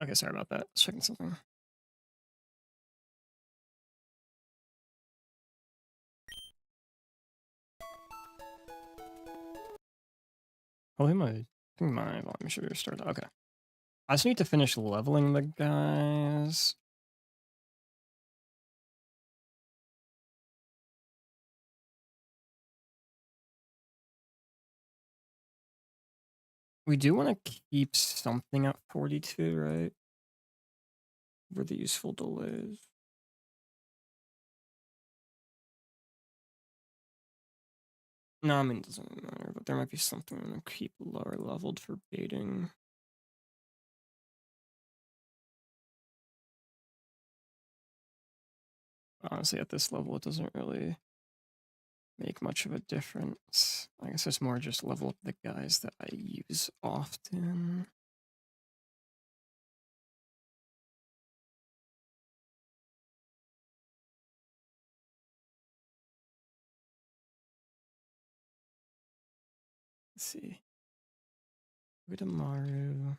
Okay, sorry about that. Just checking something. Oh, I think my volume should be restored. Okay. I just need to finish leveling the guys. We do want to keep something at 42, right? For the useful delays. No, I mean, it doesn't really matter, but there might be something I'm going to keep lower leveled for baiting. Honestly, at this level, it doesn't really make much of a difference. I guess it's more just level up the guys that I use often. Let's see. Ridamaru.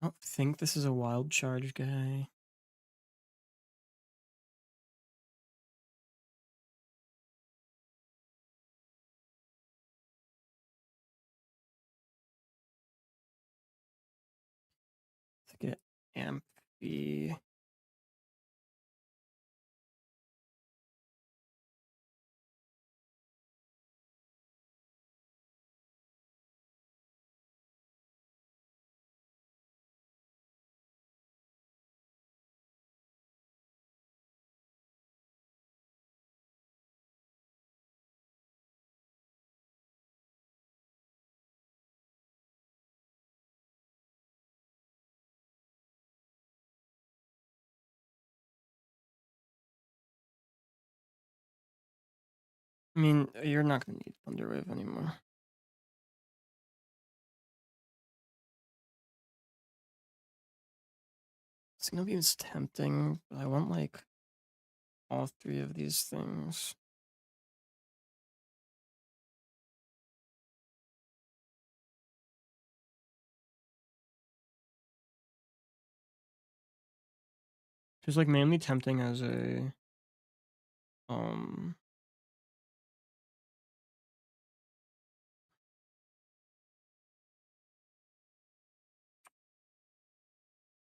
I don't think this is a wild charge guy. To get Amphi. I mean, you're not going to need Thunderwave anymore. It's going to be tempting, but I want like all three of these things. Just like mainly tempting as a um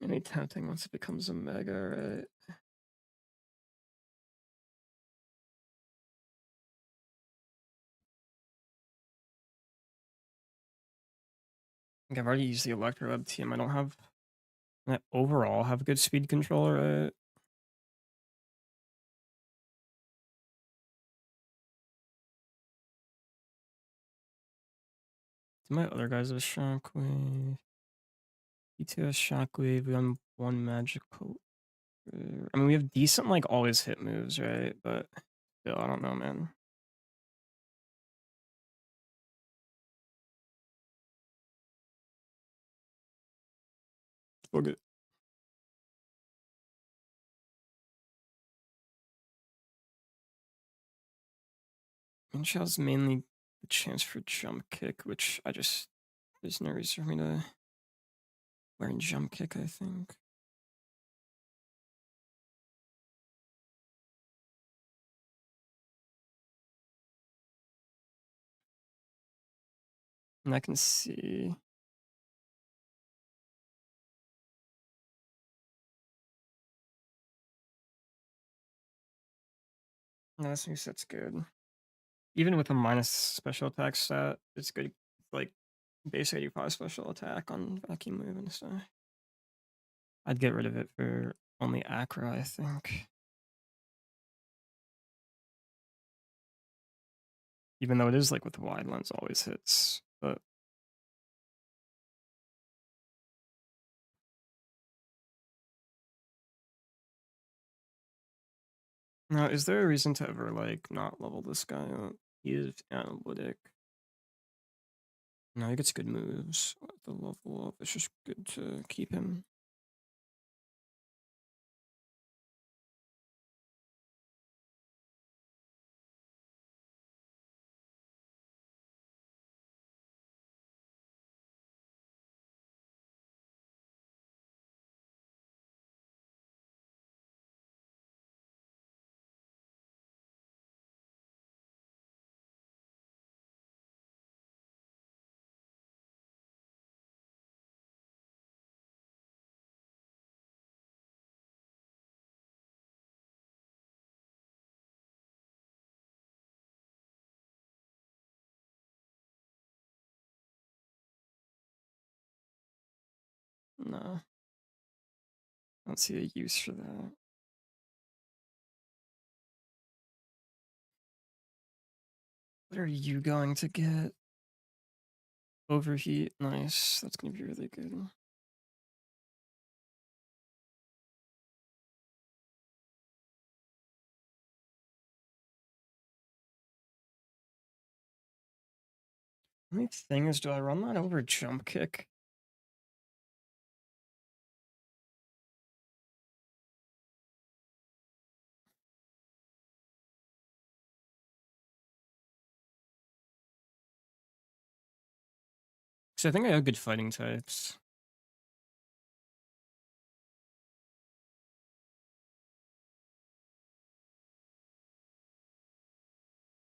mainly tempting once it becomes a mega, right? Like I've already used the Electro Web team. I don't have I overall have good speed control, right? Do my other guys have Shockwave? P2 has Shockwave, we have one magical. I mean, we have decent, like, always hit moves, right? But still, I don't know, man. Fuck it. Inshaw's mainly the chance for jump kick, which there's no reason for me to learn jump kick, I think. And I can see. No, this new set's good. Even with a minus special attack stat, it's good. Like, base 85 special attack on vacuum move and stuff. I'd get rid of it for only Acro, I think. Even though it is like with wide lens always hits, but now is there a reason to ever like not level this guy up? He is analytic. No, he gets good moves at the level up. It's just good to keep him. No. I don't see a use for that. What are you going to get? Overheat. Nice. That's gonna be really good. The only thing is, do I run that over jump kick? Because I think I have good fighting types.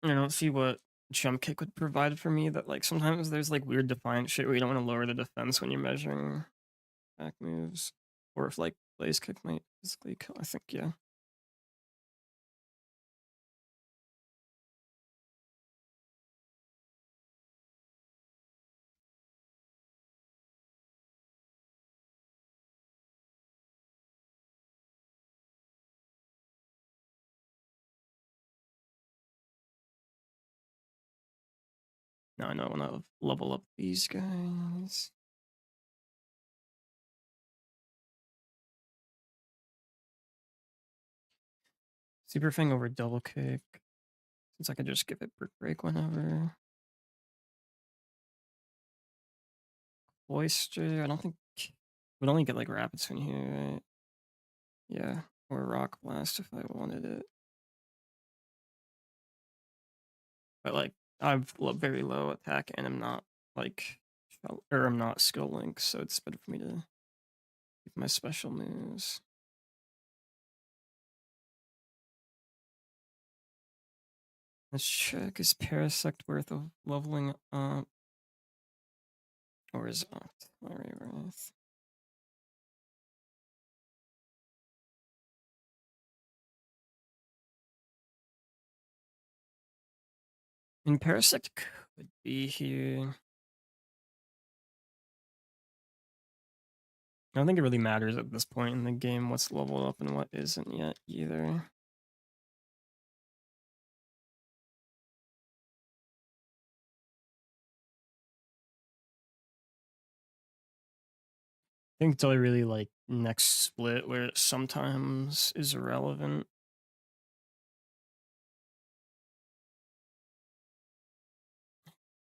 I don't see what jump kick would provide for me. That like sometimes there's like weird defiant shit where you don't want to lower the defense when you're measuring back moves, or if like blaze kick might physically kill. I think yeah. Now I know when I level up these guys. Super Fang over double kick. Since I could just give it brick break whenever. Oyster, I don't think we'd only get like rapid spin here, right? Yeah. Or rock blast if I wanted it. But like I've very low attack and I'm not like or I'm not skill link, so it's better for me to keep my special moves. Let's check, is Parasect worth of leveling up? Or is Octillery worth? I mean, Parasect could be here. I don't think it really matters at this point in the game what's leveled up and what isn't yet either. I think until I really like next split where it sometimes is irrelevant.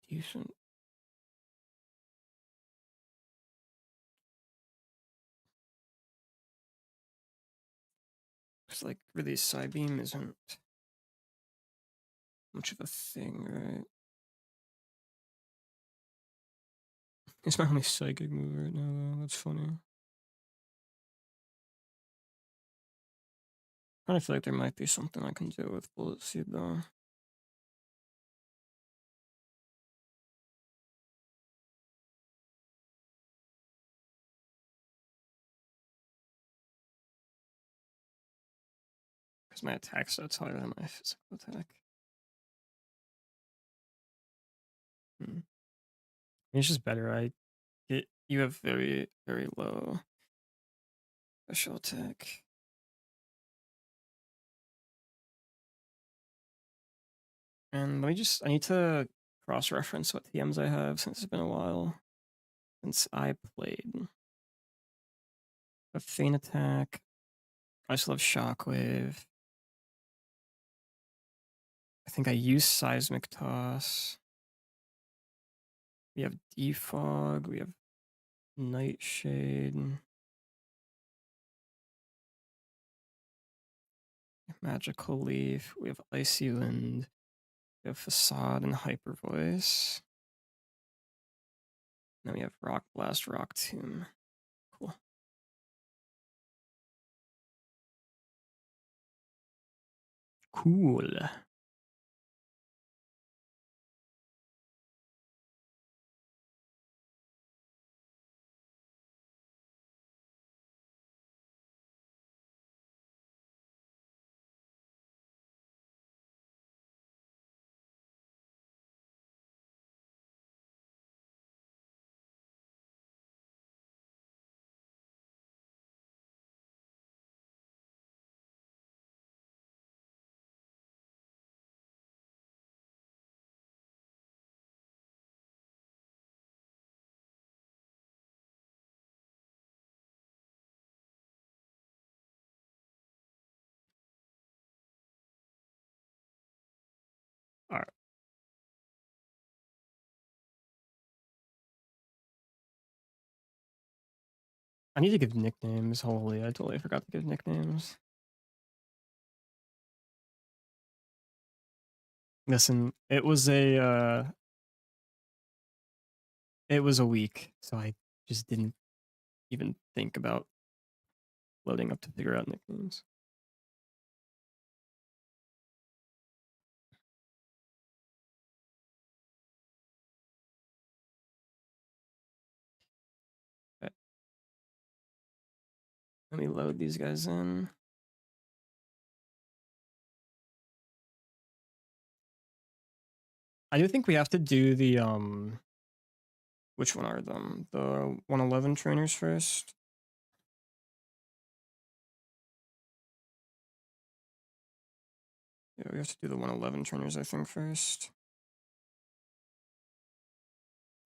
Decent. It's like really side beam isn't much of a thing, right? It's my only psychic move right now, though. That's funny. I feel like there might be something I can do with Bullet Seed, though. Because my attack set's higher than my physical attack. It's just better. You have very, very low special attack. And I need to cross-reference what TMs I have since it's been a while since I played. A Feint Attack. I still have Shockwave. I think I use Seismic Toss. We have Defog. We have Nightshade. Magical Leaf. We have Icy Wind. We have Facade and Hyper Voice. Then we have Rock Blast, Rock Tomb. Cool. Cool. Alright. I need to give nicknames. Holy, I totally forgot to give nicknames. Listen, it was a week, so I just didn't even think about loading up to figure out nicknames. Okay, let me load these guys in. I do think we have to do the which one are them? The 111 trainers first. Yeah, we have to do the 111 trainers, I think, first.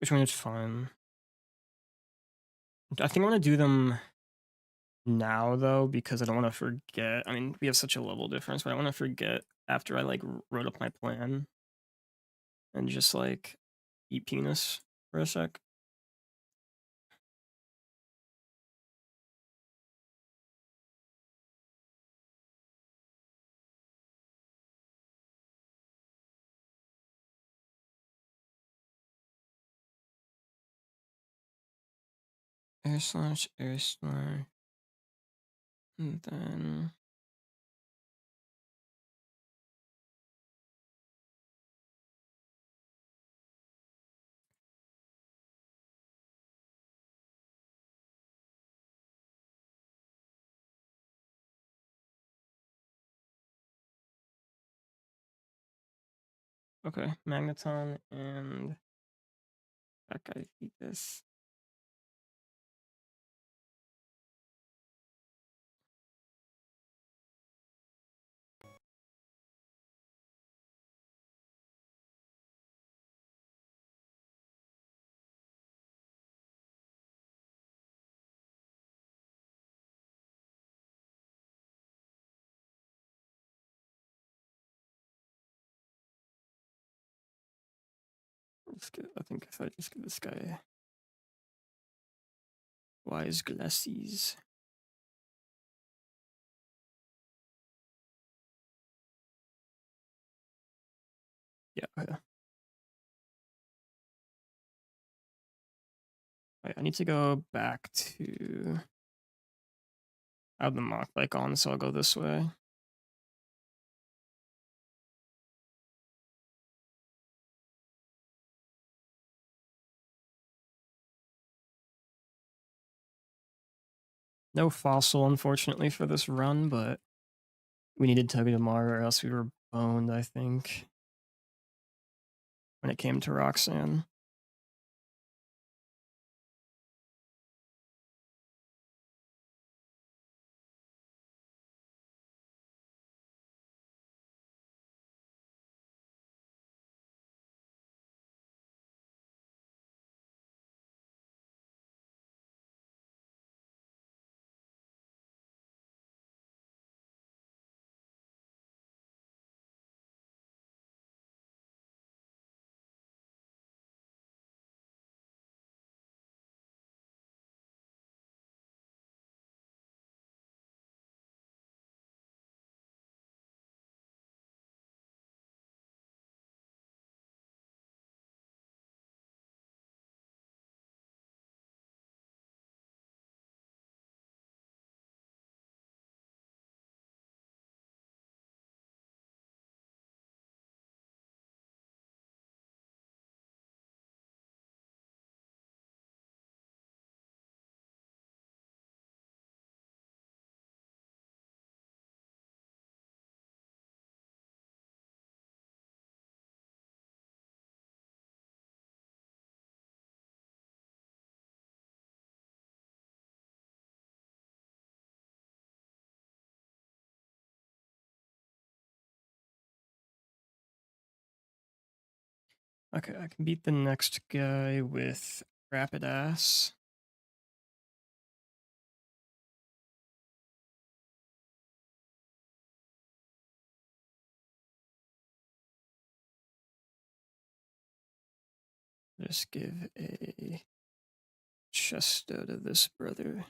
Which one is fine? I think I want to do them now, though, because I don't want to forget. I mean, we have such a level difference, but I want to forget after I, like, wrote up my plan and just, like, eat penis for a sec. Air slash, and then... Okay, Magneton and that guy eat this. I think if I just give this guy wise glasses. Yeah, okay. Right, I need to go back to... I have the mock bike on, so I'll go this way. No fossil, unfortunately, for this run, but we needed Togedemaru or else we were boned, I think, when it came to Roxanne. Okay, I can beat the next guy with Rapid Ass. Just give a chesto to this brother.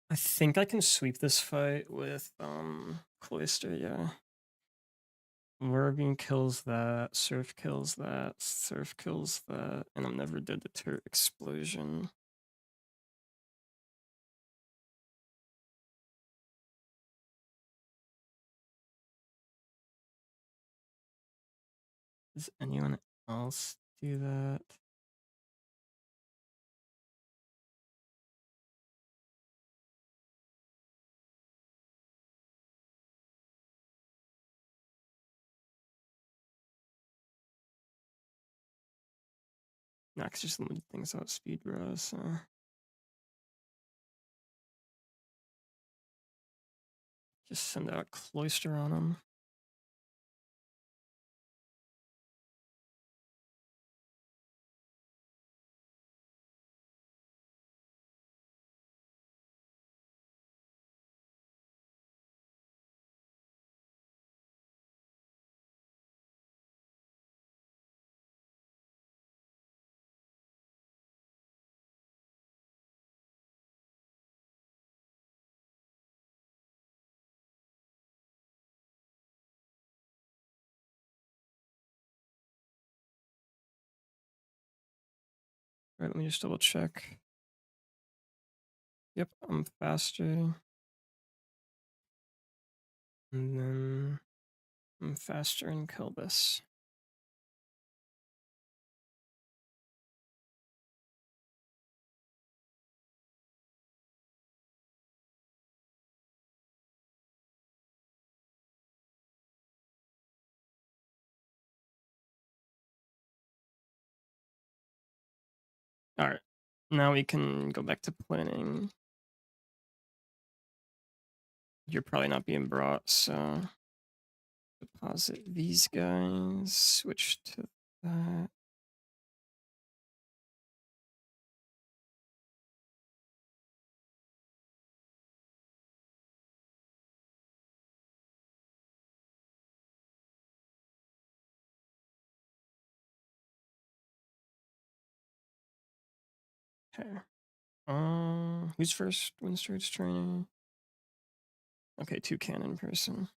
I think I can sweep this fight with Cloister, yeah. Moravian kills that, Surf kills that, Surf kills that, and I'm never dead to turret explosion. Does anyone else do that? Nah, 'cause just limited things out speed, bro, so. Just send out Cloister on him. Right, let me just double check. Yep, I'm faster. And then I'm faster and kill this. Alright, now we can go back to planning. You're probably not being brought, so deposit these guys, switch to that. Okay. Who's first? Winstrade's training. Okay, 2 cannon person.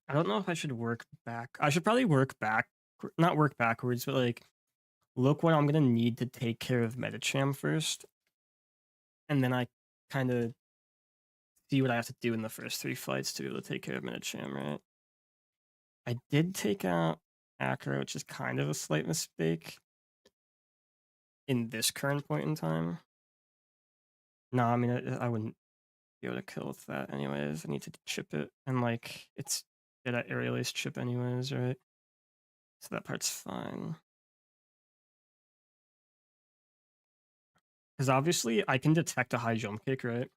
I don't know if I should work back. I should probably work back, not work backwards, but like look what I'm gonna need to take care of Metacham first, and then I kind of see what I have to do in the first 3 fights to be able to take care of Metacham, right? I did take out Acro, which is kind of a slight mistake in this current point in time. No, I mean I wouldn't be able to kill with that anyways. I need to chip it, and like it's at aerial ace chip anyways, right? So that part's fine. Because obviously I can detect a high jump kick, right?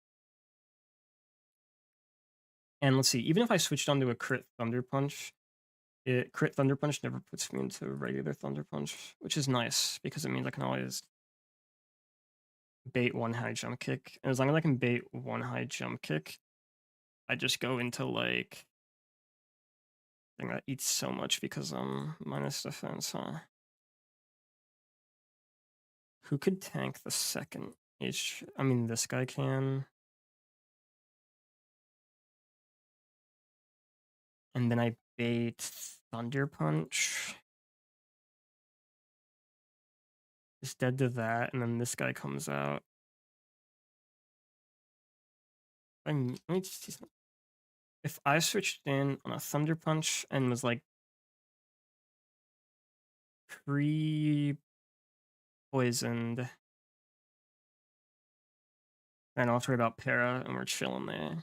And let's see, even if I switched onto a crit Thunder Punch, crit Thunder Punch never puts me into regular Thunder Punch, which is nice because it means I can always bait 1 high jump kick. And as long as I can bait 1 high jump kick, I just go into like thing that eats so much because minus defense, huh? Who could tank the second I mean this guy can. And then I bait Thunder Punch. It's dead to that, and then this guy comes out. Let me just see something. If I switched in on a Thunder Punch and was like pre-poisoned, then I'll have to worry about Para, and we're chilling there.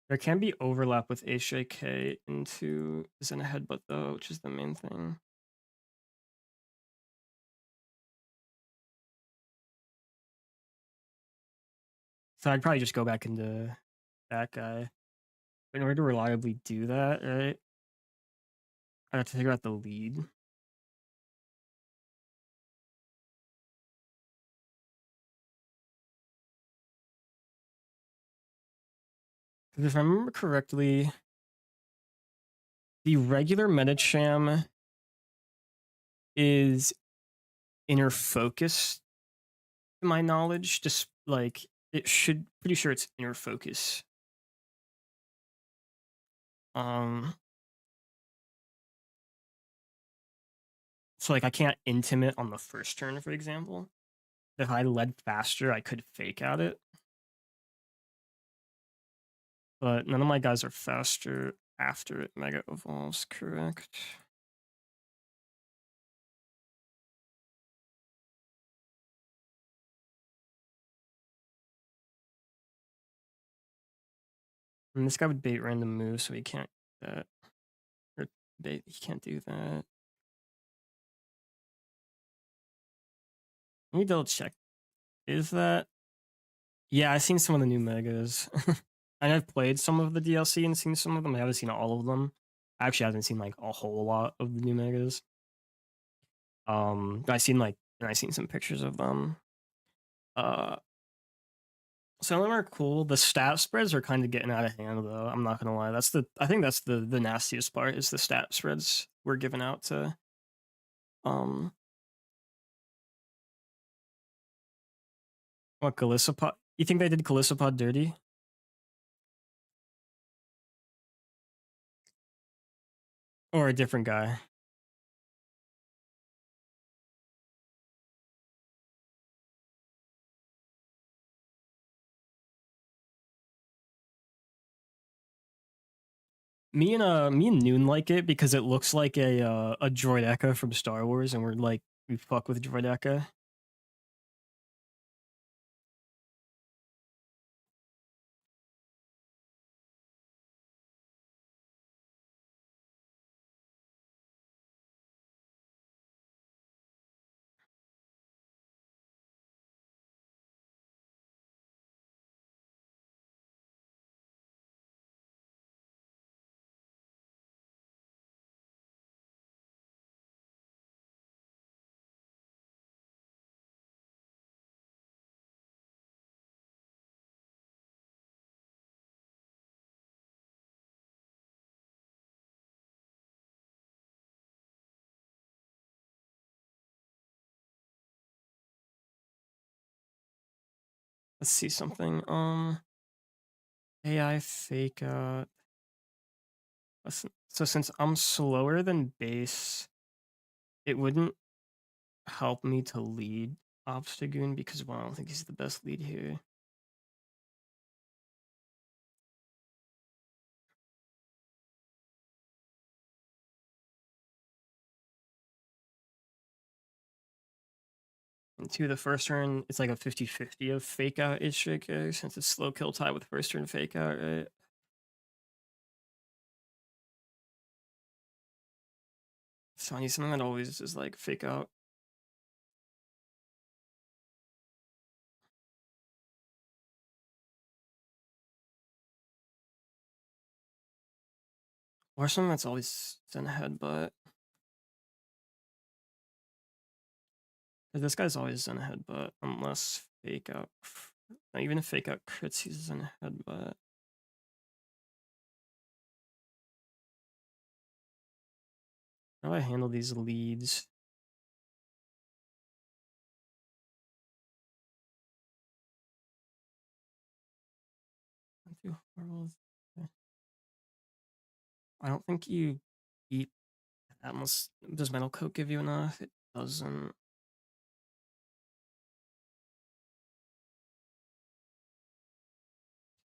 There can be overlap with HJK into Zen Headbutt though, which is the main thing. So I'd probably just go back into that guy. In order to reliably do that, right, I have to figure out the lead. Because if I remember correctly, the regular Medicham is inner focus, to my knowledge. Just like it should, pretty sure it's inner focus. So like I can't intimate on the first turn, for example. If I led faster, I could fake out it. But none of my guys are faster after it mega evolves, correct? And this guy would bait random moves, so he can't do that. Or bait, he can't do that. Let me double check. Is that? Yeah, I've seen some of the new megas. And I've played some of the DLC and seen some of them. I haven't seen all of them. I actually haven't seen like a whole lot of the new megas. I've seen some pictures of them. Some of them are cool. The stat spreads are kind of getting out of hand, though. I'm not gonna lie. I think that's the nastiest part is the stat spreads we're giving out to. What Galissapod? You think they did Galissapod dirty? Or a different guy? Me and Noon like it because it looks like a droid Echo from Star Wars, and we fuck with droid Echo. Let's see something. AI fake out. So since I'm slower than base, it wouldn't help me to lead Obstagoon because, well, I don't think he's the best lead here. And two, the first turn, it's like a 50-50 of fake out HJK since it's slow kill tie with first turn fake out, right? So I need something that always is like fake out. Or something that's always in headbutt. This guy's always in headbutt unless fake out. Not even if fake out crits, he's in headbutt. How do I handle these leads? do horrible. I don't think you eat that unless does Metal Coat give you enough? It doesn't.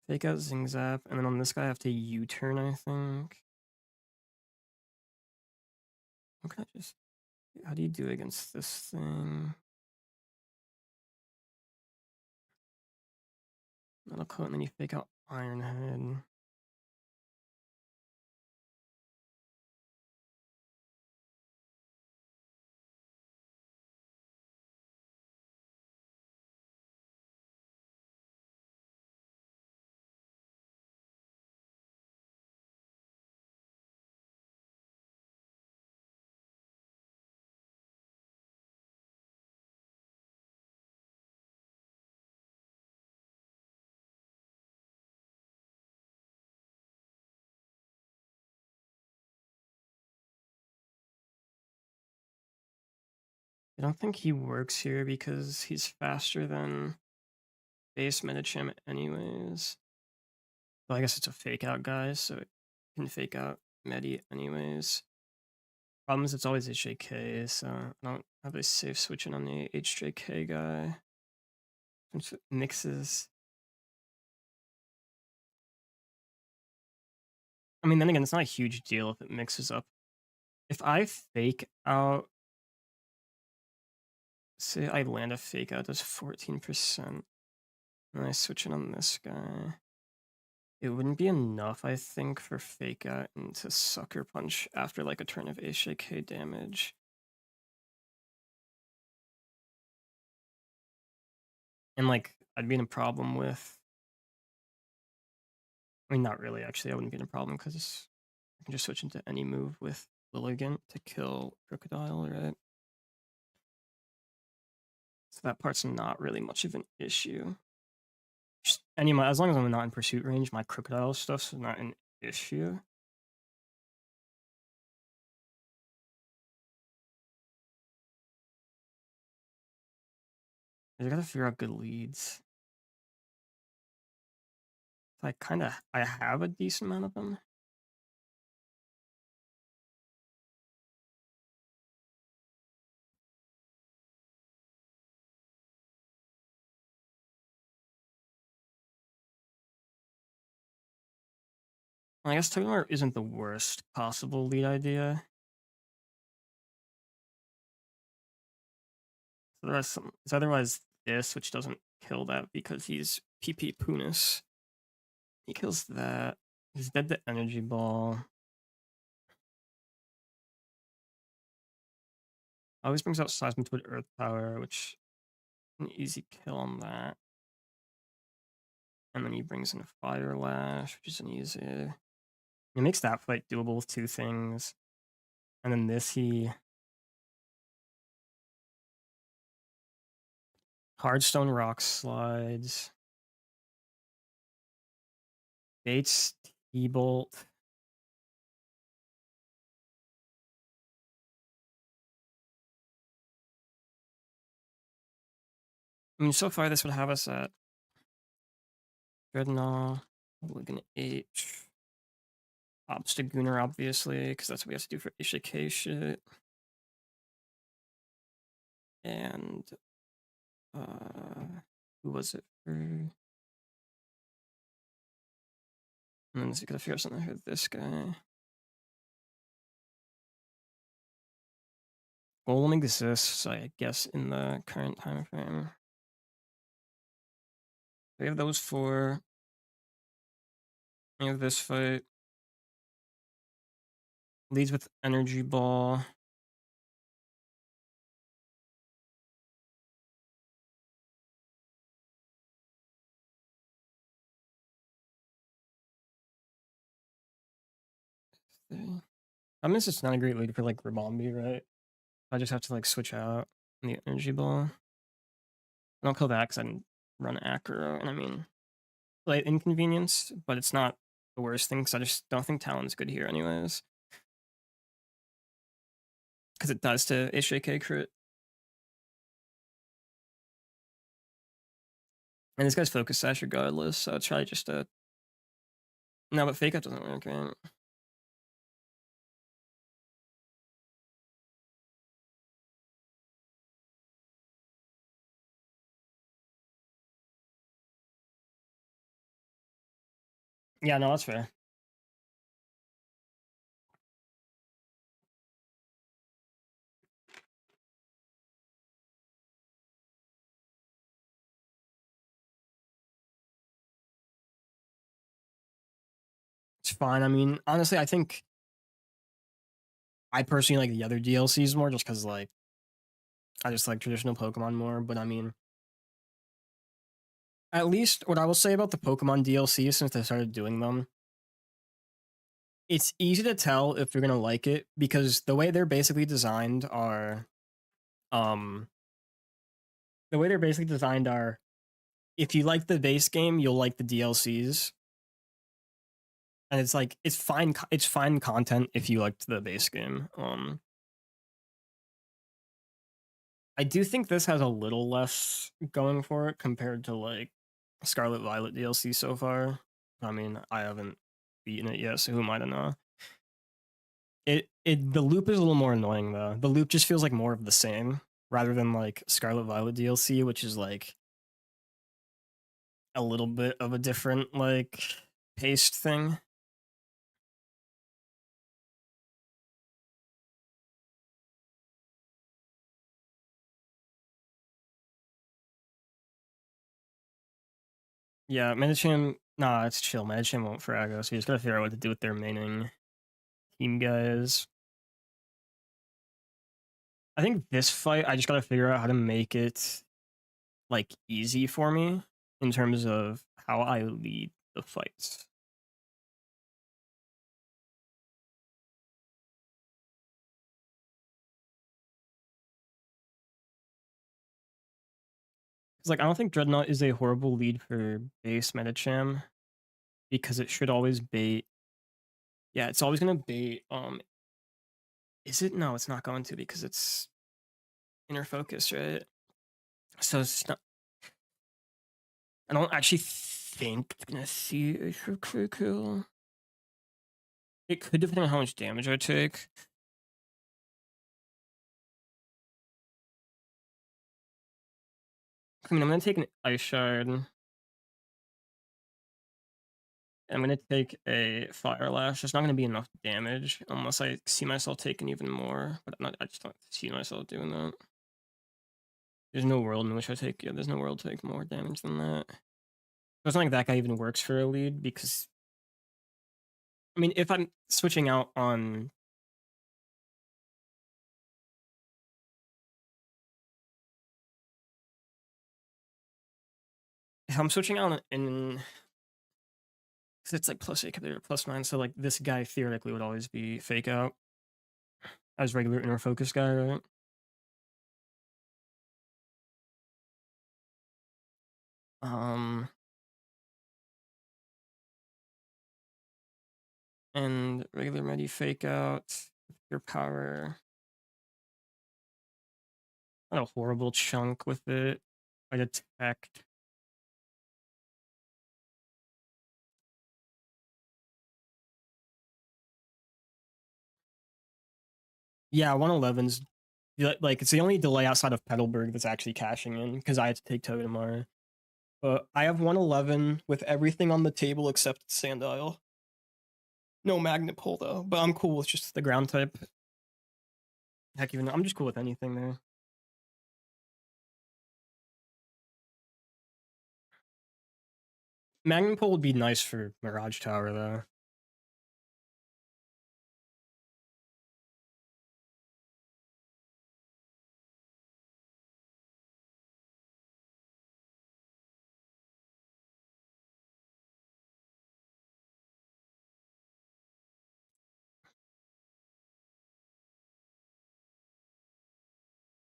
Fake out Zing Zap, and then on this guy I have to U-turn, I think. How can I just... How do you do against this thing? Metal Coat, and then you fake out Iron Head. I don't think he works here because he's faster than base Medicham anyways. Well, I guess it's a fake out guy, so it can fake out Medi anyways. Problem is it's always HJK, so I don't have a safe switching on the HJK guy. Since it mixes. I mean, then again, it's not a huge deal if it mixes up. If I fake out, say I land a fake out, does 14%, and I switch it on this guy. It wouldn't be enough, I think, for fake out into Sucker Punch after like a turn of HJK damage. And like, I'd be in a problem with... I mean, not really, actually, I wouldn't be in a problem because I can just switch into any move with Lilligant to kill Crocodile, right? So that part's not really much of an issue. Just as long as I'm not in pursuit range, my Crocodile stuff's not an issue. I gotta figure out good leads. I have a decent amount of them. I guess Tugmar isn't the worst possible lead idea. So it's otherwise this, which doesn't kill that because he's PP Punis. He kills that. He's dead to Energy Ball. Always brings out Seismitoad Earth Power, which an easy kill on that. And then he brings in a Fire Lash, which is an easy. It makes that fight doable with two things. And then this, he... Hardstone Rock Slides. Bates T-Bolt. I mean, so far this would have us at Dreadnought, Mulligan H, Obstagoon, obviously, because that's what we have to do for HJK shit. And, who was it for? And then we gotta figure out something for this guy. Golem exists, I guess, in the current time frame. We have those four. We have this fight. Leads with Energy Ball. I mean, it's just not a great lead for like Rabombi, right? I just have to like switch out the Energy Ball. I don't kill that because I didn't run Acro, and I mean, slight inconvenience, but it's not the worst thing because I just don't think Talon's good here anyways. Because it does to HJK crit. And this guy's Focus Sash regardless, so it's probably just a No, but fake out doesn't work, right? Yeah, no, that's fair. It's fine. I mean, honestly, I think I personally like the other DLCs more just because, like, I just like traditional Pokemon more. But I mean, at least what I will say about the Pokemon DLC since they started doing them, it's easy to tell if you're gonna like it because the way they're basically designed are, um, the way they're basically designed are, if you like the base game, you'll like the DLCs, and it's like it's fine content if you liked the base game. I do think this has a little less going for it compared to like Scarlet Violet DLC so far. I mean, I haven't beaten it yet, so who am I to know? The loop is a little more annoying though. The loop just feels like more of the same rather than like Scarlet Violet DLC, which is like a little bit of a different like paced thing. Yeah, Medicham, nah, it's chill. Medicham won't frag us. We just gotta figure out what to do with their maining team guys. I think this fight, I just gotta figure out how to make it like easy for me in terms of how I lead the fights. Because like I don't think Dreadnought is a horrible lead for base Medicham because it should always bait. Yeah, it's always gonna bait. Is it? No, it's not going to because it's inner focus, right? So it's not. I don't actually think it's gonna see a quick kill. It could depend on how much damage I take. I mean, I'm gonna take an ice shard. I'm gonna take a fire lash. It's not gonna be enough damage unless I see myself taking even more. But I just don't see myself doing that. There's no world in which I take. Yeah, there's no world to take more damage than that. So it's not like that guy even works for a lead because I mean, if I'm switching out on, if I'm switching out in, because it's like +8 compared to +9, so like this guy theoretically would always be fake out as regular inner focus guy, right? Um, and regular ready fake out your power. Not a horrible chunk with it. I detect. Yeah, 111's like it's the only delay outside of Petalburg that's actually cashing in because I had to take Togedemaru. But I have 111 with everything on the table except Sandile. No magnet pull though, but I'm cool with just the ground type. Heck, even I'm just cool with anything there. Magnet pull would be nice for Mirage Tower though.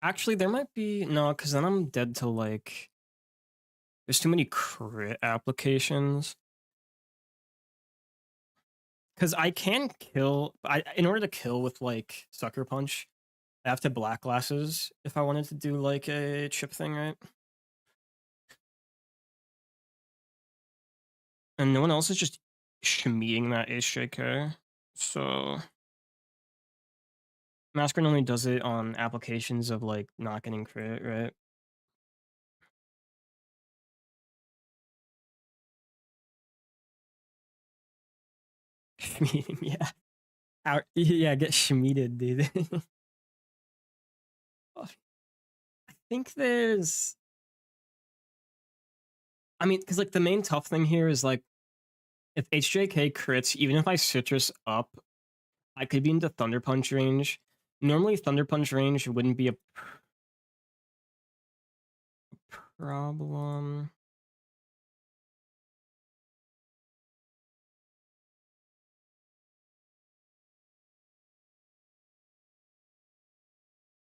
Actually, there might be no, because then I'm dead to like. There's too many crit applications. Because I can kill. In order to kill with like Sucker Punch, I have to black glasses if I wanted to do like a chip thing, right? And no one else is just shmeeing that HJK. So Masquerade only does it on applications of like not getting crit, right? Shmeeing, yeah. Yeah, get shmeeded, dude. I think there's I mean, because like the main tough thing here is like if HJK crits, even if I citrus up, I could be into Thunder Punch range. Normally, Thunder Punch range wouldn't be a problem.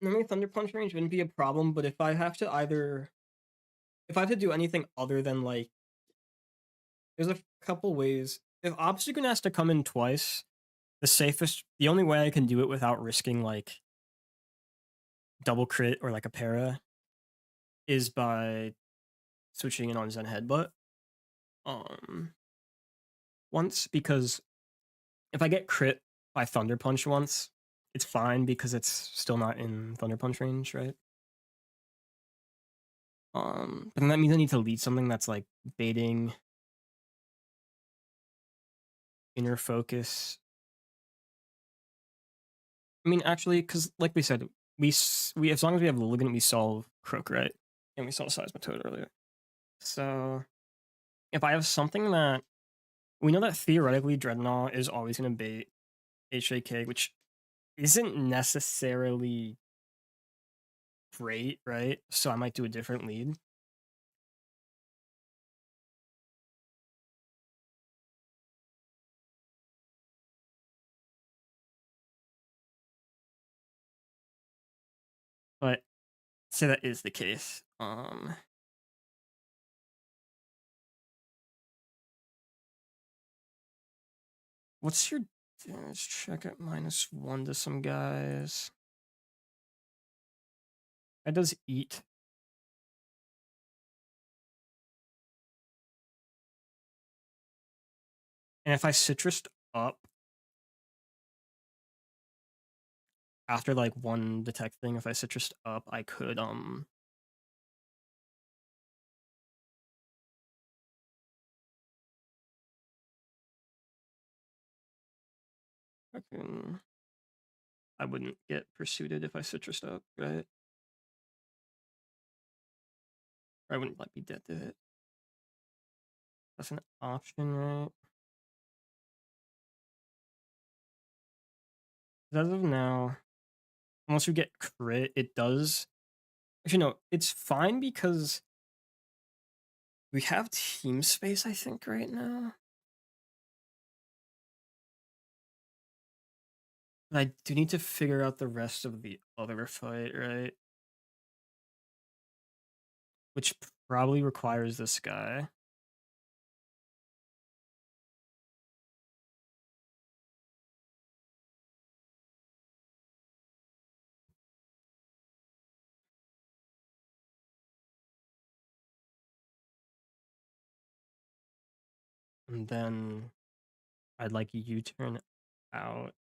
Normally, Thunder Punch range wouldn't be a problem, but if I have to do anything other than like, there's a couple ways. If Obstagoon has to come in twice, the only way I can do it without risking like double crit or like a para is by switching in on Zen Headbutt. Um, once because if I get crit by Thunder Punch once, it's fine because it's still not in Thunder Punch range, right? But then that means I need to lead something that's like baiting inner focus. I mean, actually, because like we said, we as long as we have Lilligant, we solve Croak, right? And we saw Seismitoad earlier. So if I have something that we know that theoretically Dreadnought is always going to bait HJK, which isn't necessarily great, right? So I might do a different lead. But say that is the case. What's your let's check at -1 to some guys. That does eat. And if I citrused up after like one detect thing, if I citrused up, I could I wouldn't get pursued if I citrused up, right? Or I wouldn't like be dead to it. That's an option, right? As of now, unless you get crit, it does. Actually, no, it's fine because we have team space, I think, right now. But I do need to figure out the rest of the other fight, right? Which probably requires this guy. And then I'd like a U-turn out.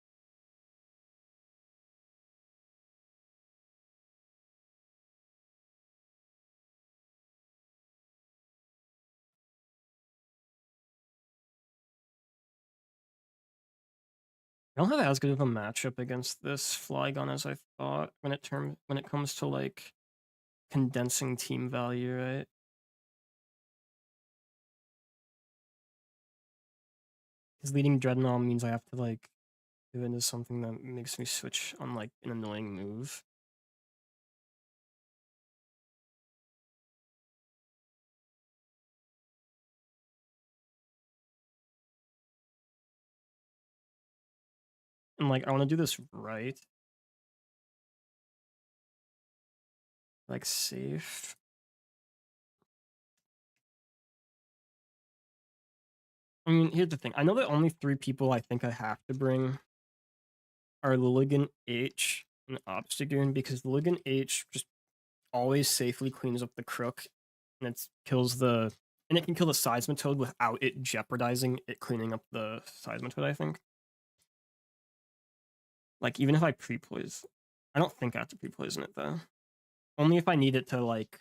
I don't have as good of a matchup against this Flygon as I thought when it comes to like condensing team value, right? Because leading Dreadnought means I have to like do it into something that makes me switch on like an annoying move. And like I want to do this right. Like safe. I mean, here's the thing. I know that only 3 people I think I have to bring are Lilligant H and Obstagoon because Lilligant H just always safely cleans up the crook and it kills the And it can kill the Seismitoad without it jeopardizing it cleaning up the Seismitoad, I think. Like, even if I pre-poison... I don't think I have to pre-poison it, though. Only if I need it to, like,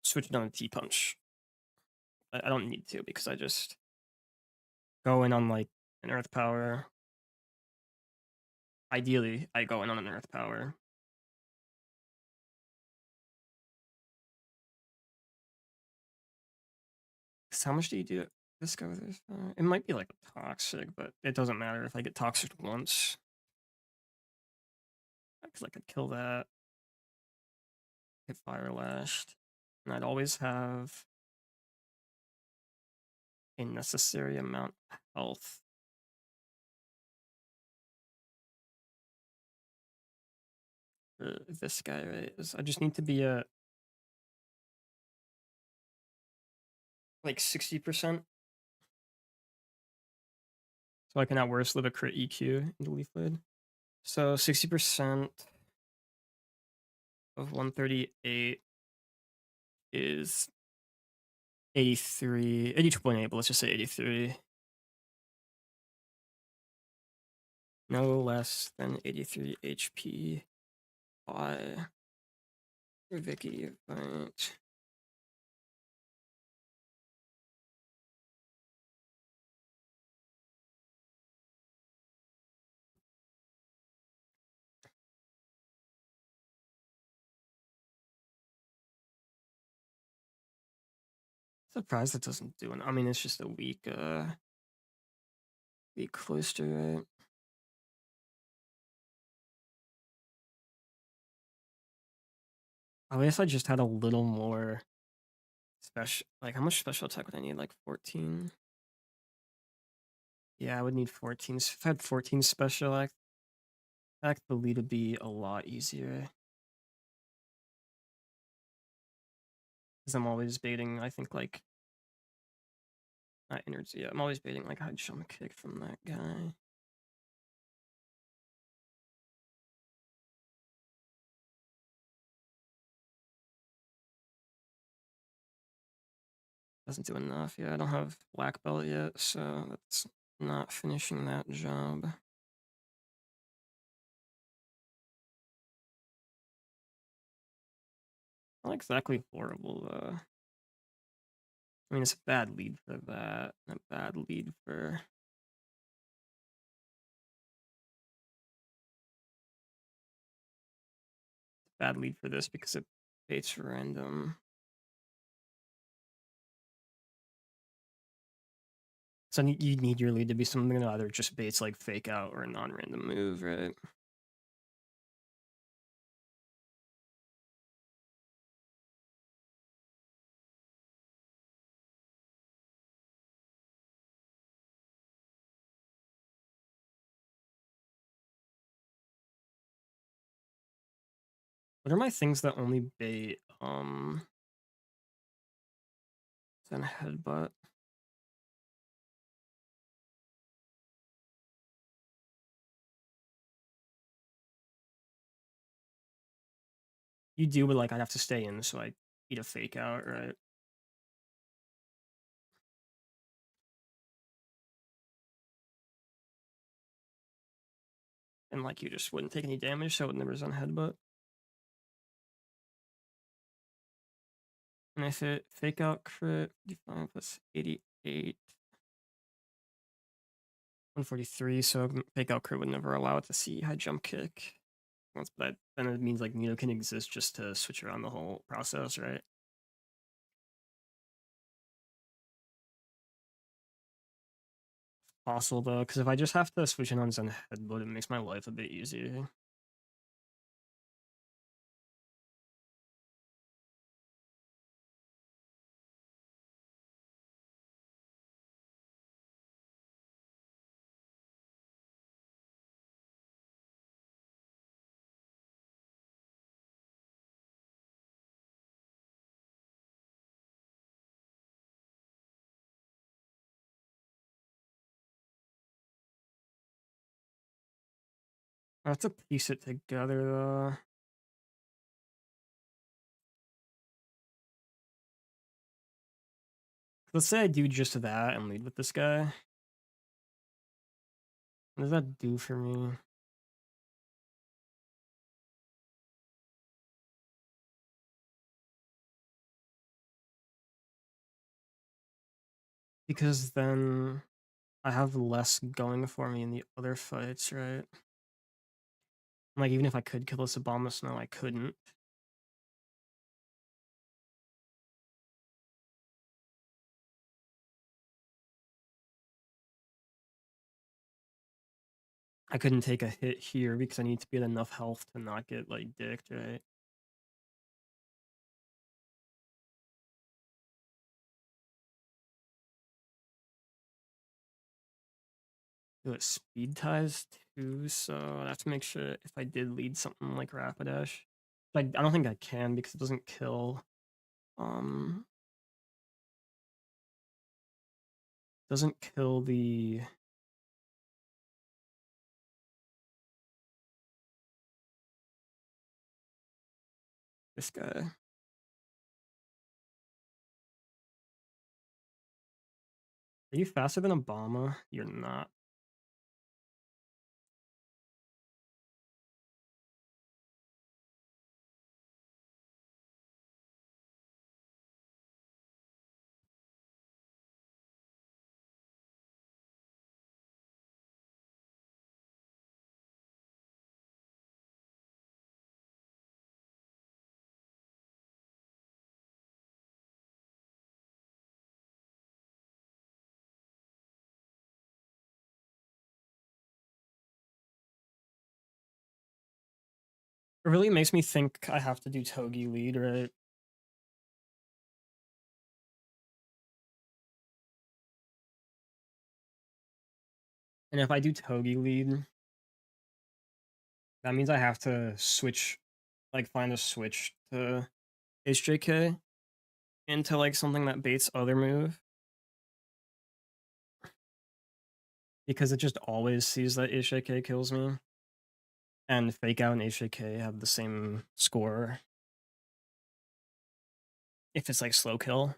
switch it on a T-Punch. I don't need to, because I just go in on, like, an Earth Power. Ideally, I go in on an Earth Power. How much do you do this guy with this? It might be, like, toxic, but it doesn't matter if I get toxic once. Because I could kill that. Get Fire Lashed. And I'd always have a necessary amount of health. For this guy, right? I just need to be at like 60%. So I can at worst live a crit EQ into Leaf Blade. So 60% of 138 is 83, 82.8, but let's just say 83. No less than 83 HP by Vicky, right? Surprised it doesn't do it. I mean, it's just a weak cloister, right? I guess I just had a little more special. Like, how much special attack would I need? Like 14? Yeah, I would need 14. If I had 14 special attack, the lead would be a lot easier. Because I'm always baiting, I think, like, not innards. Yeah, I'm always baiting, like, high jump kick from that guy. Doesn't do enough. Yeah, I don't have black belt yet, so that's not finishing that job. Not exactly horrible, though. I mean, it's a bad lead for that, and a bad lead for... Bad lead for this because it baits random. So you need your lead to be something that either just baits like fake out or a non-random move, right? What are my things that only bait Zen Headbutt? You do, but like I'd have to stay in, so I eat a fake out, right? And like you just wouldn't take any damage, so it would never Zen Headbutt. And if it fake out crit, 55 plus 88. 143, so fake out crit would never allow it to see high jump kick. But then it means like Nino can exist just to switch around the whole process, right? Possible though, because if I just have to switch in on Zen Headbutt, it makes my life a bit easier. I have to piece it together though. Let's say I do just that and lead with this guy. What does that do for me? Because then I have less going for me in the other fights, right? Like, even if I could kill this Obama Snow, I couldn't. I couldn't take a hit here because I need to be at enough health to not get, like, dicked, right? Do it speed ties too, so I have to make sure if I did lead something like Rapidash. Like, I don't think I can because it doesn't kill. Um, doesn't kill this guy. Are you faster than Obama? You're not. It really makes me think I have to do Togi lead, right? And if I do Togi lead, that means I have to switch, like, find a switch to HJK into, like, something that baits other move. Because it just always sees that HJK kills me. And Fake Out and HJK have the same score if it's, like, slow kill.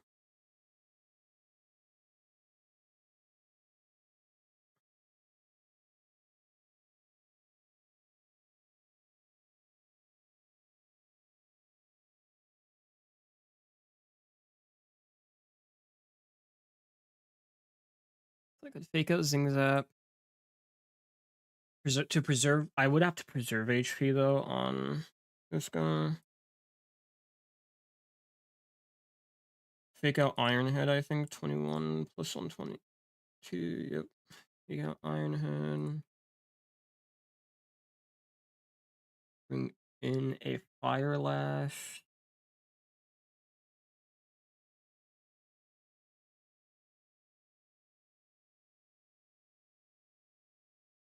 I could Fake Out Zing Zap. To preserve, I would have to preserve HP though on this guy. Fake Out Iron Head, I think 21 plus 122. Yep. Fake Out Iron Head. Bring in a Fire Lash.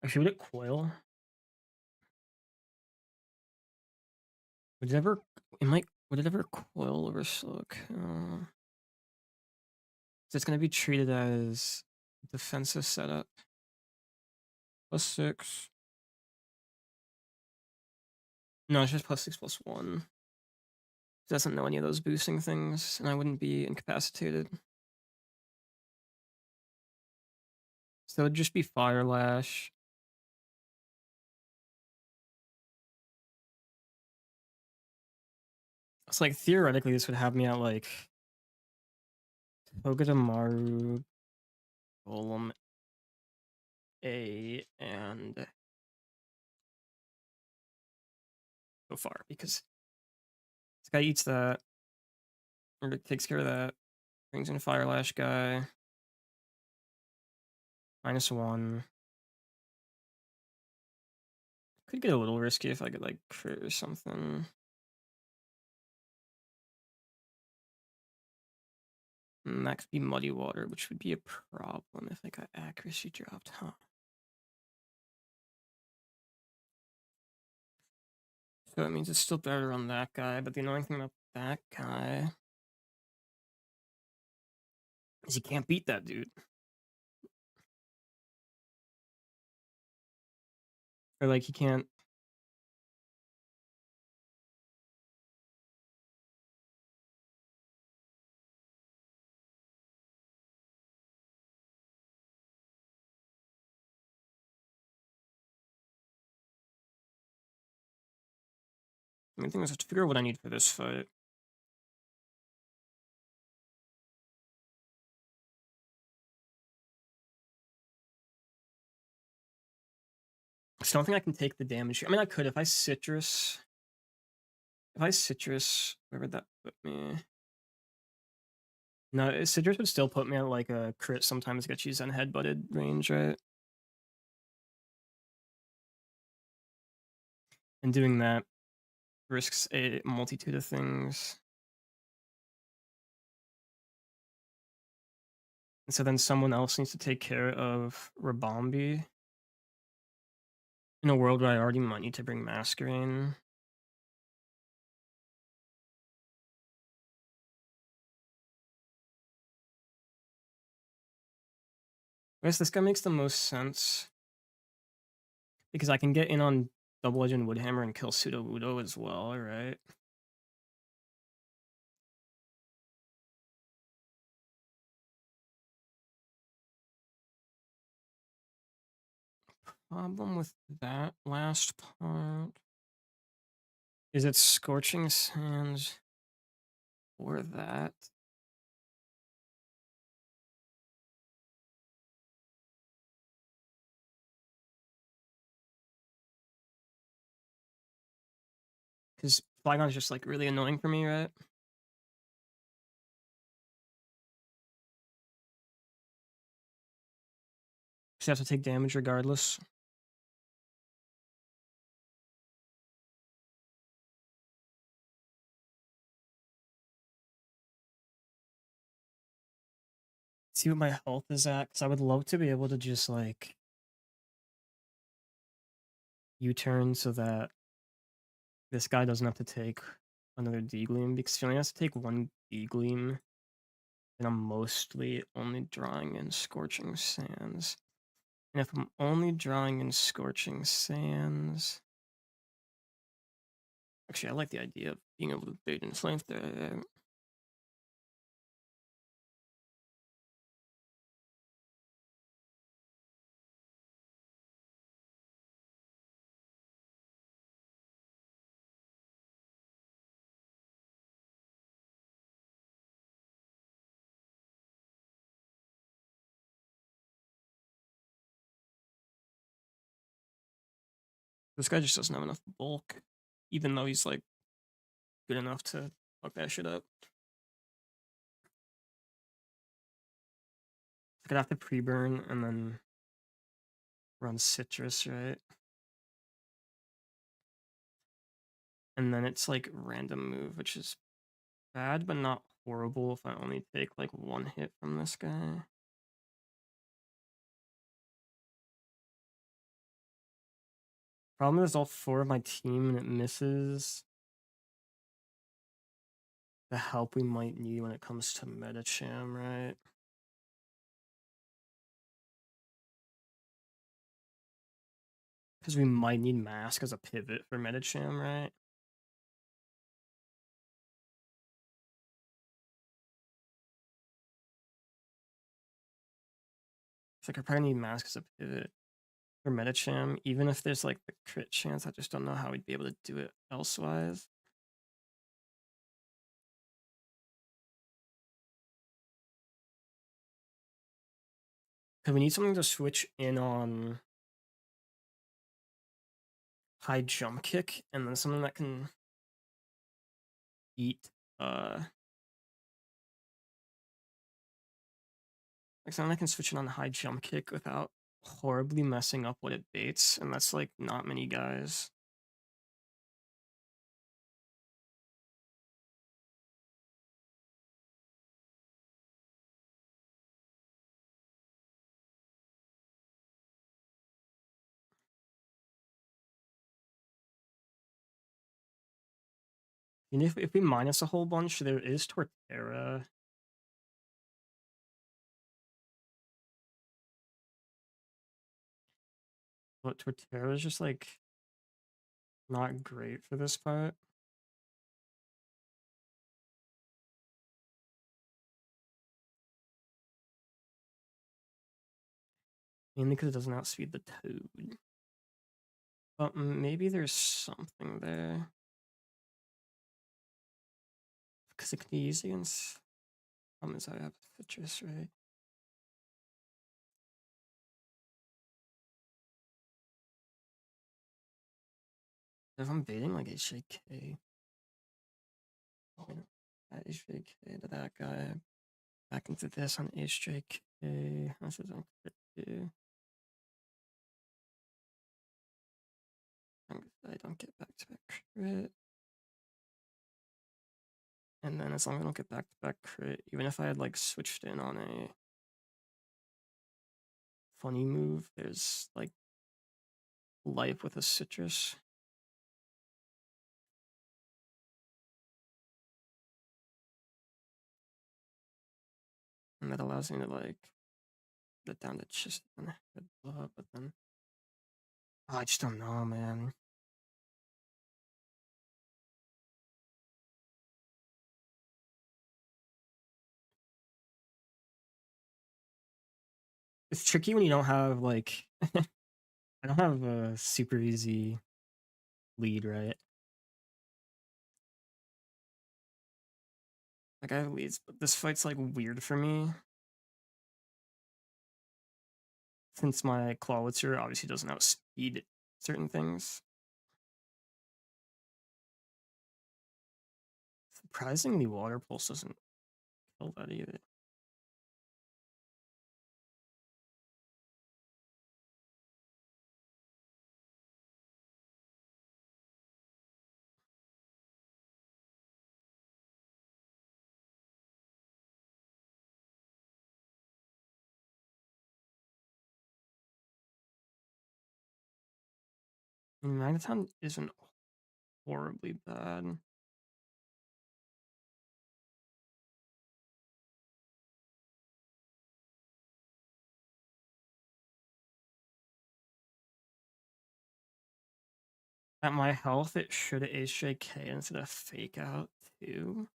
Actually, would it coil? Would it ever? It might. Would it ever coil over Slug? So it's gonna be treated as defensive setup. +6. No, it's just +6/+1. It doesn't know any of those boosting things, and I wouldn't be incapacitated. So it'd just be Fire Lash. It's like theoretically this would have me at like Togedemaru, Golem A, and so far because this guy eats that, or takes care of that, brings in Fire Lash guy, -1. Could get a little risky if I could like crit or something. Max be Muddy Water, which would be a problem if I got accuracy dropped, huh? So that means it's still better on that guy, but the annoying thing about that guy is he can't beat that dude. Or like he can't. The main thing is to figure out what I need for this fight. I still don't think I can take the damage. I mean, I could if I citrus. If I citrus, where would that put me? No, citrus would still put me at like a crit sometimes gets used on headbutted range, right? And doing that risks a multitude of things. And so then someone else needs to take care of Rabombi. In a world where I already might need to bring Masquerain. I guess this guy makes the most sense. Because I can get in on Double Edged Woodhammer and kill Sudowoodo as well, right? Problem with that last part is it Scorching Sands or that? Because Flygon's just like really annoying for me, right? Because you have to take damage regardless. See what my health is at, because I would love to be able to just like U-turn so that this guy doesn't have to take another D-Gleam, because if he only has to take one D-Gleam, then I'm mostly only drawing in Scorching Sands. And if I'm only drawing in Scorching Sands... Actually, I like the idea of being able to bait in Flamethrower. This guy just doesn't have enough bulk, even though he's like good enough to fuck that shit up. I could have to pre-burn and then run Citrus, right? And then it's like random move, which is bad but not horrible if I only take like one hit from this guy. Problem is all four of my team and it misses the help we might need when it comes to Metacham, right? Because we might need Mask as a pivot for Metacham, right? It's like I probably need Mask as a pivot for Metacham, even if there's like the crit chance. I just don't know how we'd be able to do it elsewise. Because we need something to switch in on high jump kick, and then something that can eat like something that can switch in on high jump kick without horribly messing up what it baits, and that's like not many guys. And if we minus a whole bunch, there is Torterra. But Torterra is just like not great for this part. Mainly because it doesn't outspeed the Toad. But maybe there's something there. because it could be easy against. Problem is I have citrus, right? If I'm baiting like HJK, HJK to that guy, back into this on HJK. This is on crit too. I don't get back to back crit. And then as long as I don't get back to back crit, even if I had like switched in on a funny move, there's like life with a citrus. And that allows me to like get down to just but then I just don't know, man. It's tricky when you don't have like I don't have a super easy lead, right? Like I have leads, but this fight's like weird for me. Since my Clawitzer obviously doesn't outspeed certain things. Surprisingly, Water Pulse doesn't kill that either. I mean, Magneton isn't horribly bad. At my health, it should HJK instead of Fake Out too.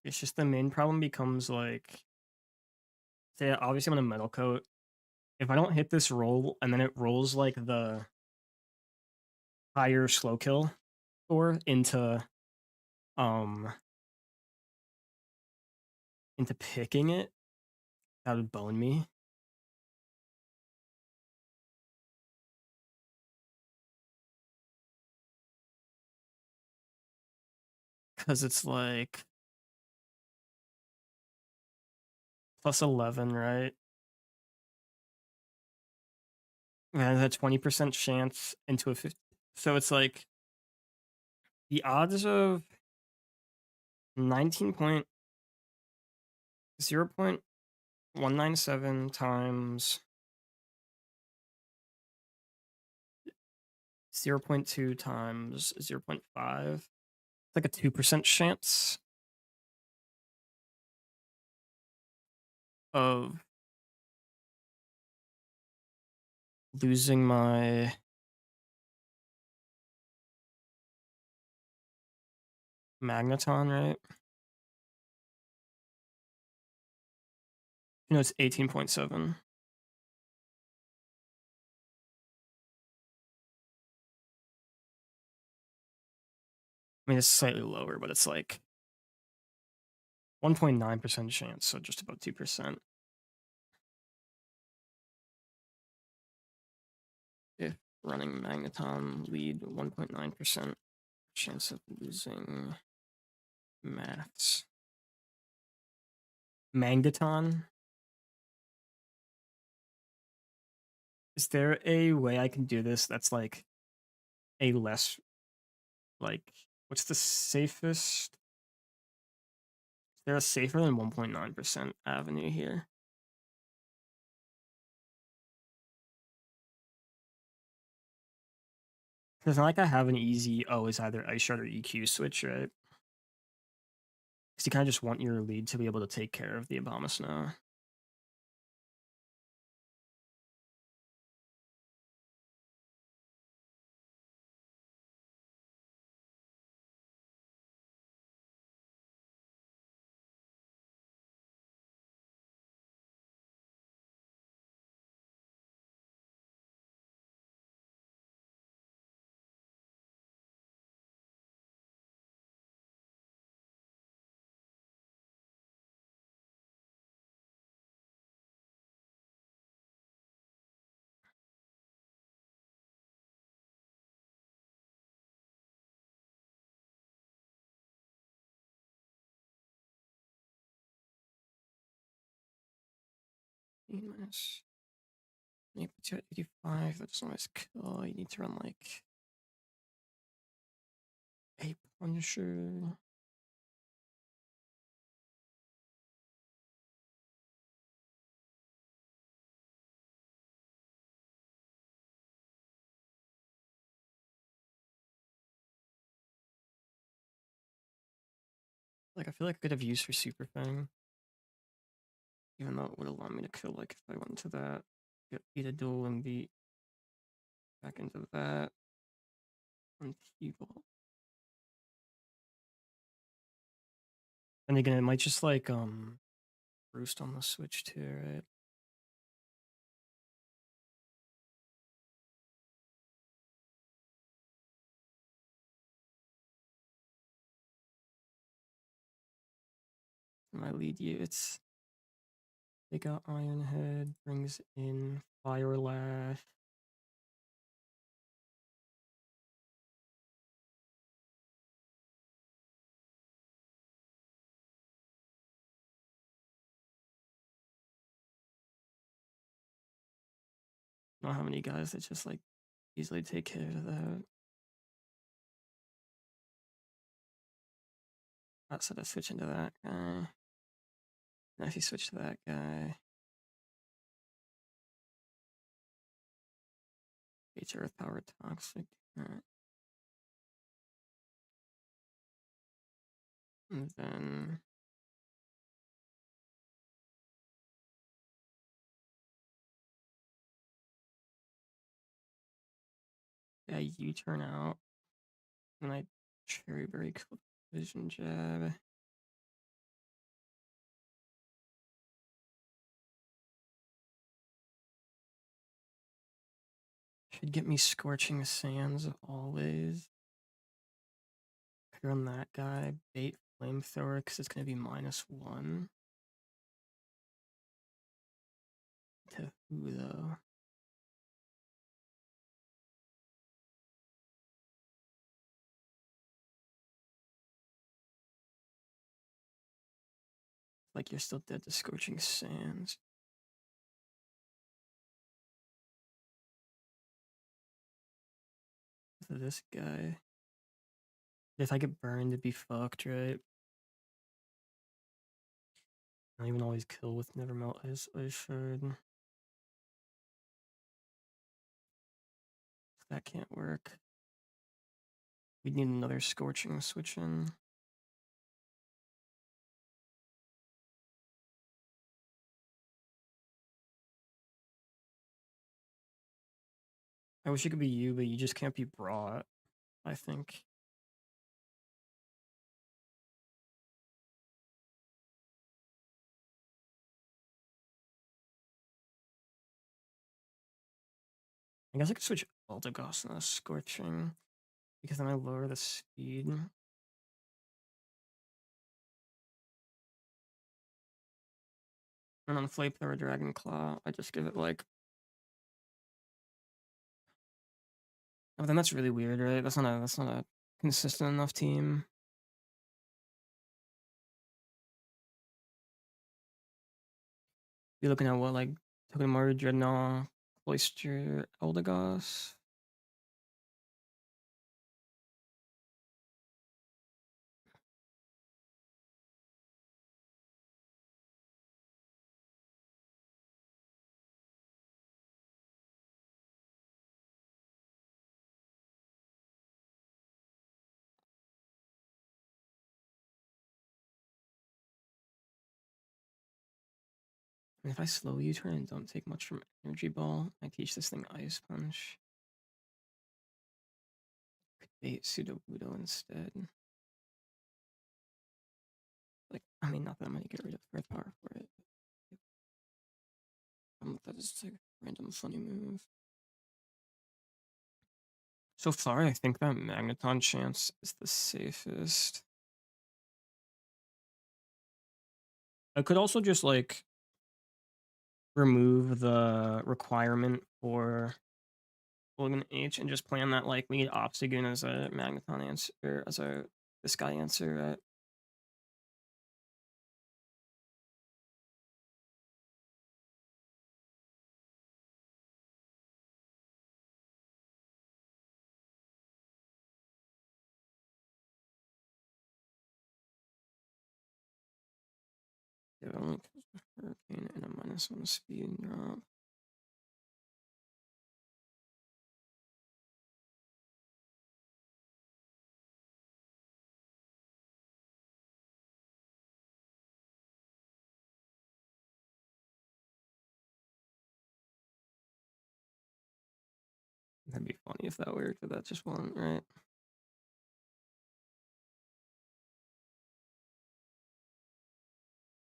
It's just the main problem becomes like, say, obviously I'm on a Metal Coat. If I don't hit this roll and then it rolls like the higher slow kill score um into picking it, that would bone me. Because it's like plus 11, right? And a 20% chance into a 50. So it's like the odds of 19.0.197 times 0.2 times 0.5. It's like a 2% chance of losing my Magneton, right? You know, it's 18.7. I mean, it's slightly lower, but it's like 1.9% chance, so just about 2%. If running Magneton lead 1.9% chance of losing maths. Mangaton? Is there a way I can do this that's like a less, like, what's the safest? Is there a safer than 1.9% avenue here? Because not like I have an easy, it's either Ice Shard or EQ switch, right? Because you kind of just want your lead to be able to take care of the Abomasnow. minus 85. That's almost kill. You need to run like a Punisher. Like I feel like I could have used for Super Fang, even though it would allow me to kill like if I went into that, beat a duel and beat back into that on T-Ball. And again, it might just like roost on the switch too, right? My lead you, it's they got Iron Head, brings in Fire Lash. I don't know how many guys that just like easily take care of that. Outside of switch into that guy. Now if you switch to that guy, H Earth Power Toxic. Alright. And then yeah, you turn out. And I cherry berry kill vision jab. Should get me Scorching Sands always. Could run that guy, bait Flamethrower because it's gonna be -1. To who though? Like you're still dead to Scorching Sands. For this guy. If I get burned, it'd be fucked, right? I don't even always kill with Never Melt as I should. That can't work. We'd need another Scorching switch in. I wish it could be you, but you just can't be brought, I think. I guess I could switch Eldegoss and a Scorching, because then I lower the speed. And on Flamethrower Dragon Claw, I just give it like... Oh, then that's really weird, right? That's not a consistent enough team. You're looking at what, like, Togedemaru, Dreadnought, Cloister, Eldegoss? And if I slow U-turn and don't take much from Energy Ball, I teach this thing Ice Punch. Could bait Sudowoodo instead. Like, I mean, not that I'm gonna get rid of Earth Power for it. That is like a random funny move. So far, I think that Magneton chance is the safest. I could also just like remove the requirement for Logan H and just plan that like we need Obstagoon as a Magneton answer, or as a this guy answer, right? It only kills with Hurricane and a -1 speed drop. That'd be funny if that worked, but that just won't, right?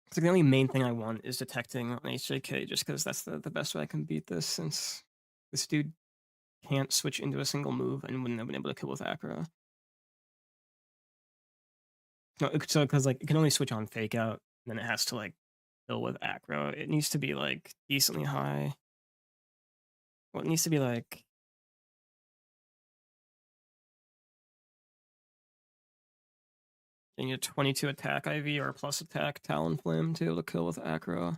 It's like the only main thing I want is detecting on HJK, just because that's the best way I can beat this, since this dude can't switch into a single move and wouldn't have been able to kill with Acro. No, so because like it can only switch on Fake Out, then it has to like kill with Acro. It needs to be like decently high. Well, it needs to be like getting a 22 attack IV or plus attack Talon Flame to be able to kill with Acro.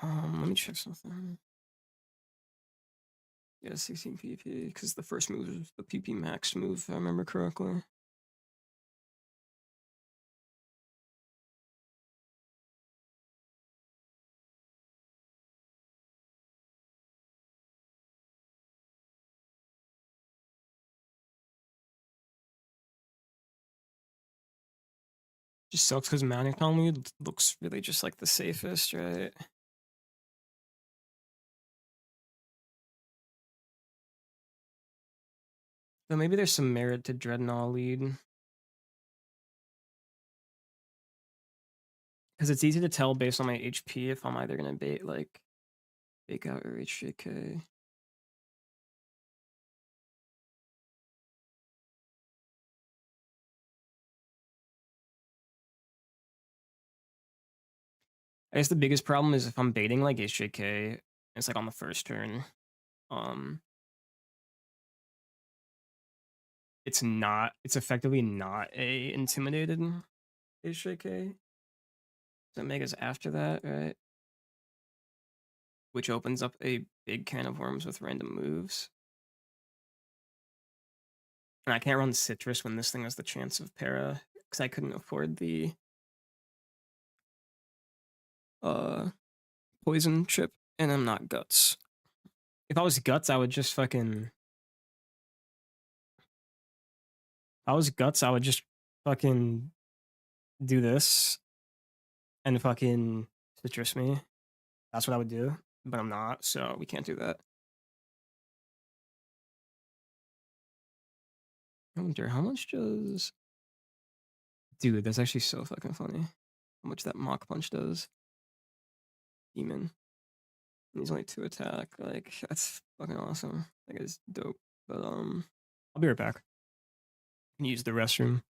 Let me check something. Yeah, 16 PP, because the first move is the PP max move, if I remember correctly. Just sucks because Manic Only looks really just like the safest, right? So maybe there's some merit to Dreadnought lead. Because it's easy to tell based on my HP if I'm either going to bait like Fake Out or HJK. I guess the biggest problem is if I'm baiting like HJK, it's like on the first turn. Um, it's effectively not a intimidated HJK. So Mega's after that, right? Which opens up a big can of worms with random moves. And I can't run Citrus when this thing has the chance of Para, because I couldn't afford the uh poison chip, and I'm not Guts. If I was Guts, I would just fucking. If I was Guts, I would just fucking do this and fucking Citrus me. That's what I would do, but I'm not, so we can't do that. I wonder how much does. Dude, that's actually so fucking funny. How much that Mock Punch does. Demon. And he's only 2 attack. Like, that's fucking awesome. That guy's dope. But, I'll be right back. Can use the restroom.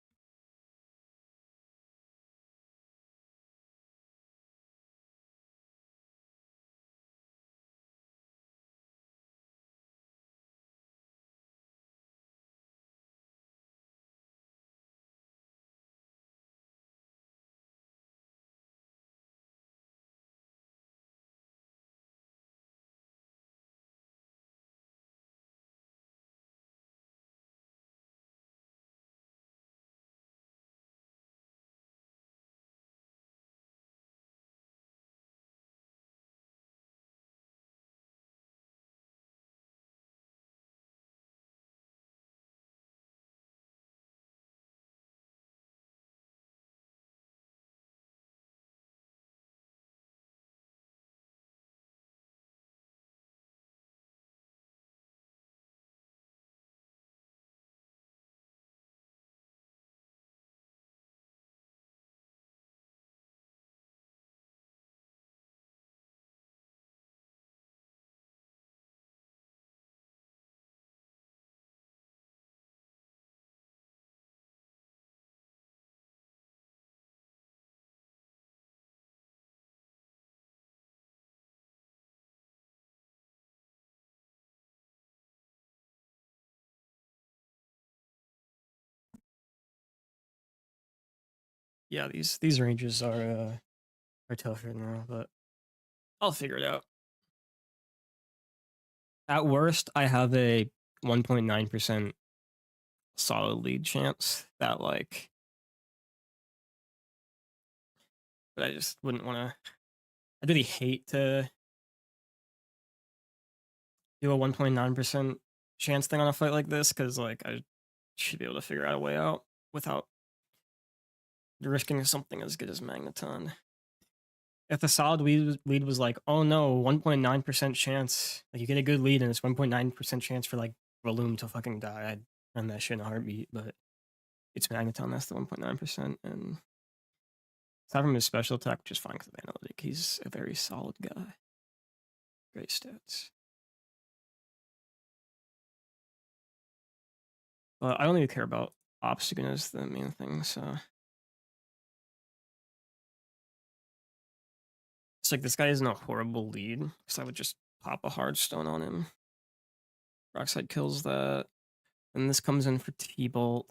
Yeah, these ranges are tough right now, but I'll figure it out. At worst, I have a 1.9% solid lead chance that like, but I just wouldn't want to. I'd really hate to do a 1.9% chance thing on a fight like this because like I should be able to figure out a way out without risking something as good as Magneton. If the solid lead was like, oh no, 1.9% chance, like you get a good lead and it's 1.9% chance for like Valoom to fucking die, I'd run that shit in a heartbeat, but it's Magneton, that's the 1.9%, and aside from his special attack, which is fine because of analytic, he's a very solid guy. Great stats. But I don't really care about Obstacle as the main thing, so it's like this guy isn't a horrible lead, because I would just pop a hard stone on him. Rockside kills that. And this comes in for T-Bolt.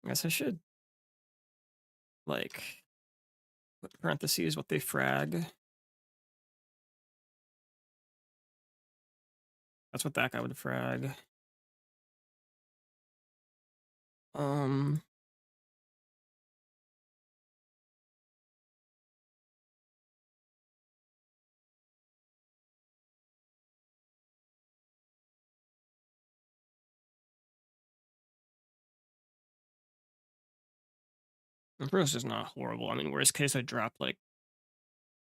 I guess I should like put parentheses what they frag. That's what that guy would frag. Um Bruce is not horrible. I mean, worst case I drop like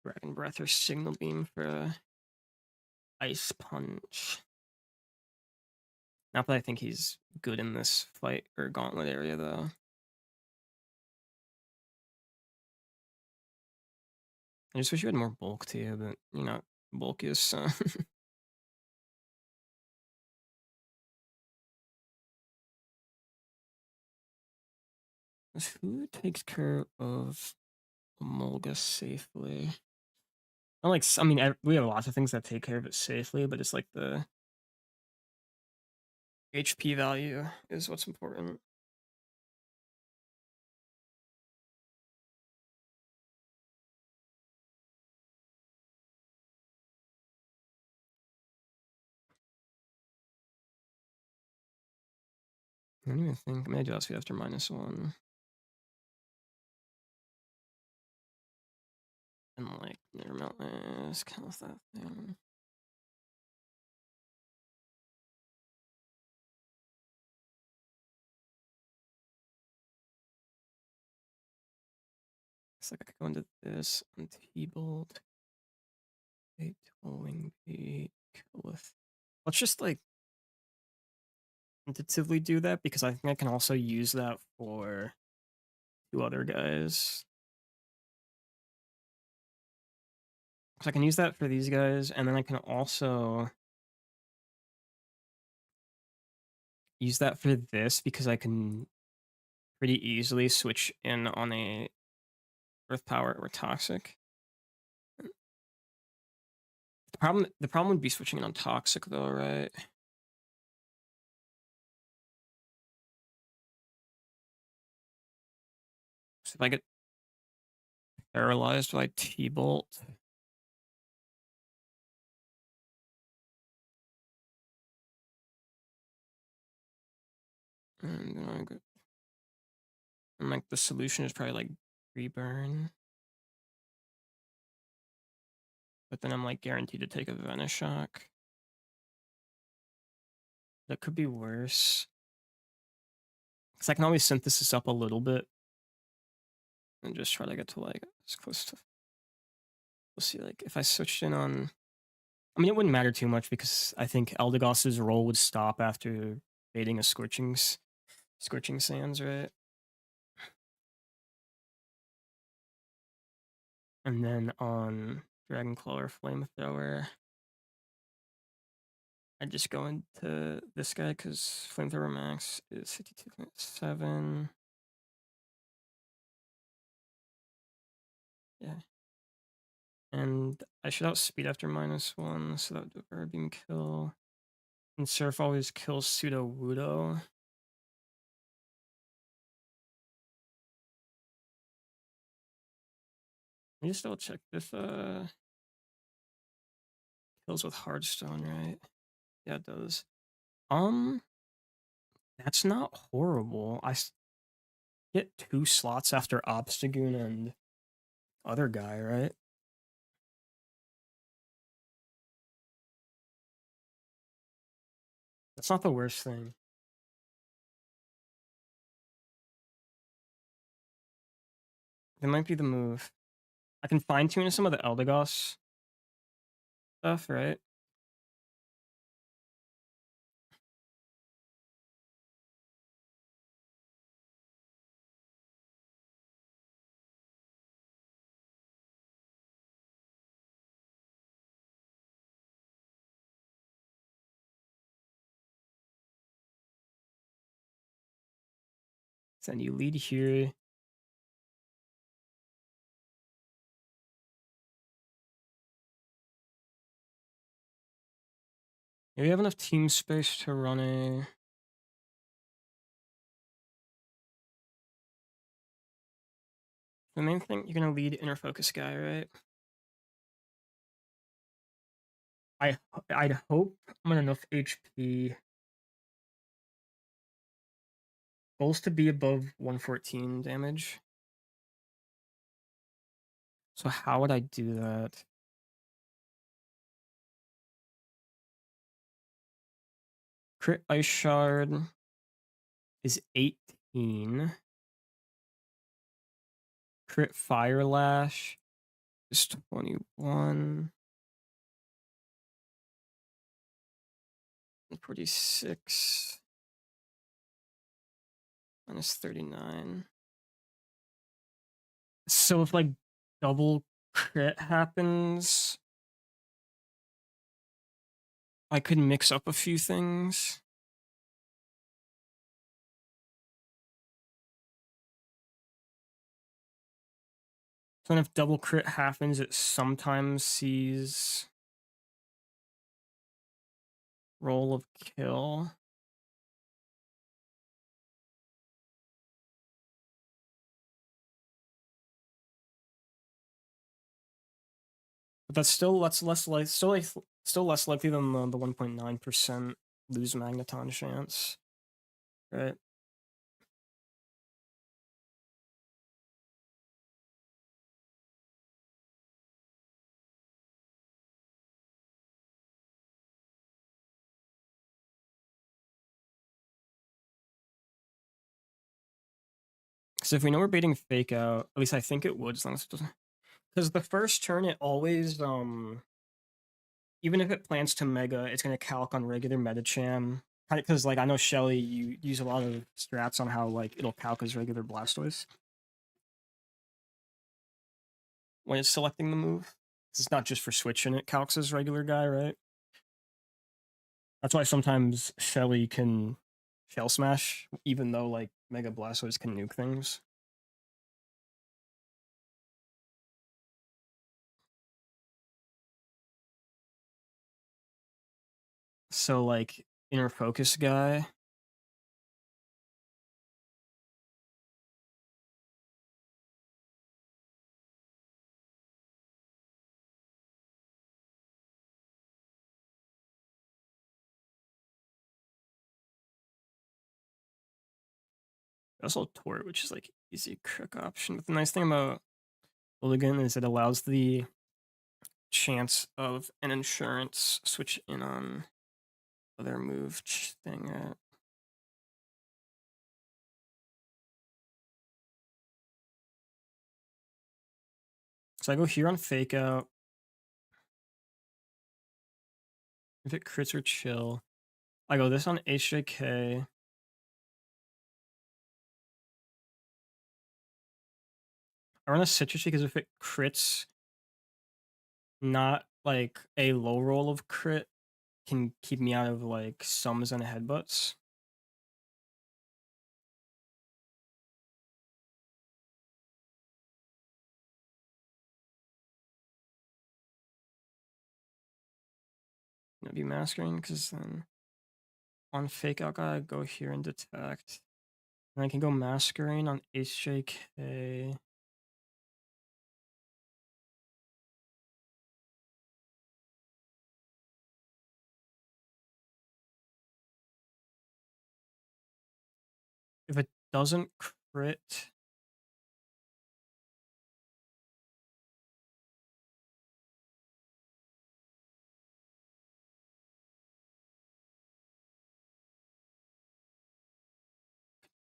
Dragon Breath or Signal Beam for Ice Punch. Not that I think he's good in this fight or gauntlet area though. I just wish you had more bulk to you, but you're not bulkiest, so who takes care of Emolga safely? I like. I mean, we have lots of things that take care of it safely, but it's like the HP value is what's important. I don't even think. Maybe I do also after -1. And like, never mind. Kill that thing. It's like I could go into this on T-Bolt. Wing beat, kill with. Let's just like tentatively do that because I think I can also use that for 2 other guys. So I can use that for these guys, and then I can also use that for this because I can pretty easily switch in on a Earth Power or Toxic. The problem would be switching in on Toxic though, right? So if I get paralyzed by T-Bolt, and then I go, and like the solution is probably like Reburn. But then I'm like guaranteed to take a Venoshock. That could be worse. Because I can always synthesis up a little bit and just try to get to like as close to. We'll see, like if I switched in on. I mean, it wouldn't matter too much because I think Eldegoss's roll would stop after baiting a Scorching Sands, right? And then on Dragonclaw or Flamethrower, I just go into this guy because Flamethrower max is 52.7. Yeah. And I should outspeed after -1, so that would do a Bird Beam kill. And Surf always kills Pseudo Wudo. Let me just double check this. Kills with Hardstone, right? Yeah, it does. That's not horrible. Get 2 slots after Obstagoon and other guy, right? That's not the worst thing. It might be the move. I can fine tune some of the Eldegoss stuff, right? Then you lead here. Yeah, we have enough team space to run a. The main thing, you're gonna lead inner focus guy, right? I'd hope I'm at enough HP. Goals to be above 114 damage. So how would I do that? Crit Ice Shard is 18. Crit Fire Lash is 21. 46. Minus 39. So if like double crit happens, I could mix up a few things. So then if double crit happens, it sometimes sees roll of kill. But that's still less still less likely than the 1.9% lose magneton chance. Right? Because if we know we're baiting fake out, at least I think it would, as long as it doesn't. Because the first turn it always even if it plans to mega, it's gonna calc on regular Metacham. Because like I know Shelly, you use a lot of strats on how like it'll calc as regular Blastoise when it's selecting the move. It's not just for switching; it calcs as regular guy, right? That's why sometimes Shelly can Shell Smash, even though like Mega Blastoise can nuke things. So like inner focus guy. Also Tort, which is like easy crick option. But the nice thing about Hooligan is it allows the chance of an insurance switch in on other move thing. So I go here on fake out. If it crits or chill, I go this on HJK. I run a citrus because if it crits, not like a low roll of crit can keep me out of like sums and headbutts. Gonna be mastering because then on fake out guy I go here and detect. And I can go masquerade on HJK. doesn't crit.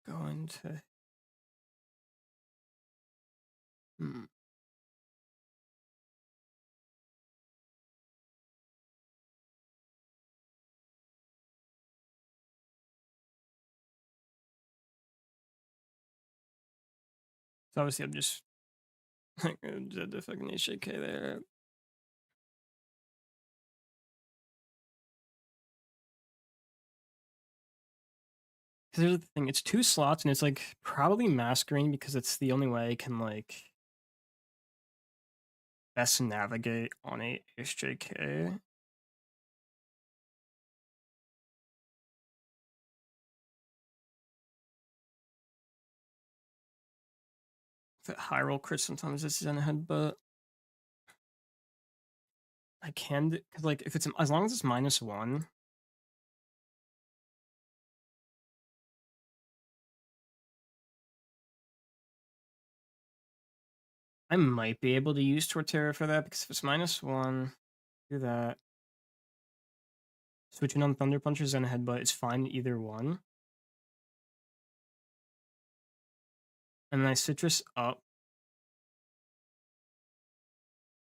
Go into. So obviously I'm just did the fucking HJK there. Because here's the thing, it's 2 slots and it's like probably masquerading because it's the only way I can like best navigate on a HJK. If it high roll crit sometimes this is in a headbutt. I can because like if it's as long as it's -1. I might be able to use Torterra for that because if it's -1, do that. Switching on Thunder Punches and a headbutt is fine either one. And then I Citrus up.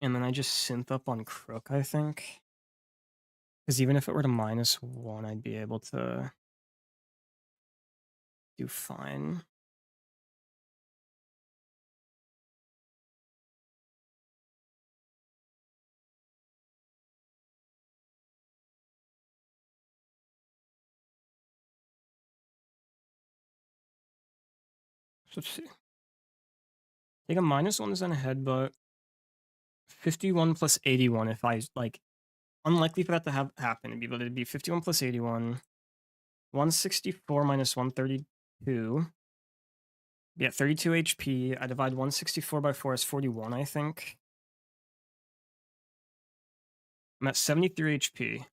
And then I just synth up on Crook, I think. Because even if it were to -1, I'd be able to do fine. So let's see. Take a -1 and a headbutt. 51 plus 81 if I like unlikely for that to happen. It'd be 51 plus 81. 164 minus 132. Yeah, 32 HP. I divide 164 by 4 is 41, I think. I'm at 73 HP.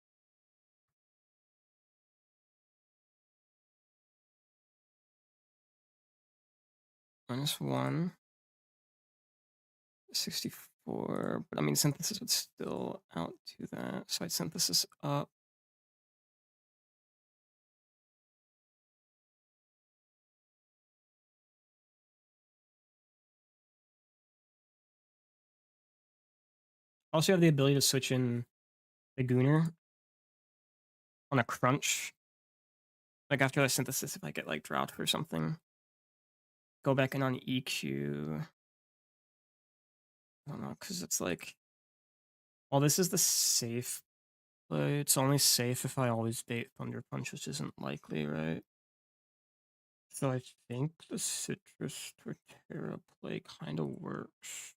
-1. 64. But I mean, synthesis would still outdo that. So I'd synthesis up. Also, you have the ability to switch in the Gooner on a crunch. Like after the synthesis, if I get like drought or something, go back in on EQ. I don't know, because it's like, well, this is the safe play. It's only safe if I always bait Thunder Punch, which isn't likely, right? So I think the Citrus Torterra play kind of works.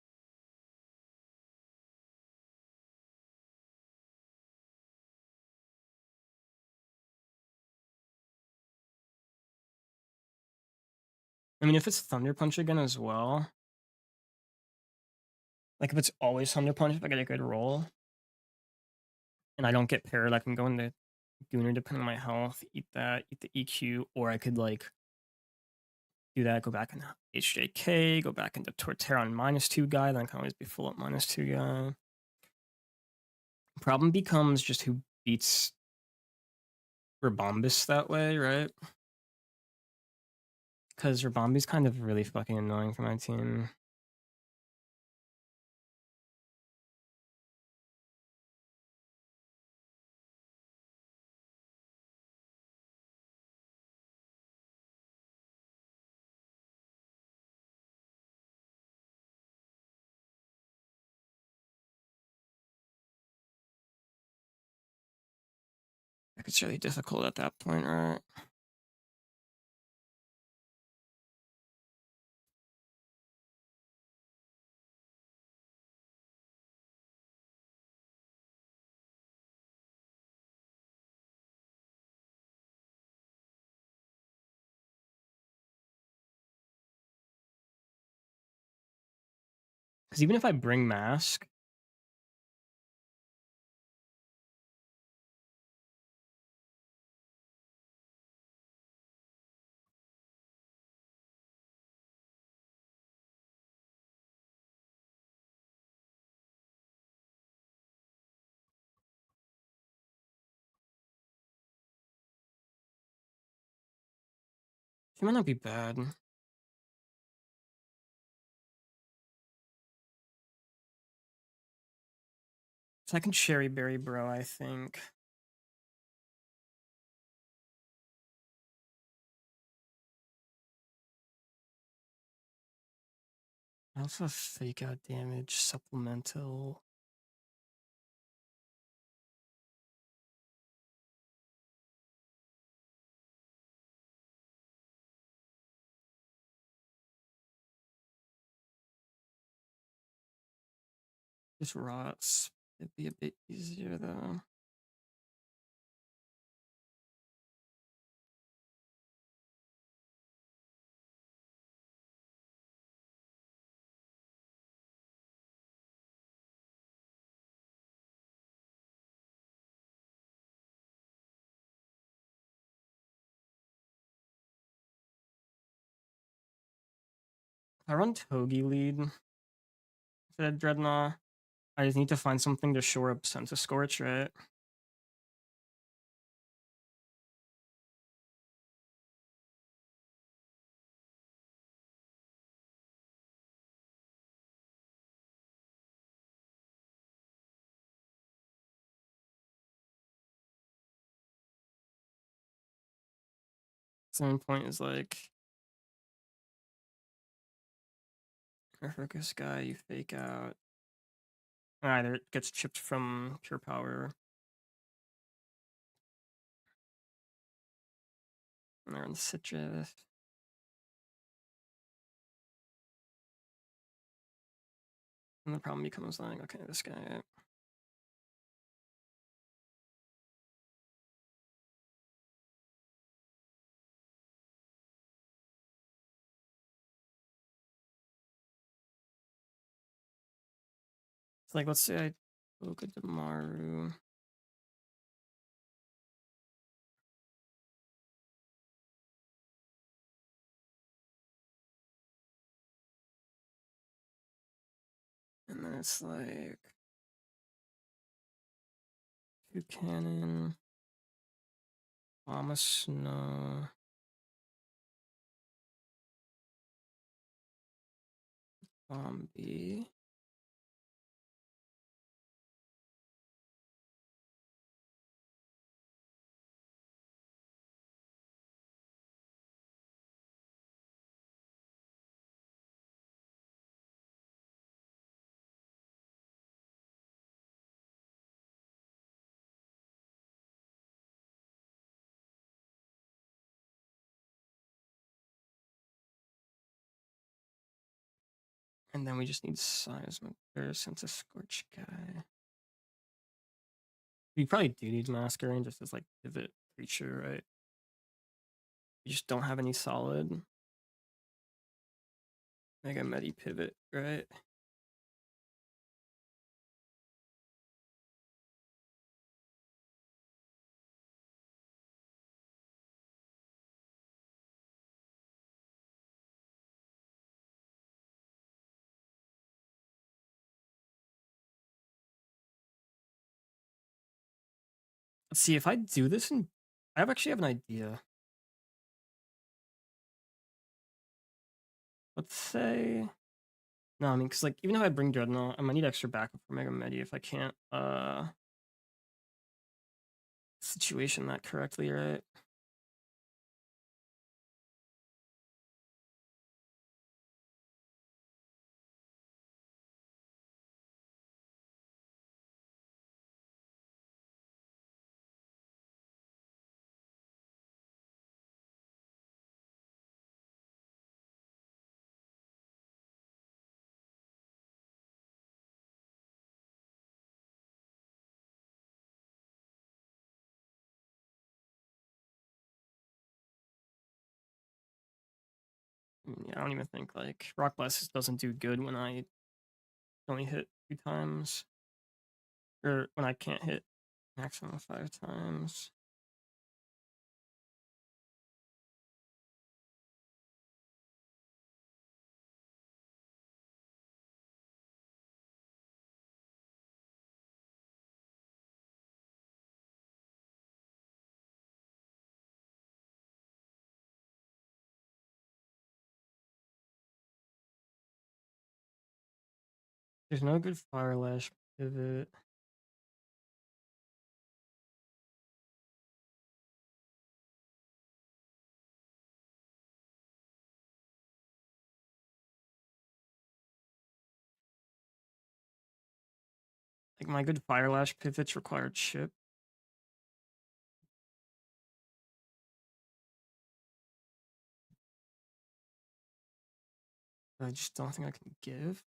I mean, if it's Thunder Punch again as well, like if it's always Thunder Punch, if I get a good roll, and I don't get paired, I can go into Gooner depending on my health, eat that, eat the EQ, or I could like do that, go back into HJK, go back into Torterra on -2 guy, then I can always be full up -2 guy. Problem becomes just who beats Rebombus that way, right? Because Rebombi's kind of really fucking annoying for my team. It's really difficult at that point, right? Because even if I bring Mask, It might not be bad. Second Cherry Berry Bro, I think. I also have Fake Out Damage, Supplemental. Just Rots. It'd be a bit easier though. If I run Togi lead instead of Dreadnought, I just need to find something to shore up Sense of Scorch, right? So the main point is like, our focus guy, you fake out. Either it gets chipped from pure power. And they're on Citrus. And the problem becomes like, okay, this guy. It's like, let's say I look at Maru. And then it's like, two cannon, Mama Snow, Bombi. And then we just need Seismic or Sense of Scorch guy. You probably do need Masquerade just as like pivot creature, right? You just don't have any solid Mega Medi pivot, right? Let's see if I do this and I actually have an idea. Let's say no, I mean, because like even if I bring Dreadnought, I might need extra backup for Mega Medi if I can't situation that correctly, right? Yeah, I don't even think like Rock Blast doesn't do good when I only hit 2 times, or when I can't hit maximum 5 times. There's no good Fire Lash pivot. Like my good Fire Lash pivots require chip. I just don't think I can give.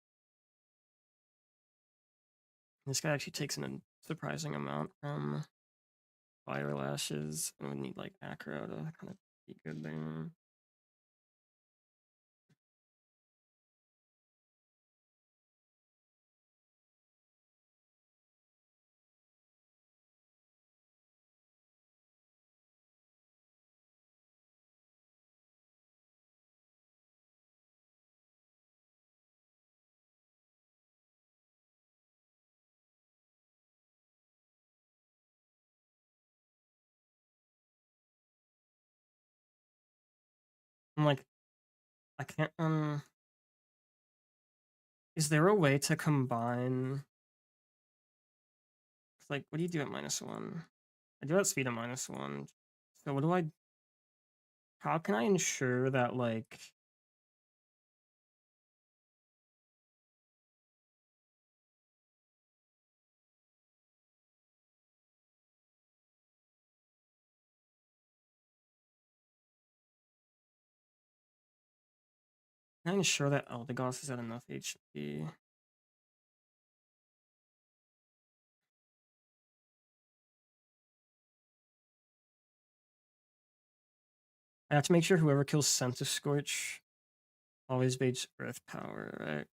This guy actually takes in a surprising amount from Fire Lashes and would need like Acro to kind of be good there. I'm like, I can't, is there a way to combine, like, what do you do at -1? I do have speed at -1. So what do I, how can I ensure that, like, can I ensure that Eldegoss is at enough HP? I have to make sure whoever kills Sense of Scorch always baits Earth Power, right?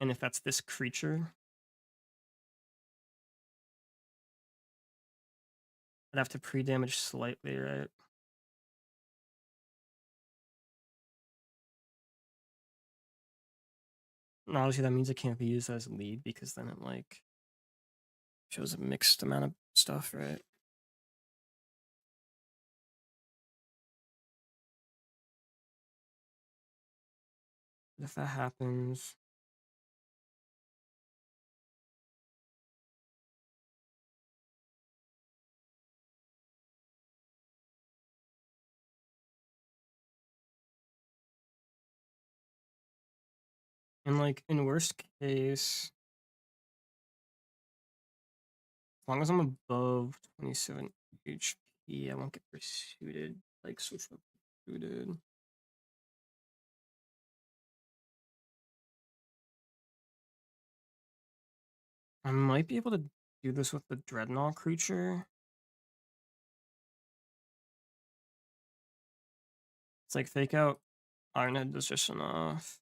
And if that's this creature, I'd have to pre-damage slightly, right? And obviously that means it can't be used as lead because then it like shows a mixed amount of stuff, right? If that happens, and like in worst case, as long as I'm above 27 HP, I won't get pursued. Like switch up pursued. I might be able to do this with the Dreadnought creature. It's like fake out Ironhead does just enough.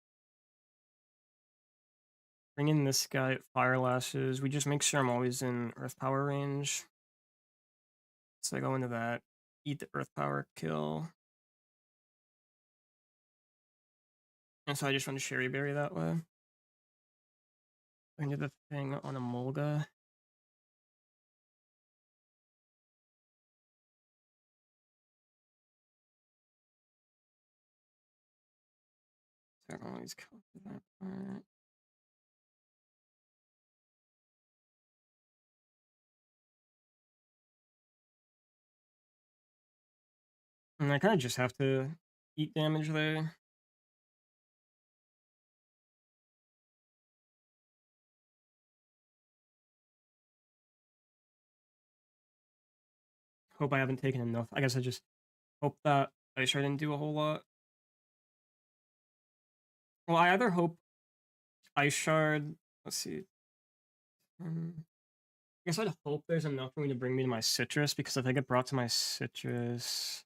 Bring in this guy at Fire Lashes. We just make sure I'm always in Earth Power range. So I go into that, eat the Earth Power kill. And so I just run to Sherry Berry that way. I can do the thing on a Mulga. So I can always counter that part. And I kind of just have to eat damage there. Hope I haven't taken enough. I guess I just hope that Ice Shard didn't do a whole lot. Well, I either hope Ice Shard. Let's see. I guess I'd hope there's enough for me to bring me to my citrus, because if I get brought to my citrus,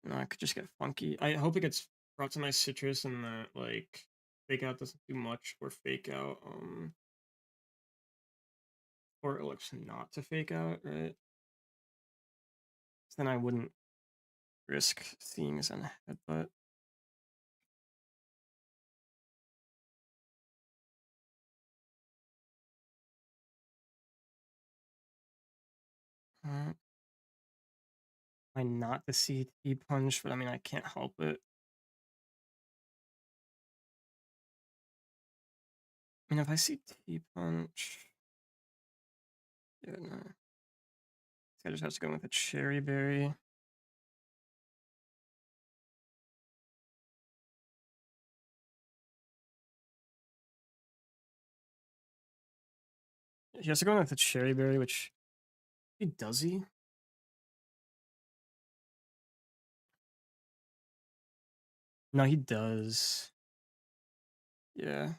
no, I could just get funky. I hope it gets brought to my citrus and that like fake out doesn't do much, or fake out or it looks not to fake out, right? So then I wouldn't risk seeing as an headbutt. I not to see T punch, but I mean I can't help it. I mean, if I see T-Punch... Yeah, no. This guy just has to go with a Cherry Berry. He has to go with a Cherry Berry, which... Does he? No, he does. Yeah.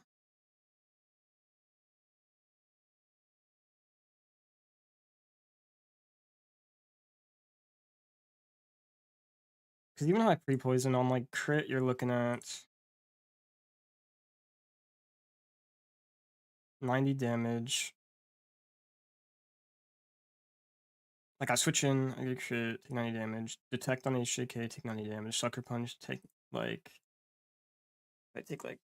Because even if I pre-poison on, like, crit, you're looking at 90 damage. Like, I switch in, I get crit, take 90 damage. Detect on HJK, take 90 damage. Sucker Punch, take, like... I take, like...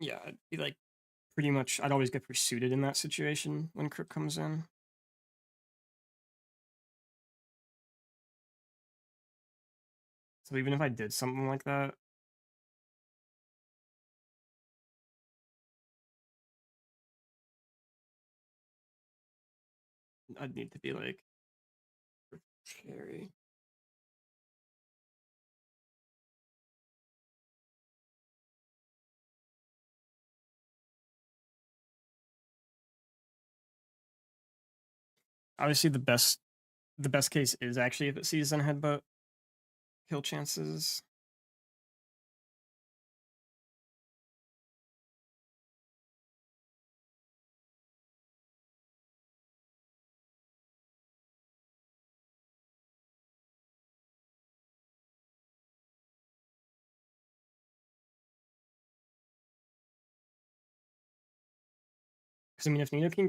Yeah, I'd be, like, pretty much... I'd always get pursued in that situation when crit comes in. So even if I did something like that... I'd need to be, like... Cherry. Obviously, the best case is actually if it sees Zen Headbutt kill chances. Because I mean, if Nidoqueen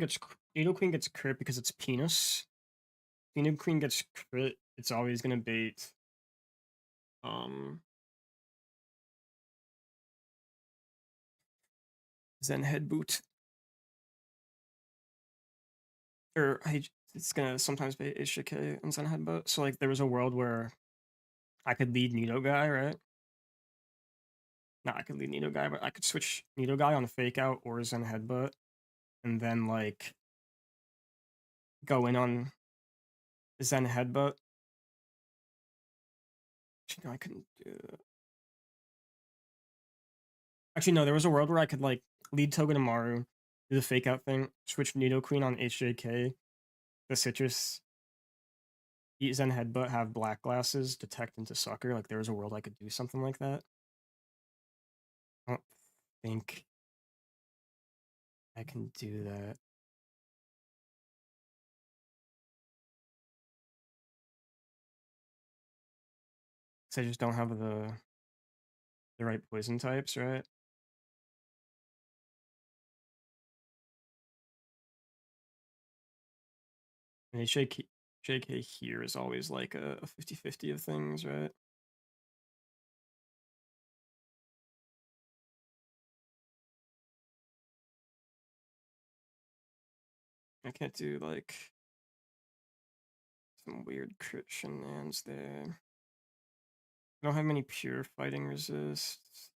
gets crit because it's penis, Nidoqueen gets crit, it's always gonna bait. Zen Head Boot, or it's gonna sometimes bait HJK and Zen Headbutt. So like, there was a world where I could lead Nido Guy, right? Not I could lead Nido Guy, but I could switch Nido Guy on Fake Out or Zen Headbutt, and then like go in on Zen Headbutt. Actually, no, I couldn't do that. Actually, no, there was a world where I could like lead Togedemaru, do the Fake Out thing, switch Nidoqueen on HJK, the Citrus, eat Zen Headbutt, have Black Glasses, detect into Sucker. Like, there was a world I could do something like that. I don't think I can do that. Because I just don't have the right poison types, right? And JK here is always like a 50-50 of things, right? I can't do like some weird crit shenanigans there. I don't have many pure fighting resists.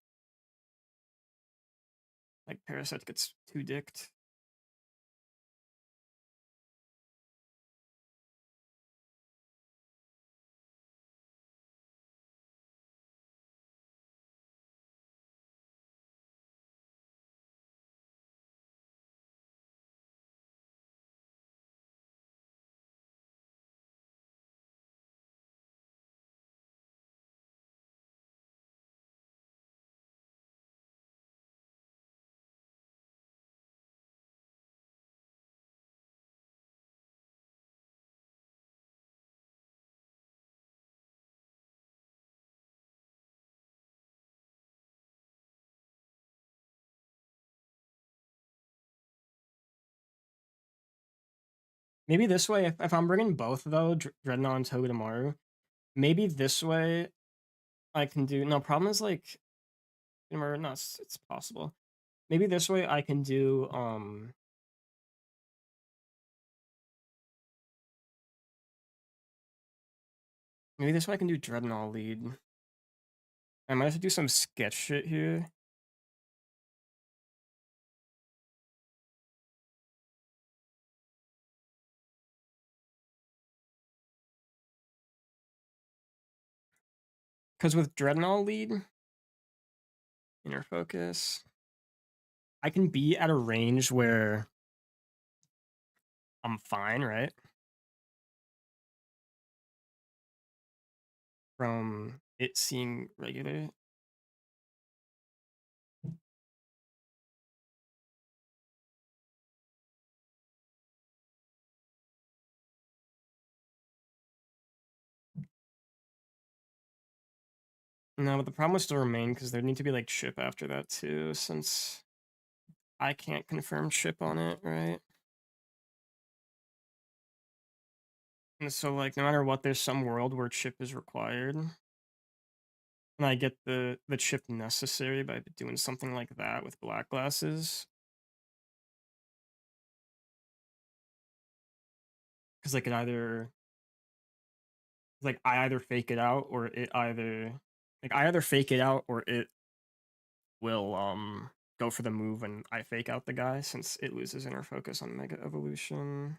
Like Parasite gets 2-dicked. Maybe this way, if I'm bringing both though, Dreadnought and Togedemaru, maybe this way I can do. No, problem is like, no, it's possible. Maybe this way I can do. Maybe this way I can do Dreadnought lead. I might have to do some sketch shit here. Because with Dreadnought lead, inner focus, I can be at a range where I'm fine, right? From it seeing regular. No, but the problem would still remain because there need to be like chip after that too, since I can't confirm chip on it, right? And so like no matter what, there's some world where chip is required. And I get the chip necessary by doing something like that with black glasses. Because like it either like I either fake it out or it either like I either fake it out or it will go for the move and I fake out the guy since it loses inner focus on Mega Evolution.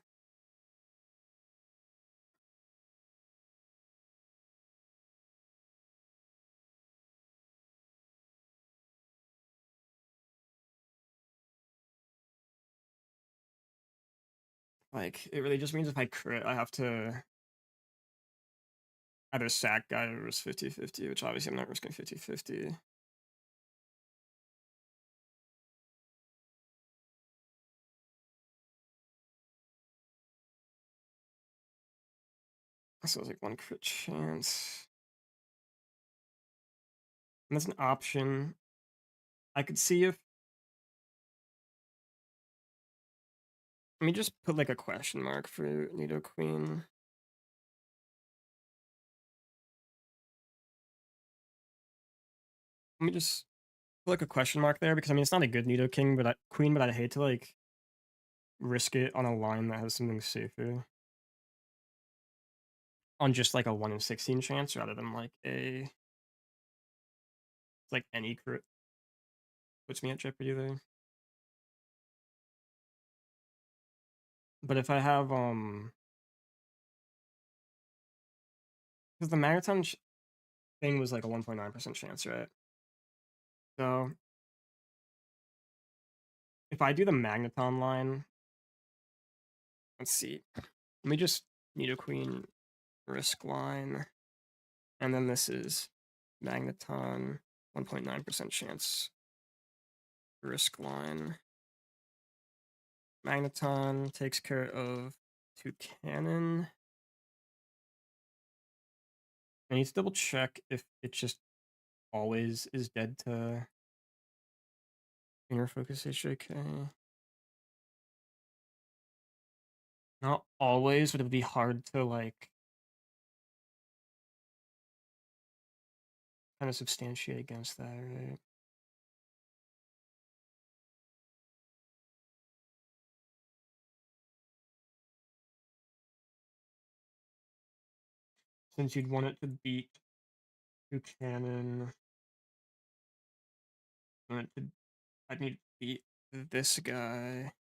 Like it really just means if I crit I have to either sack guy or risk 50-50, which obviously I'm not risking 50-50. So it's like one crit chance. And that's an option. I could see if let me just put like a question mark for Nido Queen. Let me just put like a question mark there because I mean it's not a good Nido King, but Queen, but I'd hate to like risk it on a line that has something safer. On just like a 1 in 16 chance rather than like a like any crit puts me at jeopardy there. But if I have because the Magneton thing was like a 1.9% chance, right? So if I do the Magneton line, let's see. Let me just Nido Queen risk line. And then this is Magneton 1.9% chance risk line. Magneton takes care of 2 cannon. I need to double check if it just always is dead to inner focus HJK. Not always, but it would be hard to like kind of substantiate against that, right? Since you'd want it to beat 2 cannon, I'd need to beat this guy,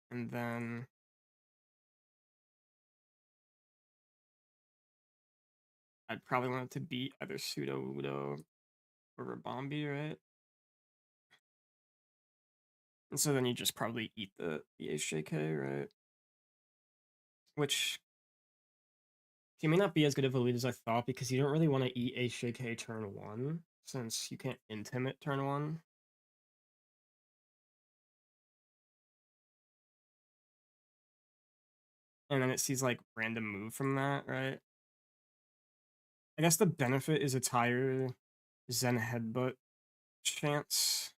and then I'd probably want it to beat either Pseudo Udo or Rabombi, right? And so then you just probably eat the HJK, right? Which he may not be as good of a lead as I thought because you don't really want to eat HJK turn 1 since you can't intimate turn 1. And then it sees like random move from that, right? I guess the benefit is its higher Zen headbutt chance.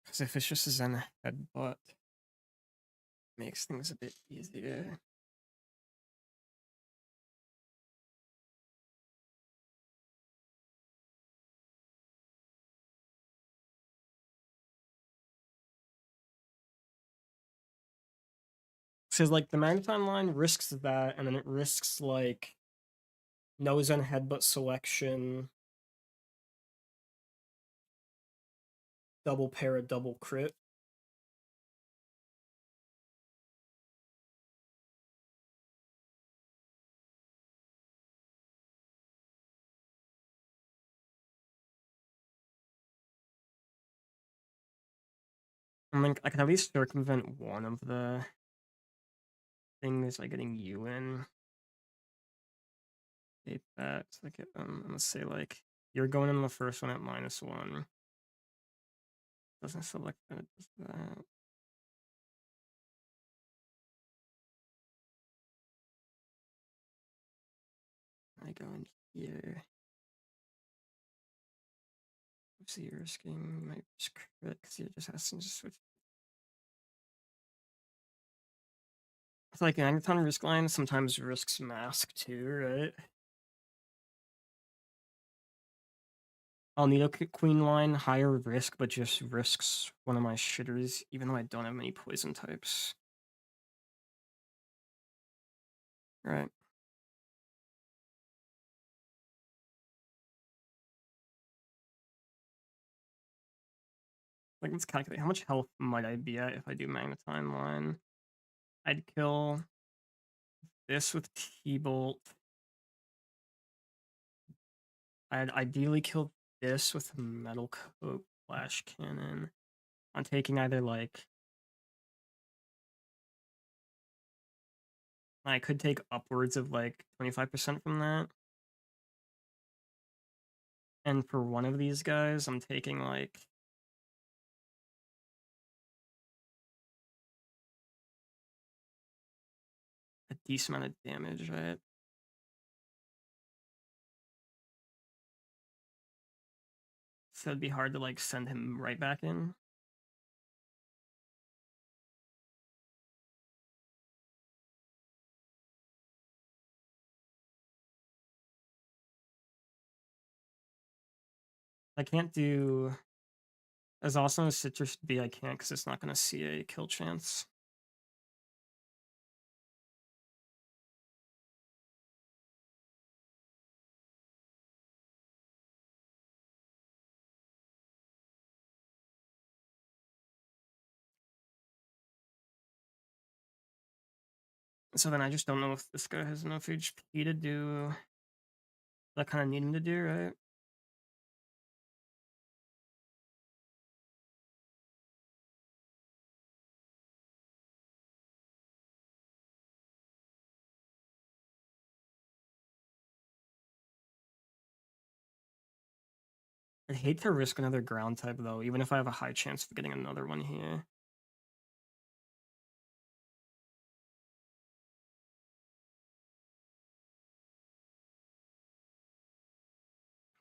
Because if it's just a Zen headbutt, makes things a bit easier. So like the Magneton line risks that, and then it risks like no Zen headbutt selection, double para, double crit. I mean, I could at least circumvent one of the things, like getting you in. Take that. So like, let's say like you're going in the first one at -1. Doesn't select that. It does that. I go in here. So you're risking my risk crit because you're just asking to switch. It's like an Agneton risk line sometimes risks mask too, right? I'll need a queen line, higher risk, but just risks one of my shitters, even though I don't have many poison types. Right. Like, let's calculate how much health might I be at if I do Magnetine line. I'd kill this with T-Bolt. I'd ideally kill this with Metal Coat Flash Cannon. I'm taking either like I could take upwards of like 25% from that. And for one of these guys, I'm taking like a decent amount of damage, right? So it'd be hard to like send him right back in. I can't do as awesome as Citrus would be, I can't because it's not going to see a kill chance. So then I just don't know if this guy has enough HP to do what I kind of need him to do, right? I'd hate to risk another ground type though, even if I have a high chance of getting another one here.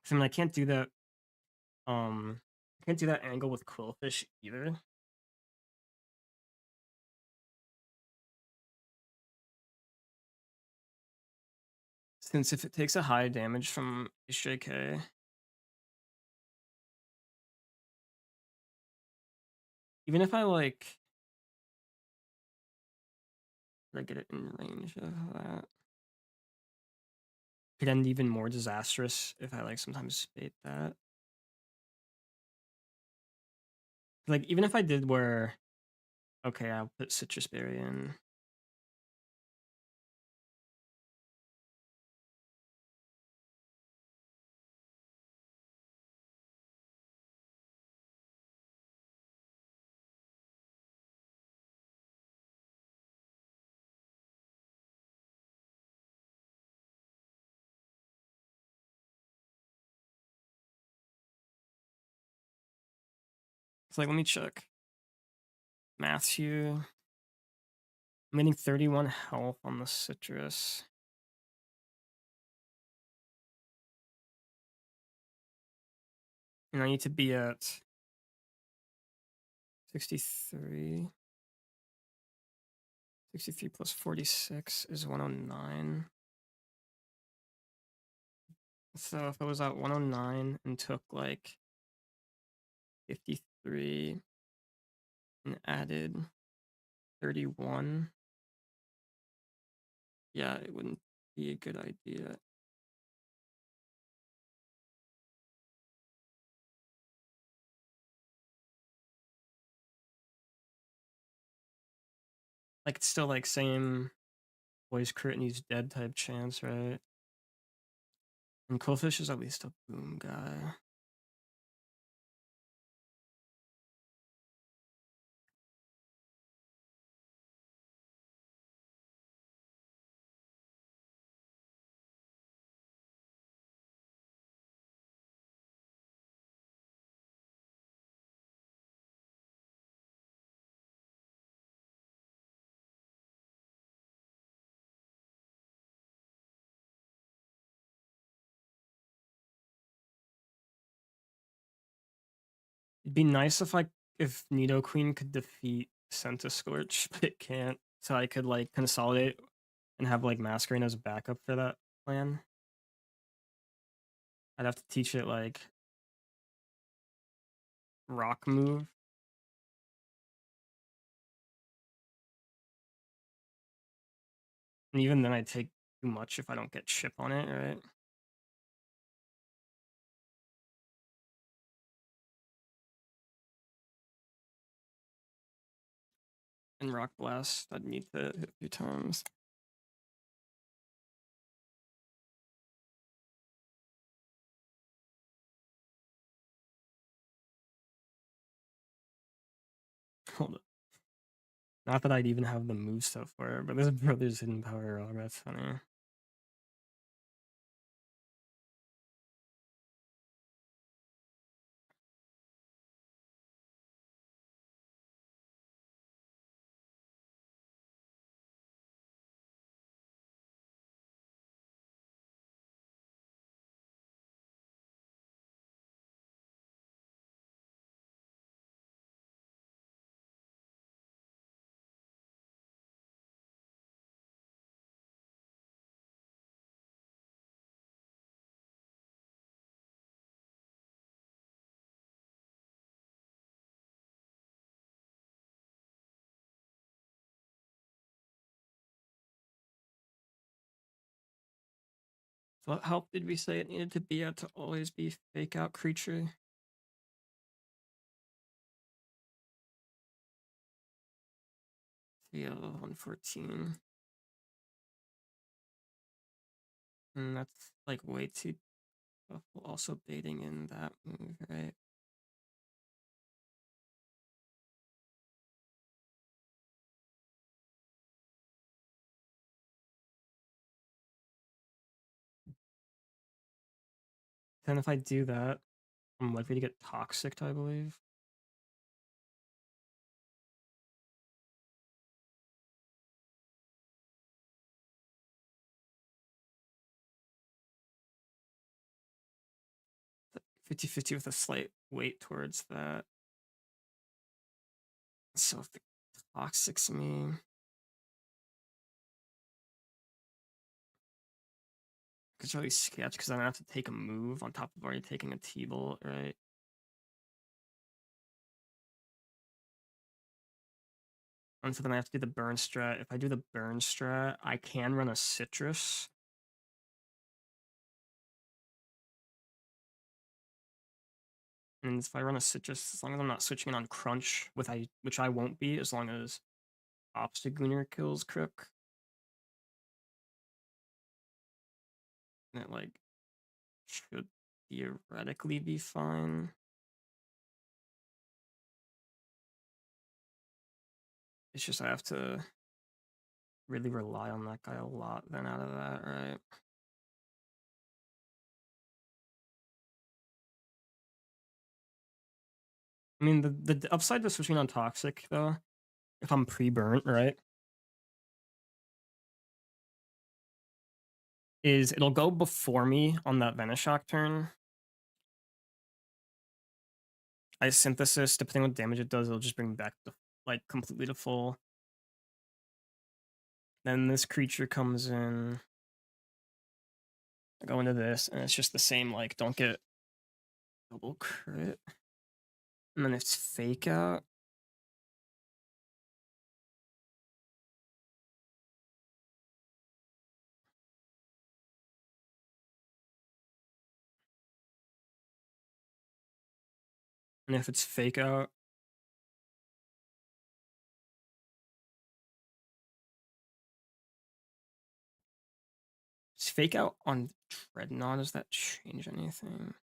I mean, I can't do that. I can't do that angle with Quillfish either. Since if it takes a high damage from HJK, even if I like, get it in range of that, could end even more disastrous if I like sometimes bait that. Like even if I did where, okay, I'll put Citrus Berry in. It's like let me check maths here. I'm getting 31 health on the Citrus. And I need to be at 63. 63 plus 46 is 109. So if I was at 109 and took like 53 and added 31, yeah, it wouldn't be a good idea. Like it's still like same voice crit and he's dead type chance, right? And Quillfish is at least a boom guy. It'd be nice if Nidoqueen could defeat Centiskorch, but it can't. So I could like consolidate and have like Masquerain as a backup for that plan. I'd have to teach it like rock move. And even then I'd take too much if I don't get chip on it, right? And Rock Blast, I'd need to hit a few times. Hold up. Not that I'd even have the move stuff for it, but this brother's hidden power rock, that's funny. So what help did we say it needed to be at to always be fake out creature? Yeah, 114. And that's like way too tough. Also baiting in that move, right? Then if I do that, I'm likely to get toxic, I believe. But 50-50 with a slight weight towards that. So if the toxics me, it's really sketch because I'm gonna have to take a move on top of already taking a T-bolt, right? And so then I have to do the burn strat. If I do the burn strat, I can run a citrus. And if I run a citrus, as long as I'm not switching it on crunch, which I won't be, as long as Obstagoonier kills Crook. And it like should theoretically be fine. It's just I have to really rely on that guy a lot then out of that, right? I mean, the upside to switching on Toxic, though, if I'm pre-burnt, right, is it'll go before me on that Venoshock turn. I Synthesis, depending on what damage it does, it'll just bring me back to, like, completely to full. Then this creature comes in. I go into this, and it's just the same, like, don't get double crit. And then it's Fake Out. And if it's Fake Out, it's Fake Out on Dreadnought. Does that change anything?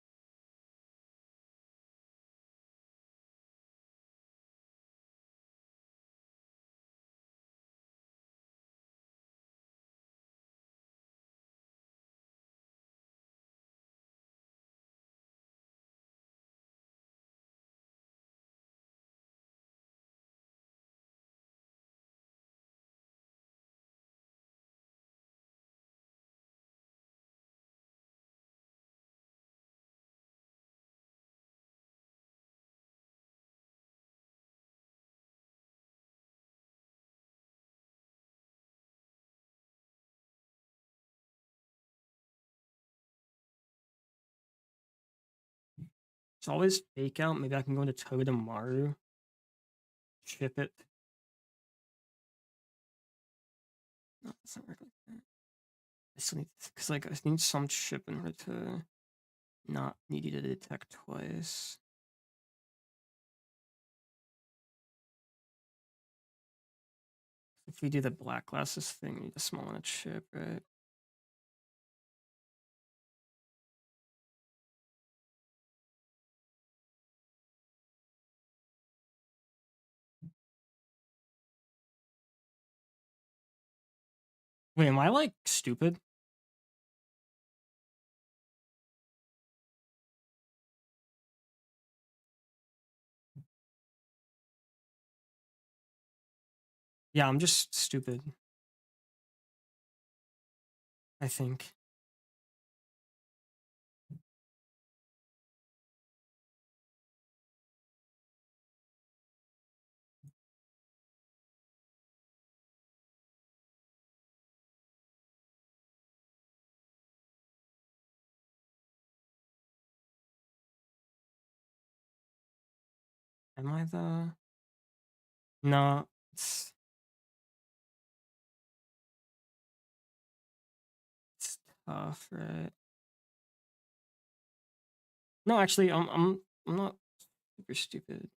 It's always fake out. Maybe I can go into Toad and Maru. Ship it. No, that's not work like that. I still need, because like I need some chip in order to not need you to detect twice. If we do the black glasses thing, we need a small amount of chip, right? Wait, am I like stupid? Yeah, I'm just stupid. I think. Am I the? No, it's tough, right? No, actually, I'm not super stupid.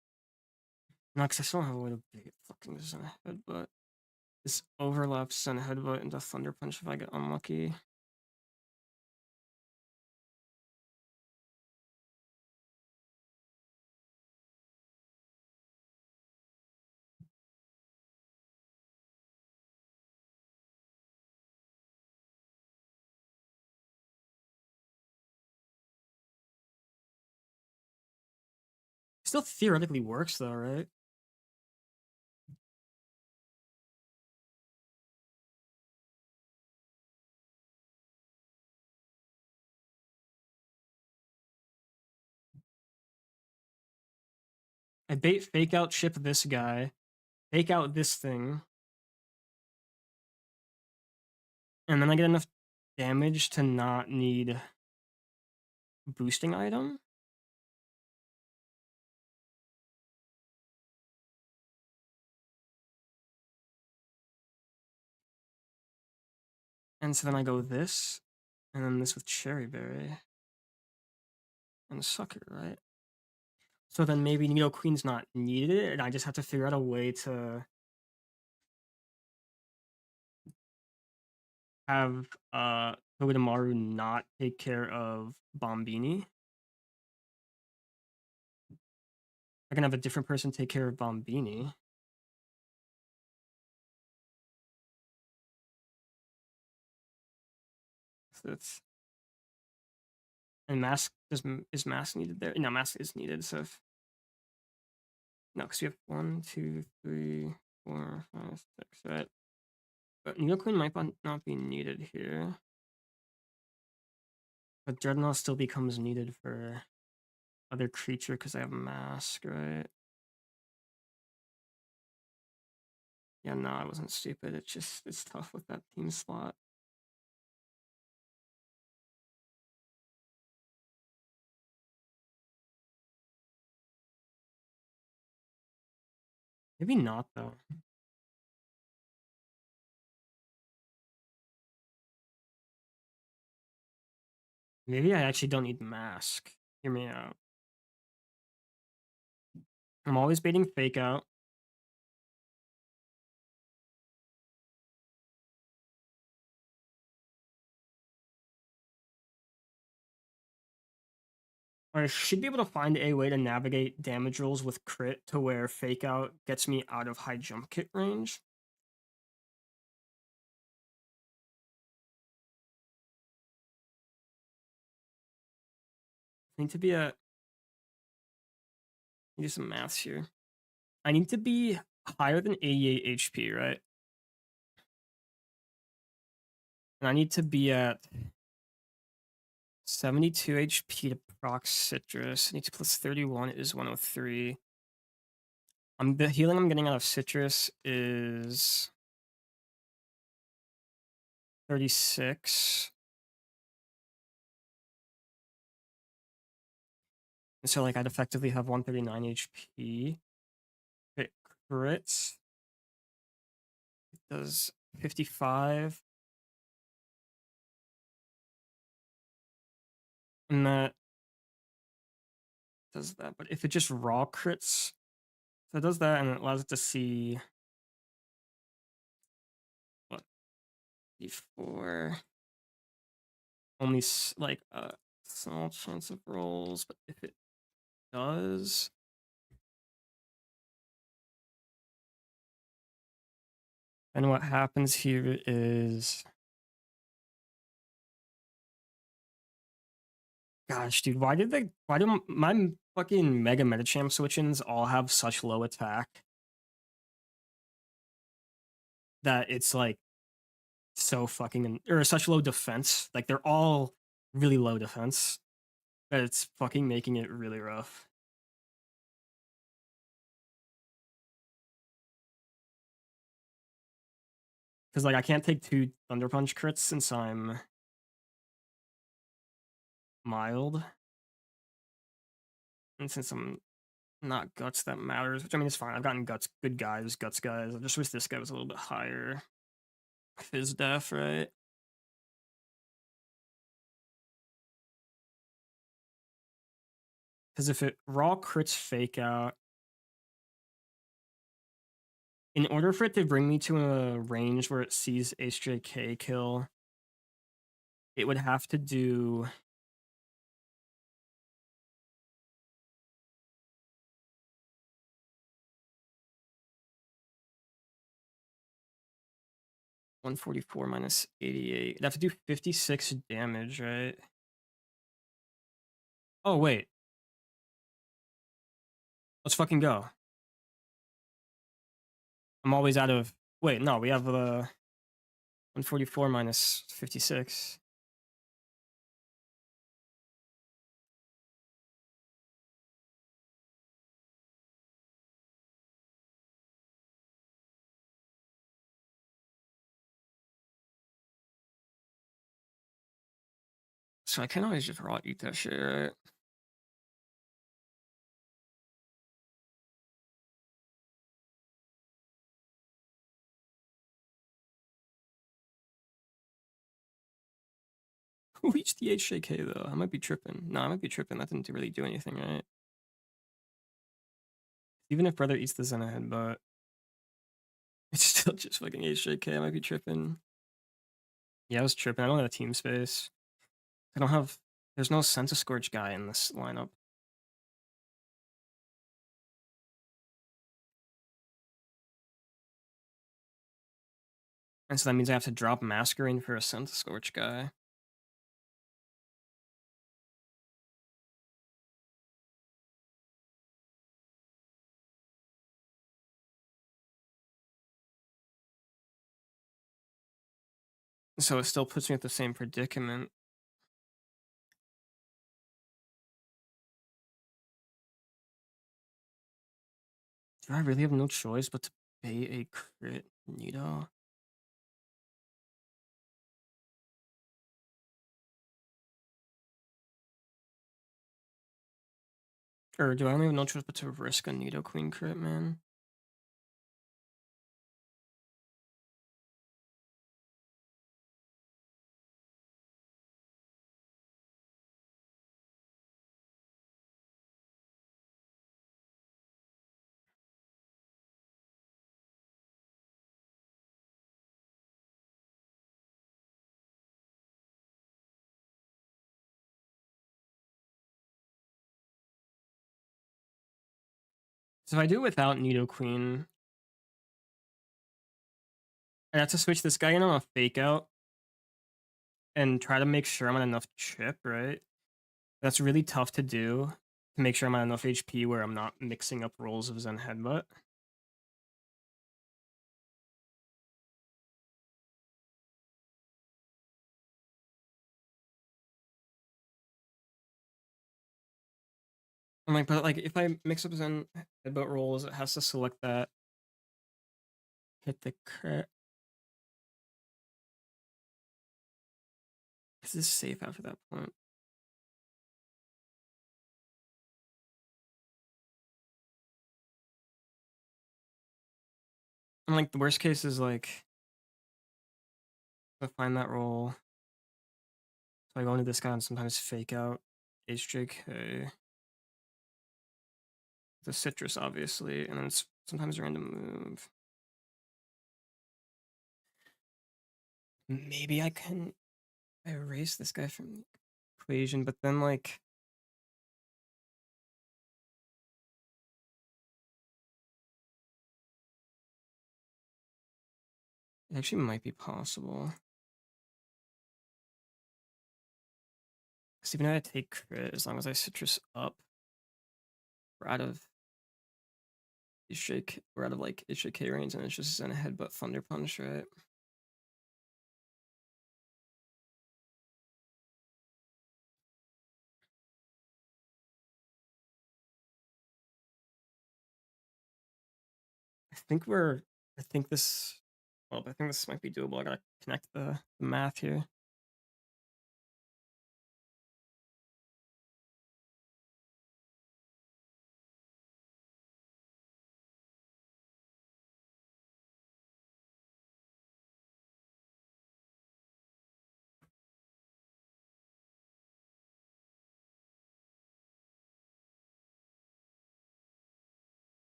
No, because I still don't have a way to beat fucking Zen Headbutt. This overlaps Zen Headbutt into Thunder Punch if I get unlucky. Still theoretically works though, right? I bait fake out ship this guy, fake out this thing, and then I get enough damage to not need boosting item. And so then I go this, and then this with Cherry Berry. And Sucker, right? So then maybe Neo Queen's not needed, and I just have to figure out a way to have Togedemaru not take care of Bombini. I can have a different person take care of Bombini. So it's and mask is mask needed there? No, mask is needed. So if no, because we have 1, 2, 3, 4, 5, 6, right? But Neo Queen might not be needed here. But Dreadnought still becomes needed for other creature because I have mask, right? Yeah, no, I wasn't stupid. It's just it's tough with that team slot. Maybe not though. Maybe I actually don't need mask. Hear me out. I'm always baiting fake out. I should be able to find a way to navigate damage rolls with crit to where fake out gets me out of high jump kit range. I need to be a do some maths here. I need to be higher than 88 HP, right? And I need to be at 72 HP to proc citrus. I need to plus 31 is 103. The healing I'm getting out of citrus is 36. So like I'd effectively have 139 HP. If it crits, it does 55. And that does that. But if it just raw crits, so it does that and it allows it to see what before only like a small chance of rolls, but if it does, and what happens here is, gosh, dude, why do my fucking Mega Metachamp switch-ins all have such low attack that it's like so fucking, or such low defense? Like they're all really low defense that it's fucking making it really rough. Because like I can't take 2 Thunder Punch crits since I'm mild, and since I'm not guts, that matters. Which I mean, it's fine. I've gotten good guys, guts guys. I just wish this guy was a little bit higher. Fizz def, right? Because if it raw crits fake out, in order for it to bring me to a range where it sees HJK kill, it would have to do 144 minus 88. It'd have to do 56 damage, right? Oh, wait. Let's fucking go. I'm always out of... Wait, no, we have 144 minus 56. So I can always just raw eat that shit, right? Who reached the HJK though? I might be tripping. No, I might be tripping. That didn't really do anything, right? Even if brother eats the Zen headbutt, it's still just fucking HJK. I might be tripping. Yeah, I was tripping. I don't have a team space. I don't have... There's no Sense of Scorch guy in this lineup. And so that means I have to drop Masquerain for a Sense of Scorch guy. So it still puts me at the same predicament. Do I really have no choice but to pay a crit Nito? Or do I only have no choice but to risk a Nito Queen crit, man? So if I do it without Nito Queen, I have to switch this guy in on a fake out and try to make sure I'm on enough chip, right? That's really tough to do, to make sure I'm on enough HP where I'm not mixing up rolls of Zen Headbutt. I'm like, but like if I mix up Zen Headbutt rolls, it has to select that, hit the crit. Is this safe after that point? And like the worst case is like I find that roll. So I go into this guy and sometimes fake out HJK. The citrus, obviously, and then it's sometimes a random move. Maybe I can erase this guy from the equation, but then like it actually might be possible. Because even if I take crit, as long as I citrus up, we're out of we're out of like HJK range, and it's just in a headbutt thunder punch, right? I think we're I think this well, I think this might be doable. I gotta connect the math here.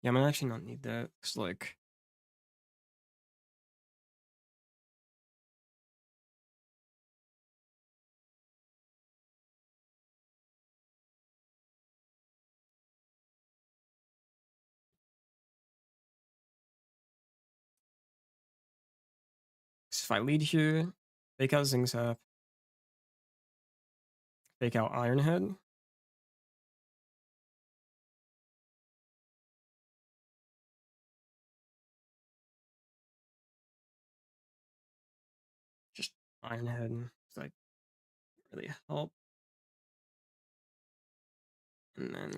Yeah, I might actually not need that. Cause like if I lead here, fake out Zingzap, fake out Ironhead. Just Ironhead. It's like really help. And then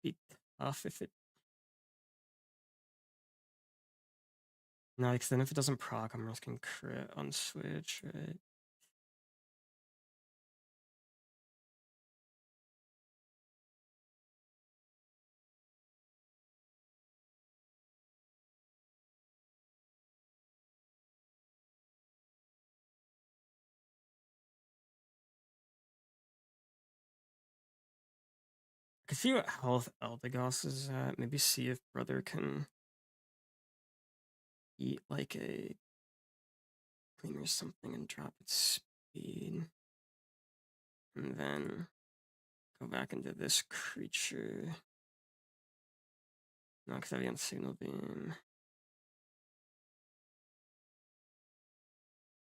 be tough if it no, because then if it doesn't proc, I'm risking crit on switch, right? I can see what health Eldegoss is at. Maybe see if brother can eat like a clean or something and drop its speed. And then go back into this creature. No, because I have signal beam.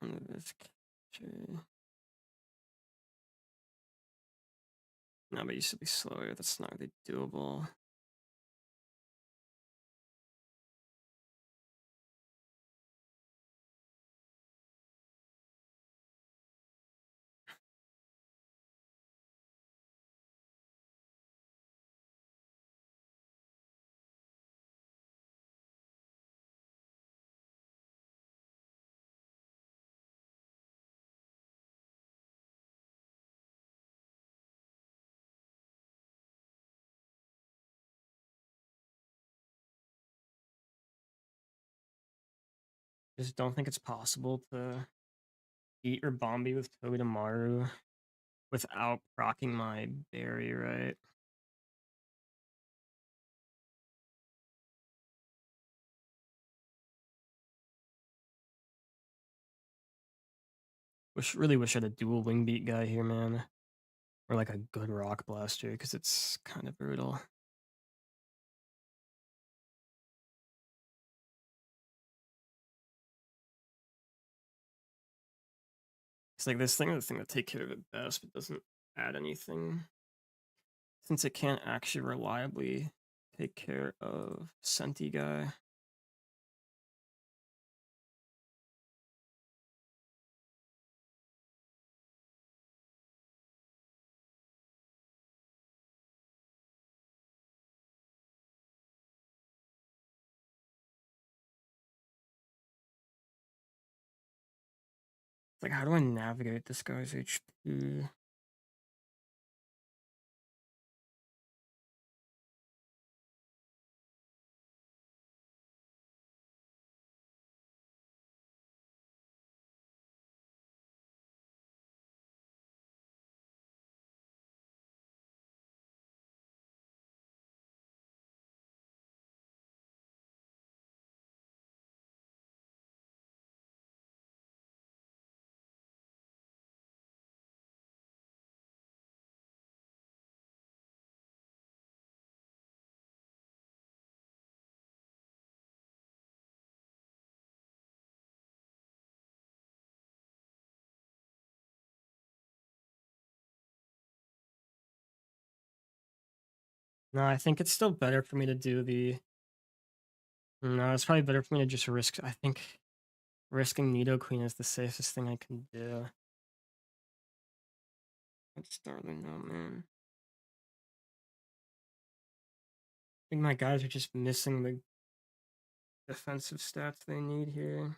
Under this creature. No, but it used to be slower. That's not really doable. Just don't think it's possible to eat or Bombi with Togedemaru without proccing my berry, right? Really wish I had a dual wing beat guy here, man. Or like a good rock blaster, because it's kind of brutal. It's like this thing, the thing that take care of it best, but doesn't add anything. Since it can't actually reliably take care of Senti guy. It's like, how do I navigate this guy's HP? No, I think it's still better for me to do the. No, it's probably better for me to just risk. I think risking Nido Queen is the safest thing I can do. That's darling, no man. I think my guys are just missing the defensive stats they need here.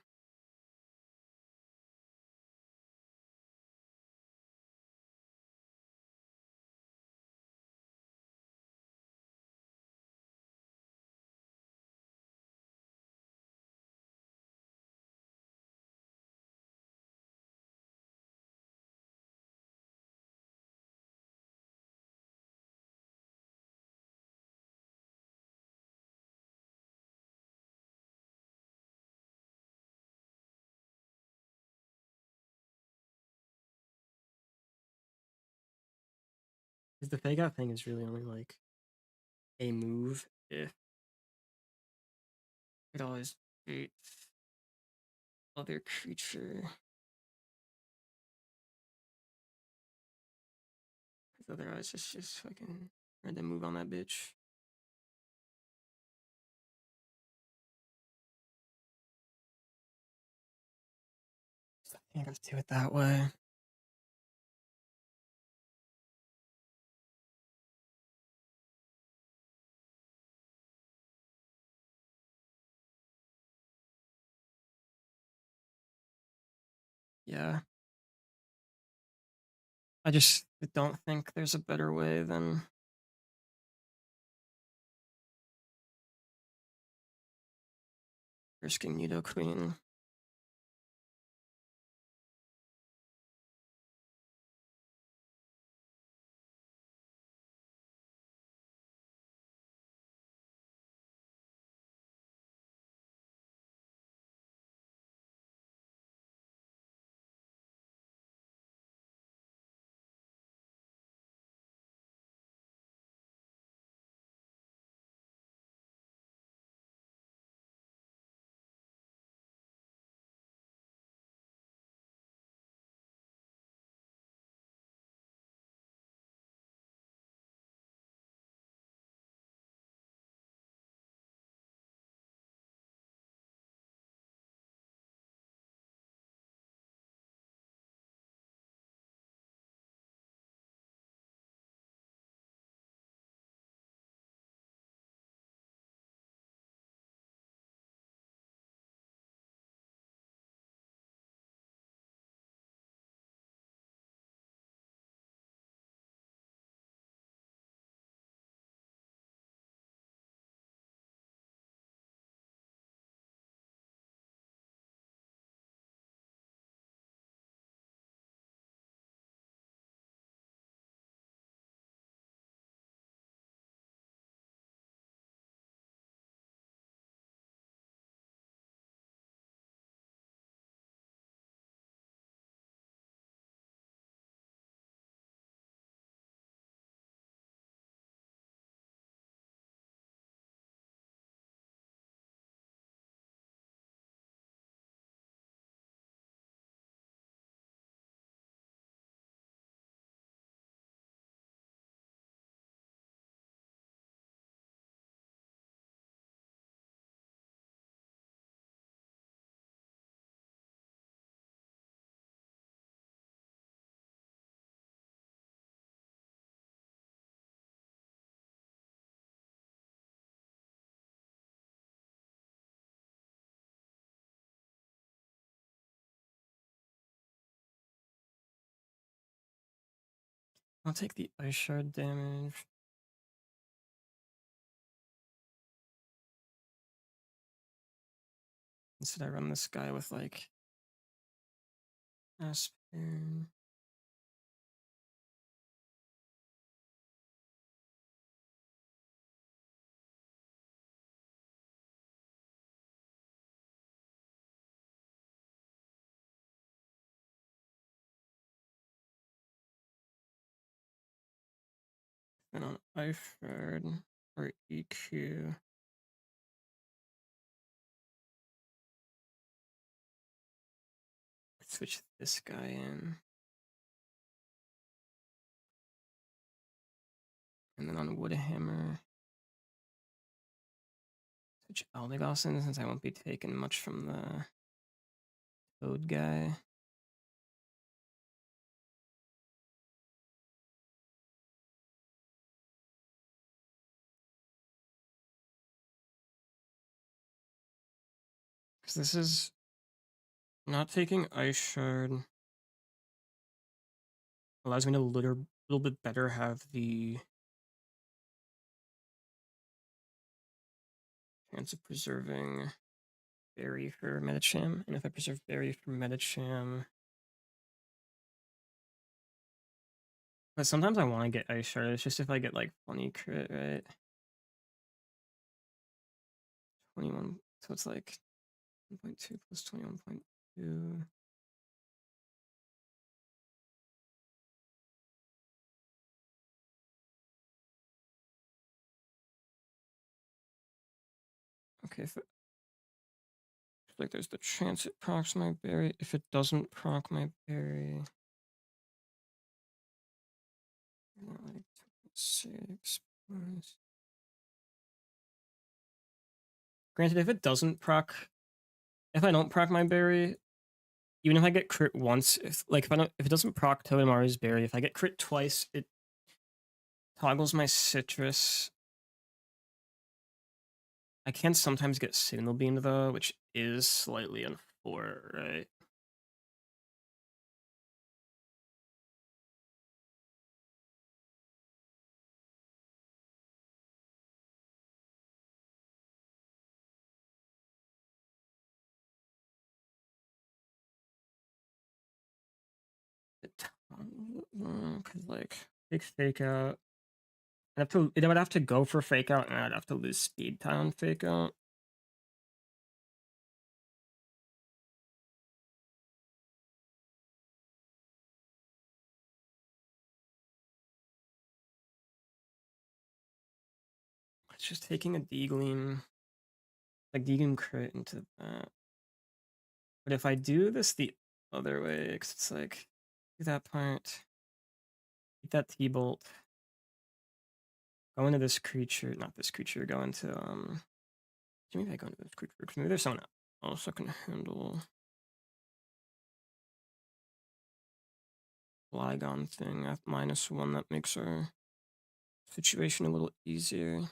Because the fake out thing is really only like a move if it always hates other creature. Because otherwise it's just fucking random move on that bitch. I think I gotta do it that way. Yeah. I just don't think there's a better way than risking Nido Queen. I'll take the ice shard damage. Instead I run this guy with like Aspen. And on ice shard or EQ. Switch this guy in. And then on Woodhammer, Switch Eldegoss since I won't be taking much from the Toad guy. Because this is not taking Ice Shard. Allows me to little bit better have the chance of preserving Berry for Medicham. And if I preserve Berry for Medicham... But sometimes I want to get Ice Shard. It's just if I get like funny crit, right? 21. So it's like 1.2 plus 21.2. Okay, so like there's the chance it procs my berry. If it doesn't proc my berry, like 6 plus. Granted, if it doesn't proc, if I don't proc my berry, even if I get crit once, if it doesn't proc Togedemaru's berry, if I get crit twice, it toggles my citrus. I can sometimes get signal beamed though, which is slightly unfair, right? Because like fake out. It would have to go for fake out, and I'd have to lose speed time on fake out. It's just taking a Deagleam, like Deagleam crit into that. But if I do this the other way, because it's like, do that part, eat that T-Bolt, go into this creature, not this creature, go into, maybe I go into this creature, because maybe there's someone else that can handle Flygon thing at -1 that makes our situation a little easier.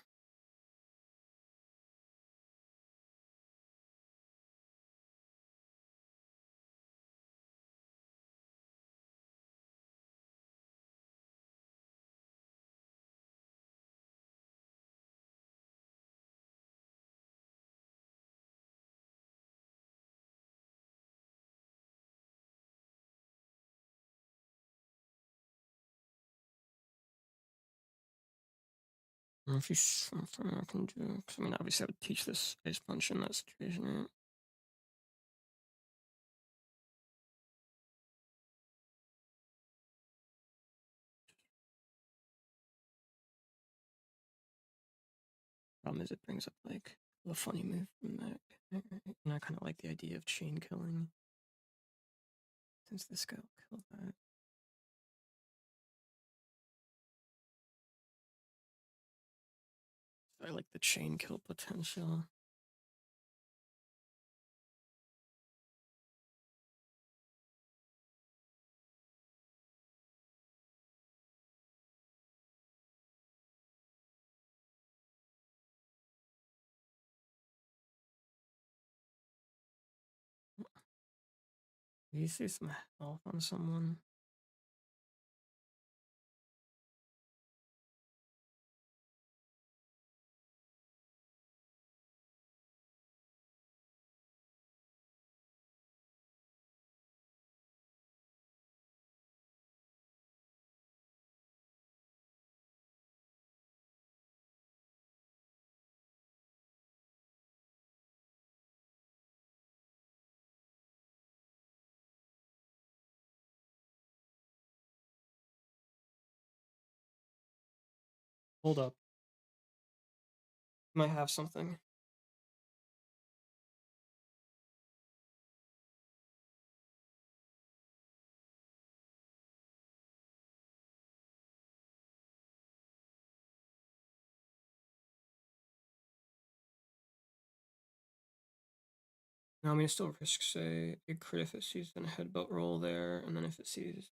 If you something I can do, because I mean, obviously, I would teach this Ice Punch in that situation, right? Problem is, it brings up like a funny move from that, and I kind of like the idea of chain killing, since this guy will kill that. So I like the chain kill potential. Do you see some health on someone? Hold up. Might have something. No, I mean, it still risks a crit if it sees a headbutt roll there, and then if it sees...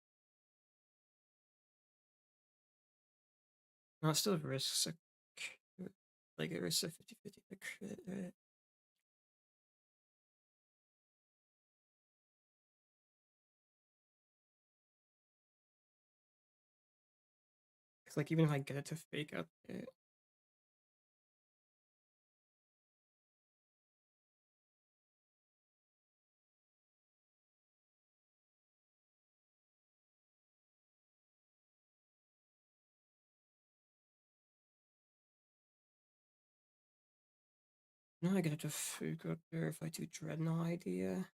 No, it still risks a... Like, it risks a 50-50 the crit, right? Because, like, even if I get it to fake out it... No, I get it to fake out there if I do Dreadnought idea.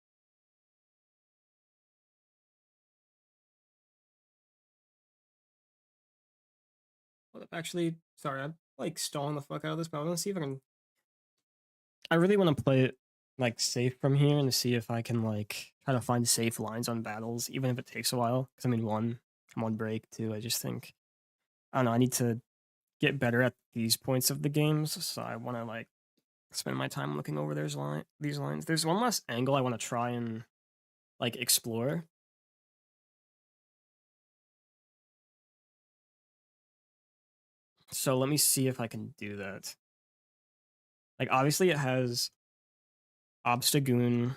Well, actually, sorry, I'm, like, stalling the fuck out of this, but I want to see if I can... I really want to play it, like, safe from here and to see if I can, like, try to find safe lines on battles, even if it takes a while. Because, I mean, I'm on break, too. I just think... I don't know, I need to get better at these points of the games, so I want to, like, spend my time looking over these lines. There's one last angle I want to try and, like, explore. So let me see if I can do that. Like, obviously it has Obstagoon,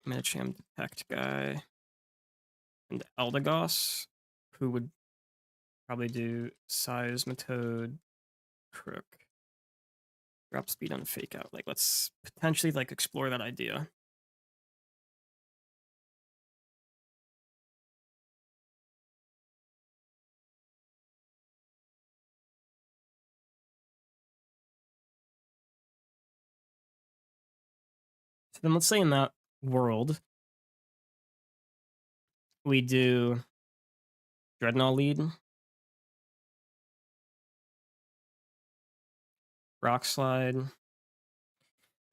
Medicham Detect guy, and Eldegoss, who would probably do Seismitoad, Crook, drop speed on Fake Out. Like, let's potentially, like, explore that idea. So then let's say in that world, we do Dreadnought lead, Rock Slide.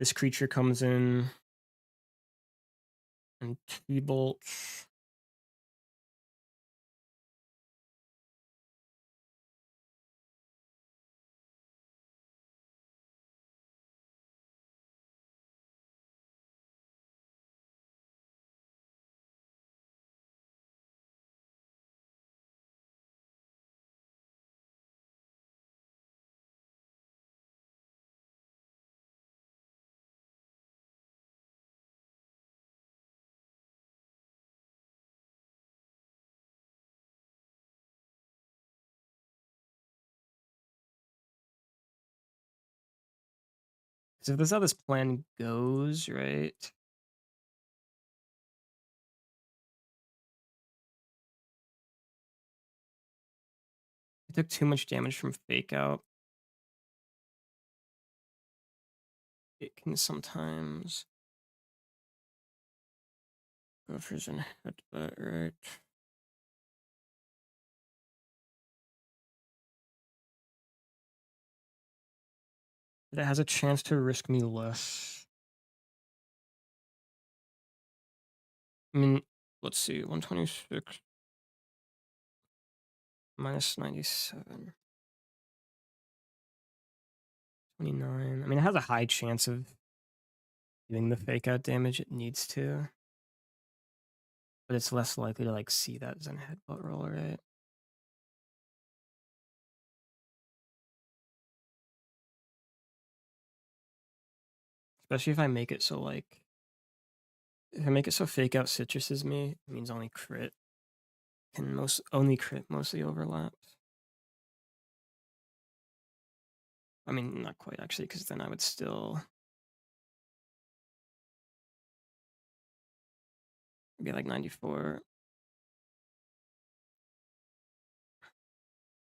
This creature comes in and T-Bolt. So if this is how this plan goes, right? I took too much damage from Fake Out. It can sometimes go for an headbutt, right? But it has a chance to risk me less. I mean, let's see, 126 minus 97. 29. I mean, it has a high chance of doing the Fake Out damage it needs to. But it's less likely to, like, see that as a headbutt roll, right? Especially if I make it so, like... If I make it so Fake Out citruses me, it means only crit. Only crit mostly overlaps. I mean, not quite, actually, because then I would still... be like 94.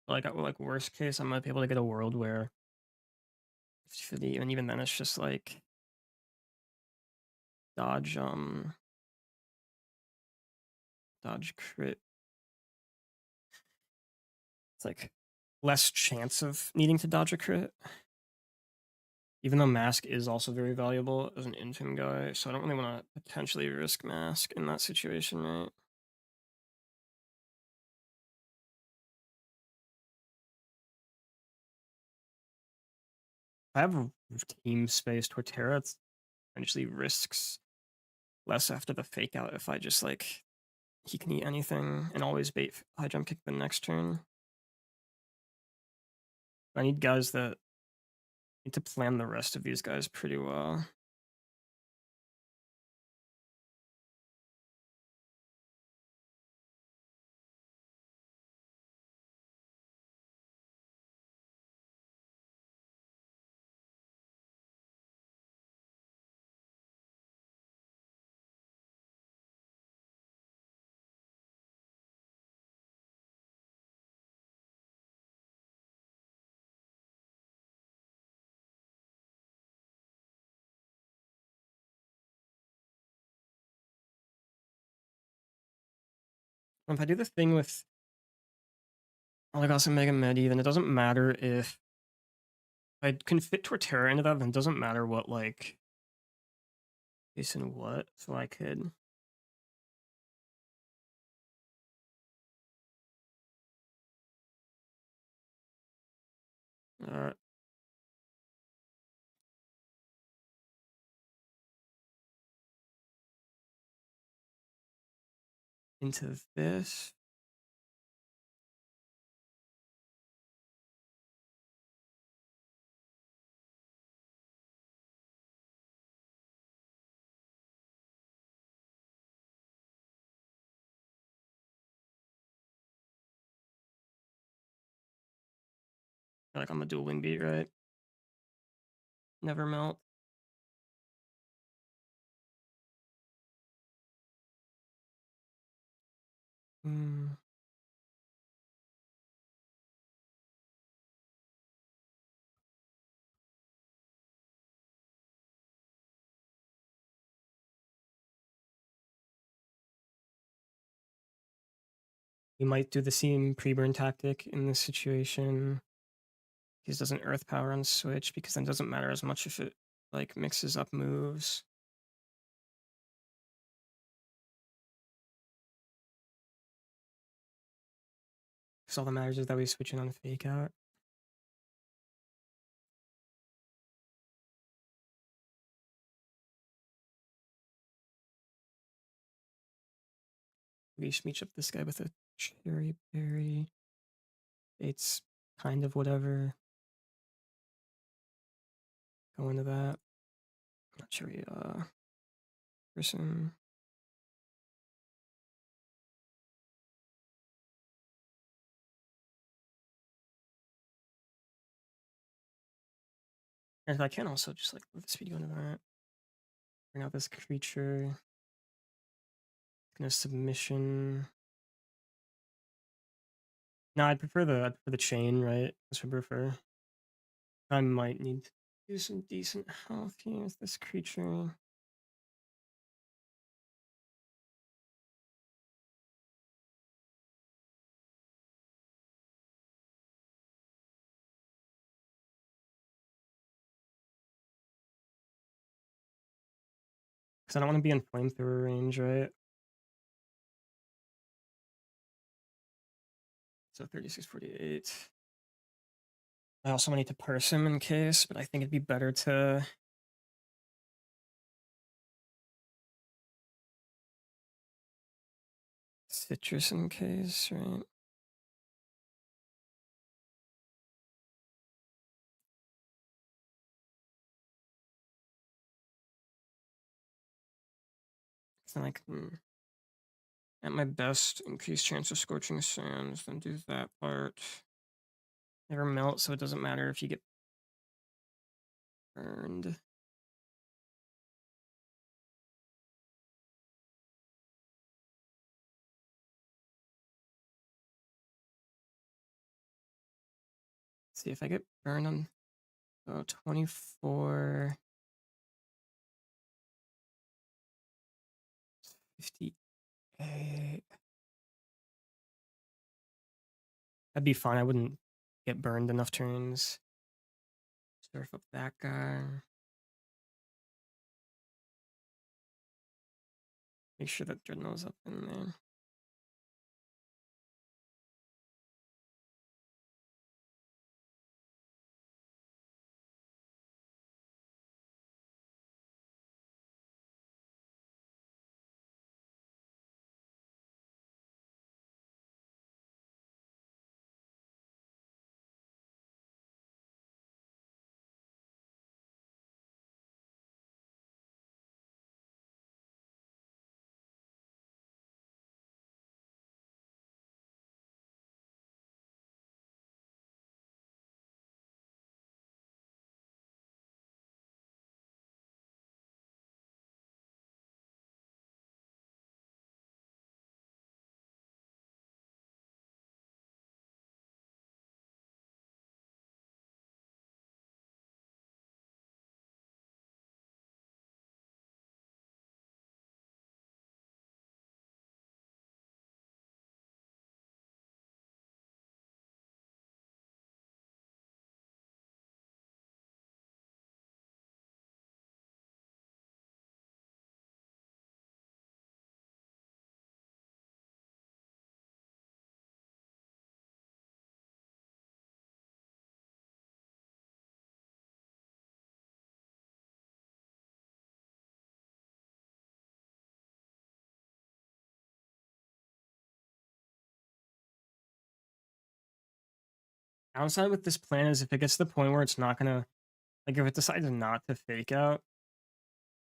Like worst case, I might be able to get a world where 50, and even then it's just like dodge dodge crit. It's like less chance of needing to dodge a crit. Even though Mask is also very valuable as an Intim guy, so I don't really want to potentially risk Mask in that situation, right? I have team space Torterra. potentially risks less after the fake out if I just like he can eat anything and always bait high jump kick the next turn. I need guys that need to plan the rest of these guys pretty well. If I do the thing with Olegas and Mega Medi, then it doesn't matter if I can fit Torterra into that, then it doesn't matter what, like, base and what. So I could uh, into this. Like I'm a dueling beat, right? Never melt. Hmm. We might do the same pre-burn tactic in this situation. He doesn't earth power on switch because then it doesn't matter as much if it like mixes up moves. Because all that matters is that we switch in on fake out. We smeech up this guy with a cherry berry. It's kind of whatever. Go into that. Not cherry, person. And if I can also just like let the speed go into that. Bring out this creature. Gonna submission. No, I'd prefer the chain, right? That's what I prefer. I might need to do some decent health here with this creature. Because I don't want to be in flamethrower range, right? So 36, 48. I also need to purse him in case, but I think it'd be better to citrus in case, right? So I can, at my best, increase chance of scorching sands, then do that part. Never melt, so it doesn't matter if you get burned. Let's see if I get burned on 24, 58. That'd be fine. I wouldn't get burned enough turns. Surf up that guy. Make sure that Dreadnought's up in there. Downside with this plan is if it gets to the point where it's not gonna, like, if it decides not to fake out,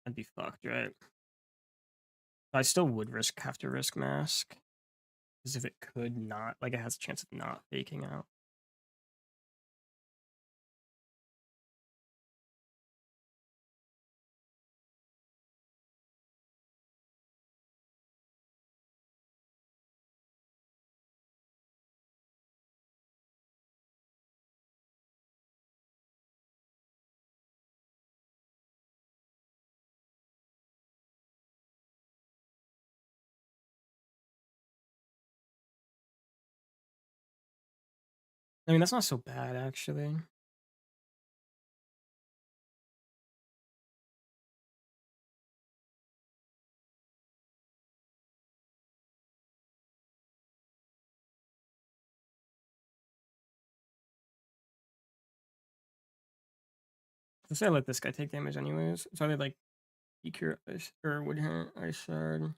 I'd be fucked, right? But I still would have to risk mask. Because if it could not, like, it has a chance of not faking out. I mean, that's not so bad, actually. Let's say I let this guy take damage anyways. So they like EQ ice or would hurt ice shard.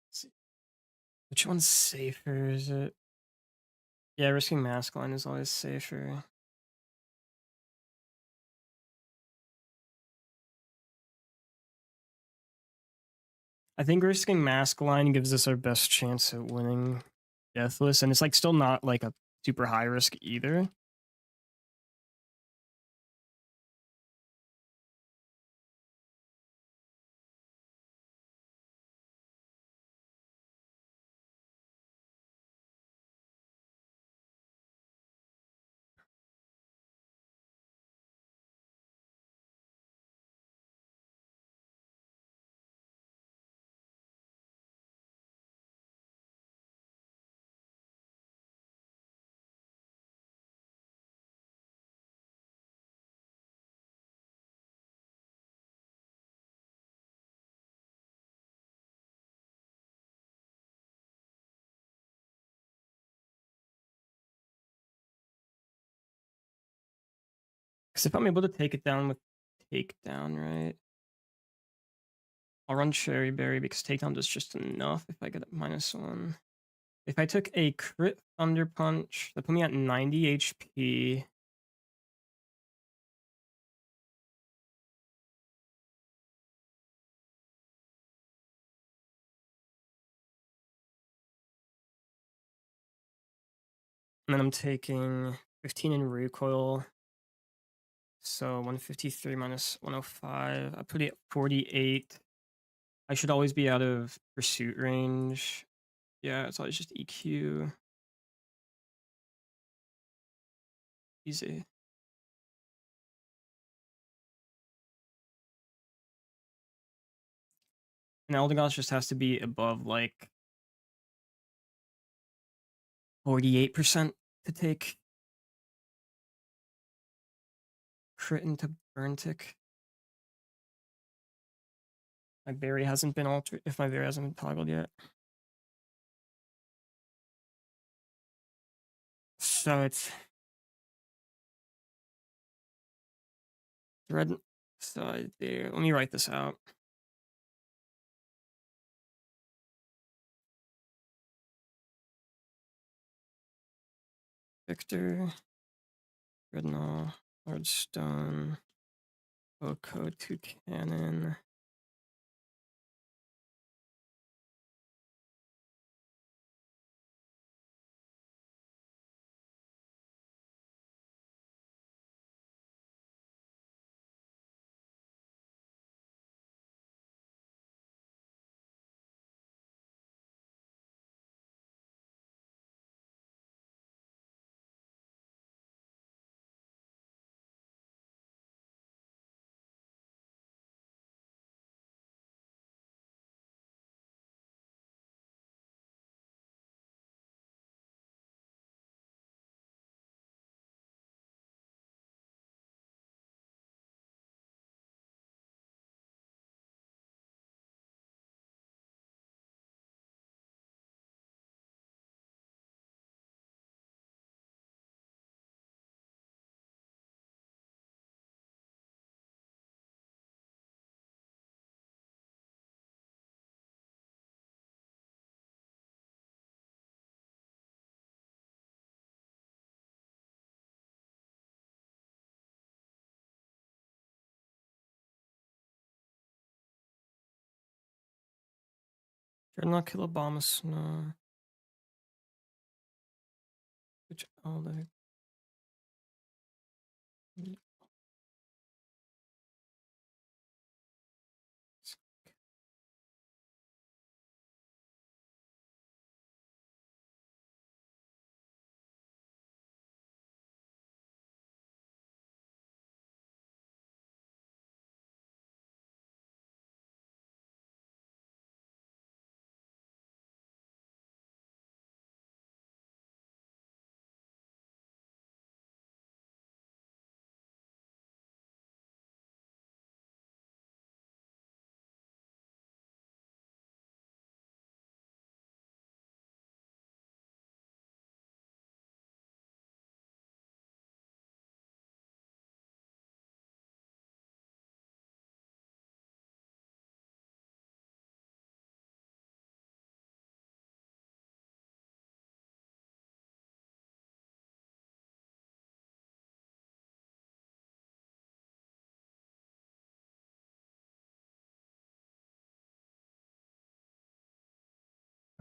Let's see. Which one's safer? Is it? Yeah, risking mask line is always safer. I think risking mask line gives us our best chance at winning Deathless, and it's like still not like a super high risk either. Because if I'm able to take it down with takedown, right? I'll run Cherry Berry because takedown does just enough if I get a -1. If I took a crit Thunder Punch, that put me at 90 HP. And then I'm taking 15 in recoil. So 153 minus 105. I put it at 48. I should always be out of pursuit range. Yeah, it's always just EQ. Easy. And Eldegoss just has to be above like 48% to take crit into burn tick. My berry hasn't been altered. If my berry hasn't been toggled yet. So it's red side there. Let me write this out. Victor, Rednall, Lordstone, Oko, Toucanon. Dreadnought, kill Obama, no. Which other?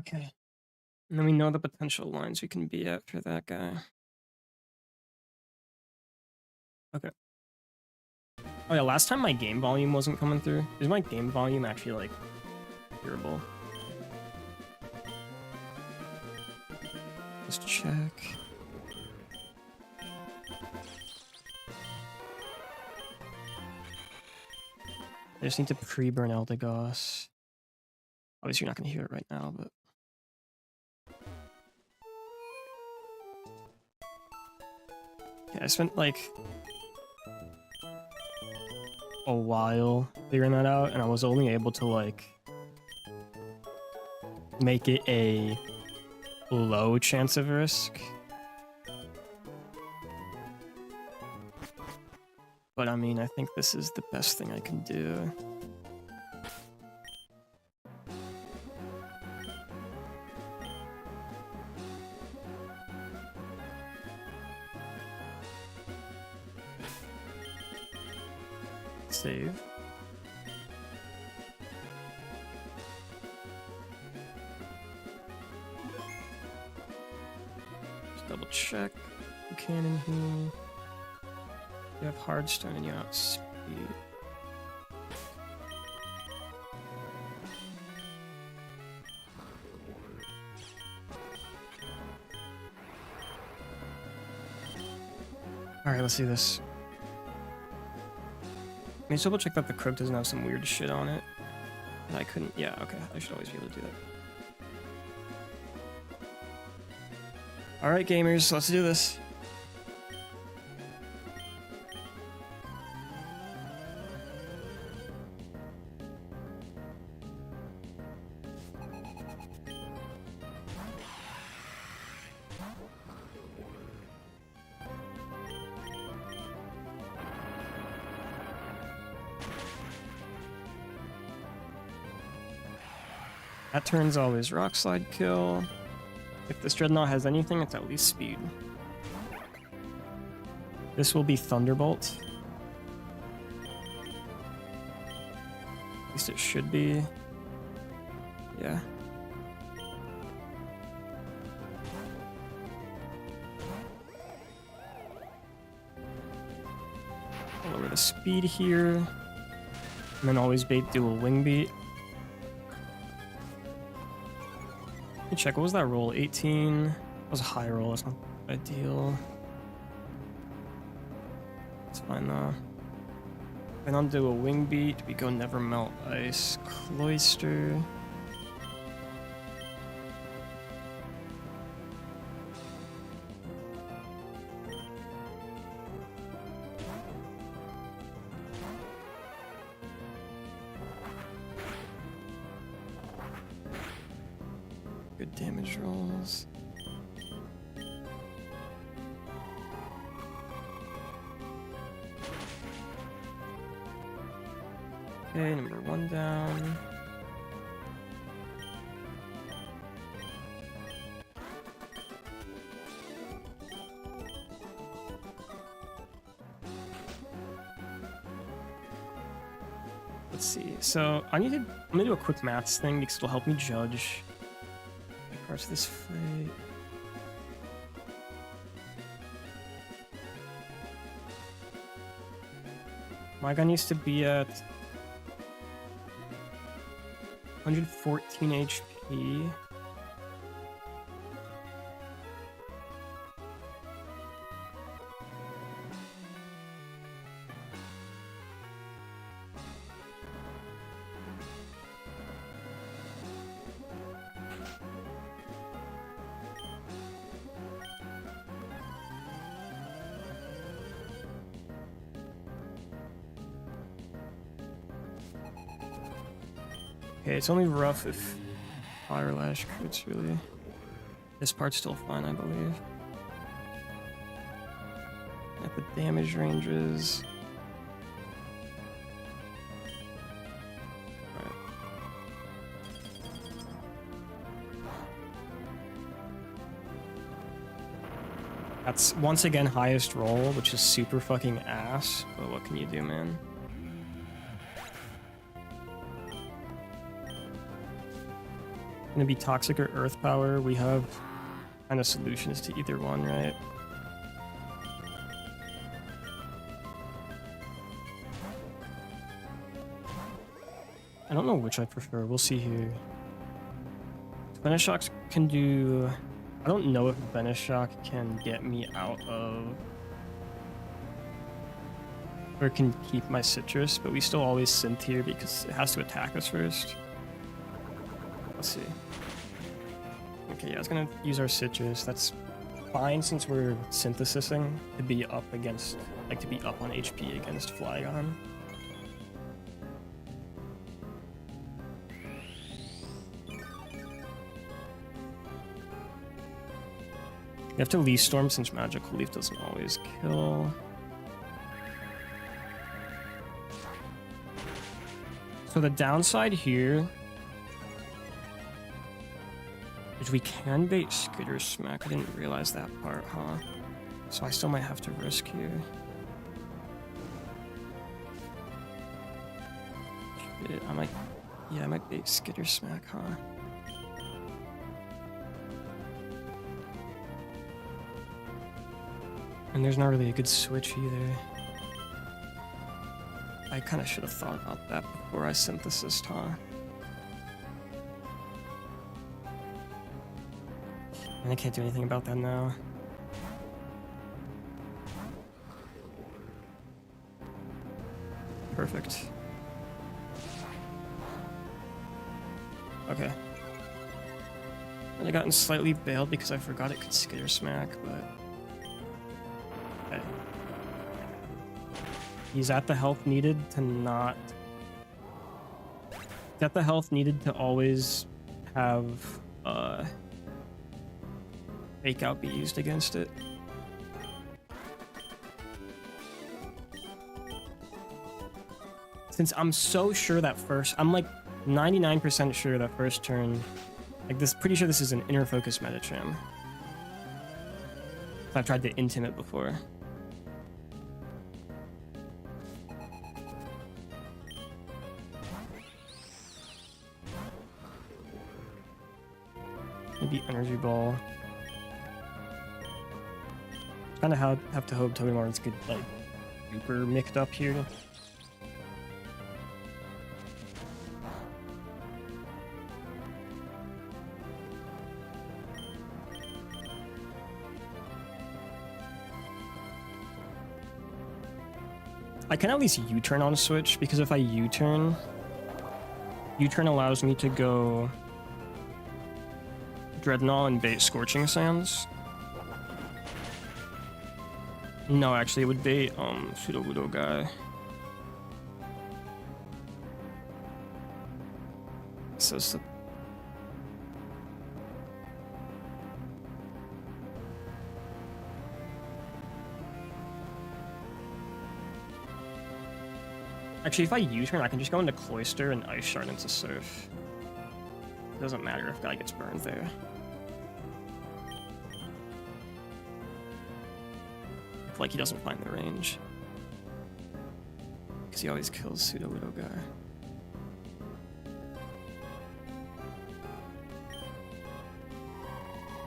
Okay. And then we know the potential lines we can be at for that guy. Okay. Oh yeah, last time my game volume wasn't coming through. Is my game volume actually, like, hearable? Just check. I just need to pre-burn Eldegoss. Obviously, you're not going to hear it right now, but... Yeah, I spent, like, a while figuring that out, and I was only able to, like, make it a low chance of risk. But, I mean, I think this is the best thing I can do. Save. Just double check. You can in here. You have Hardstone and you outspeed. Alright, let's do this. Let me just double check that the Croak doesn't have some weird shit on it. I couldn't. Yeah, okay. I should always be able to do that. Alright, gamers, let's do this. That turn's always Rock Slide kill. If this Dreadnought has anything, it's at least speed. This will be Thunderbolt. At least it should be. Yeah. I'll lower the speed here. And then always bait dual wing beat. Let me check, what was that roll? 18? That was a high roll, that's not ideal. It's fine though. Then I'll do a wing beat. We go Never Melt Ice. Cloister. Good damage rolls. Okay, number 1 down. Let's see. So I'm gonna do a quick maths thing because it'll help me judge parts of this fight. My gun used to be at 114 HP. Okay, it's only rough if Fire Lash crits, really. This part's still fine, I believe. At the damage ranges. Right. That's once again highest roll, which is super fucking ass, but what can you do, man? Gonna be Toxic or Earth Power. We have kind of solutions to either one, right? I don't know which I prefer. We'll see here. Venoshock can do... I don't know if Venoshock can get me out of... or can keep my citrus, but we still always synth here because it has to attack us first. Let's see. Okay, yeah, I was gonna use our citrus. That's fine since we're synthesizing to be up against, like, to be up on HP against Flygon. You have to Leaf Storm since Magical Leaf doesn't always kill. So the downside here is we can bait Skitter Smack. I didn't realize that part, huh? So I still might have to risk here. Shit, I might bait Skitter Smack, huh? And there's not really a good switch either. I kind of should have thought about that before I synthesized, huh? And I can't do anything about that now. Perfect. Okay. And I gotten slightly bailed because I forgot it could Skitter Smack, but... okay. He's at the health needed to not... he's at the health needed to always have, Fake Out be used against it. Since I'm so sure that first... I'm like 99% sure that first turn, like this, pretty sure this is an inner focus Metacham. I've tried to intimate before. Maybe Energy Ball. Kind of have to hope Togemon's get like super mixed up here. I can at least U-turn on switch, because if I U-turn allows me to go Dreadnought and bait Scorching Sands. No, actually, it would bait Sudowoodo guy. So actually, if I U-turn, I can just go into Cloister and Ice Shard into Surf. It doesn't matter if guy gets burned there. If, like, he doesn't find the range. Because he always kills Sudowoodo guy.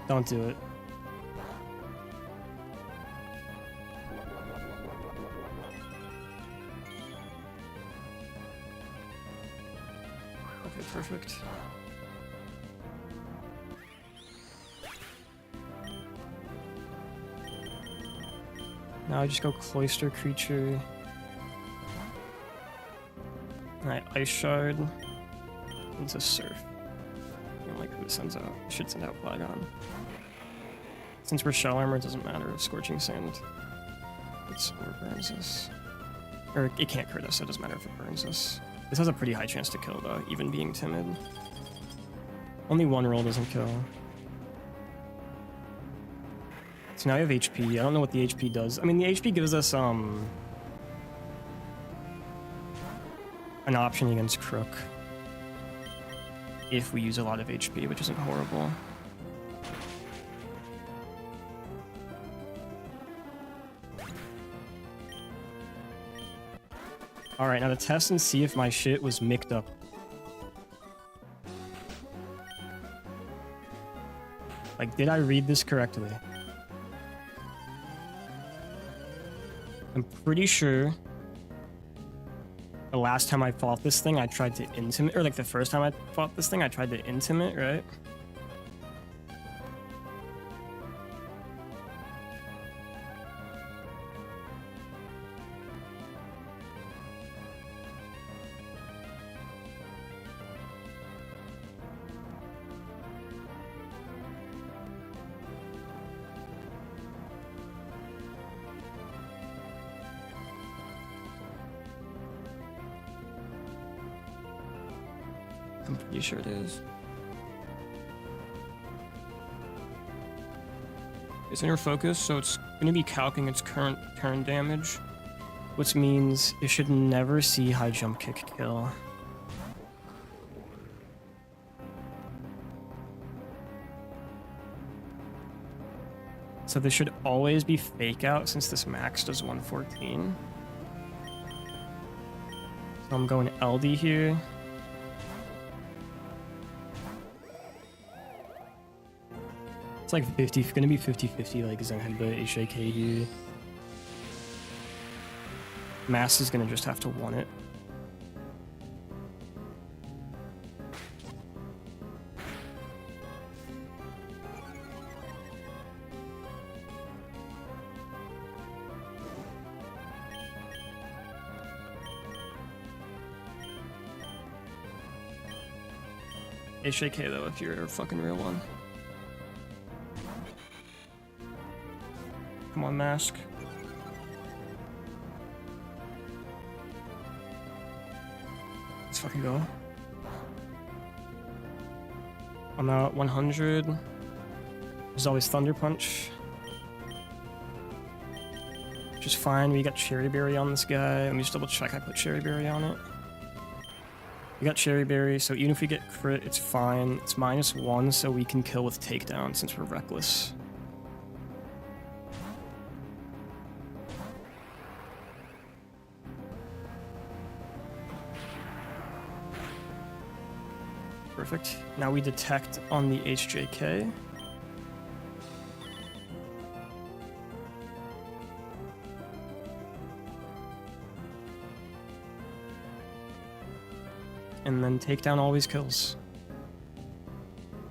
Don't do it. Okay, perfect. Now I just go Cloister Creature. Alright, Ice Shard into Surf. And like who sends out? Should send out Flygon. Since we're Shell Armor, it doesn't matter if Scorching Sand burns us. Or it can't crit us, so it doesn't matter if it burns us. This has a pretty high chance to kill though, even being timid. Only one roll doesn't kill. So now I have HP. I don't know what the HP does. I mean, the HP gives us an option against Crook if we use a lot of HP, which isn't horrible. Alright, now to test and see if my shit was mixed up. Like, did I read this correctly? I'm pretty sure the last time I fought this thing, I tried to intimate, or like the first time I fought this thing, I tried to intimate, right? I'm pretty sure it is. It's inner focus, so it's going to be calcing its current turn damage, which means it should never see high jump kick kill. So this should always be fake out since this max does 114. So I'm going LD here. It's like 50, gonna be 50-50 like Zen Headbutt, HAK here. Mass is gonna just have to want it. HAK though, if you're a fucking real one. Come on, Mask. Let's fucking go. I'm out 100. There's always Thunder Punch. Which is fine. We got Cherry Berry on this guy. Let me just double check I put Cherry Berry on it. We got Cherry Berry, so even if we get crit, it's fine. It's -1, so we can kill with takedown since we're reckless. Perfect. Now we detect on the HJK. And then takedown always kills.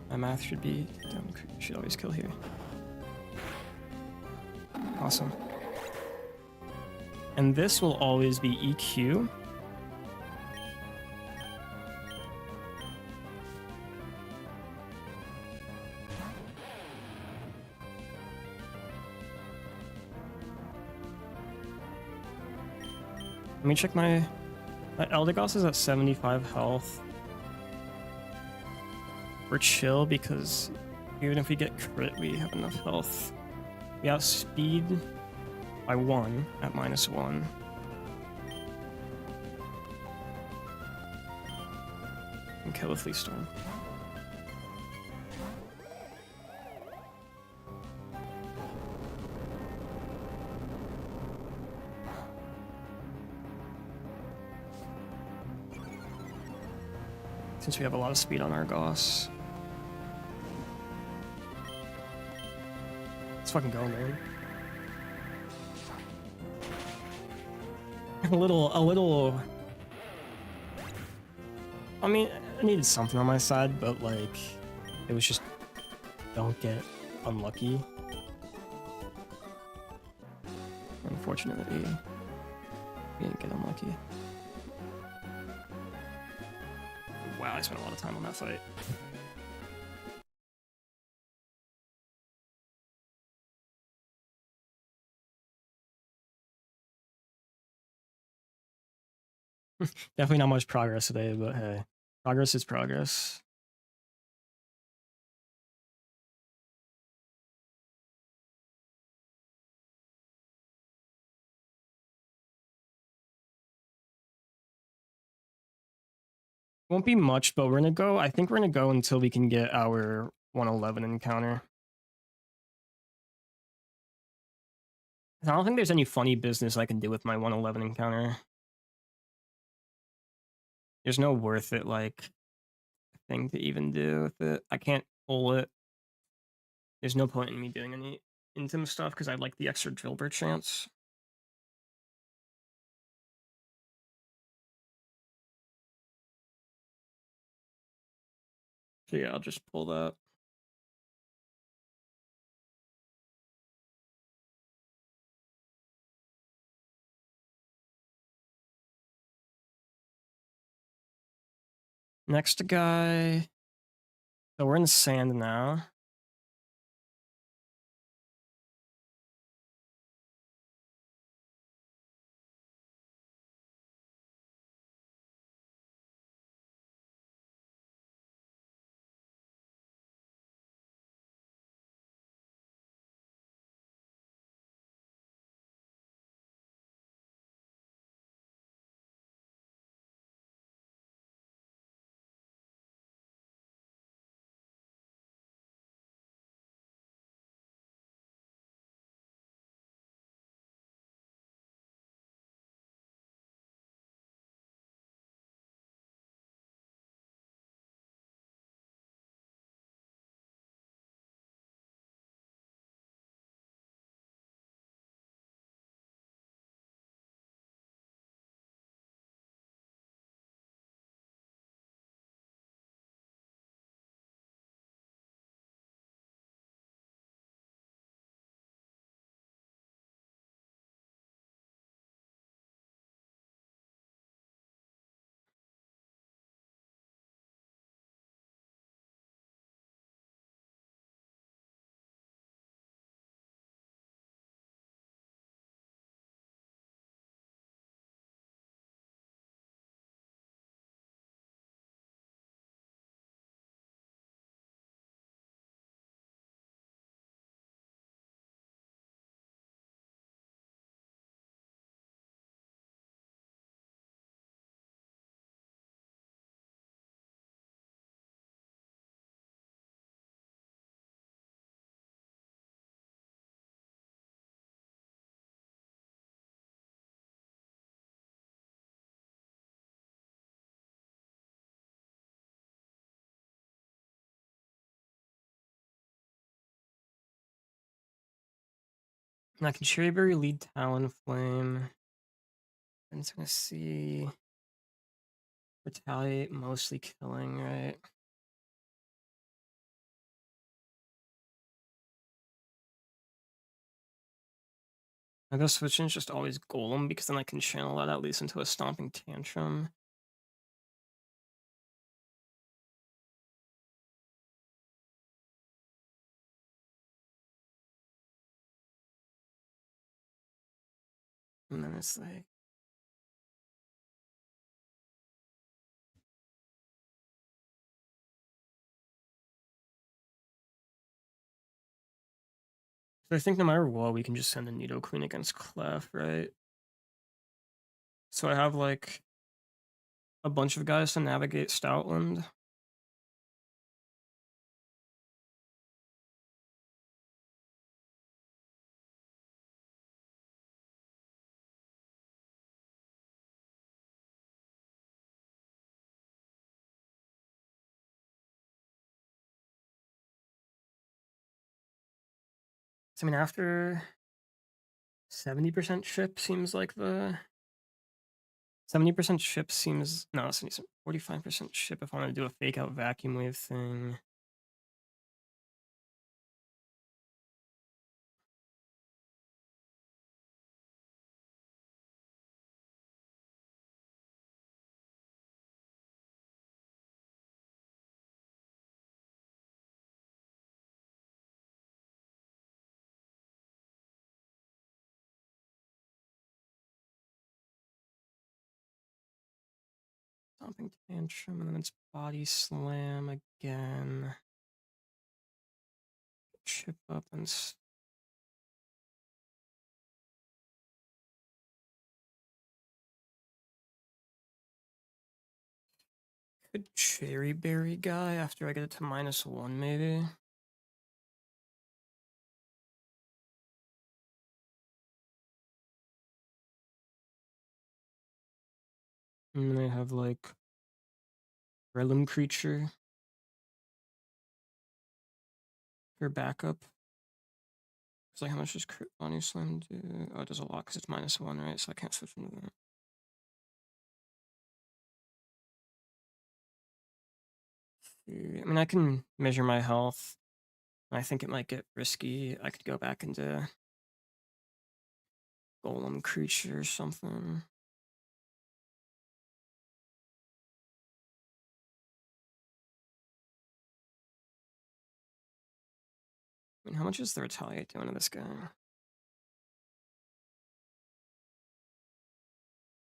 My math should be takedown should always kill here. Awesome. And this will always be EQ. Let me check my Eldegoss is at 75 health. We're chill because even if we get crit, we have enough health. We outspeed by 1 at -1. And kill with Fleet Storm. Since we have a lot of speed on our Goss. Let's fucking go, man. A little... I mean, I needed something on my side, but, like, it was just... Don't get unlucky. Unfortunately, we didn't get unlucky. Wow, I spent a lot of time on that fight. Definitely not much progress today, but hey, progress is progress. Won't be much, but we're gonna go. I think we're gonna go until we can get our 111 encounter. I don't think there's any funny business I can do with my 111 encounter. There's no worth it, like, thing to even do with it. I can't pull it. There's no point in me doing any Intim stuff because I like the extra Drillbur chance. So yeah, I'll just pull that. Next guy. So we're in sand now. And I can Cherryberry lead Talonflame. And it's gonna see Retaliate, mostly killing, right? I guess switching is just always Golem because then I can channel that at least into a Stomping Tantrum. And then it's like, so I think no matter what, we can just send a Nidoqueen against Clef, right? So I have like a bunch of guys to navigate Stoutland. So, I mean, after 70% ship seems like the 70% ship seems no, 45% ship if I want to do a fake out vacuum wave thing. Stomping Tantrum, and then it's Body Slam again. Chip up and could Cherry Berry guy after I get it to -1 maybe. And then I have like Relum Creature for backup. It's like how much does Crit Body Slam do? Oh, it does a lot because it's -1, right? So I can't switch into that. I mean, I can measure my health. I think it might get risky. I could go back into Golem Creature or something. I mean, how much is the Retaliate doing to this guy?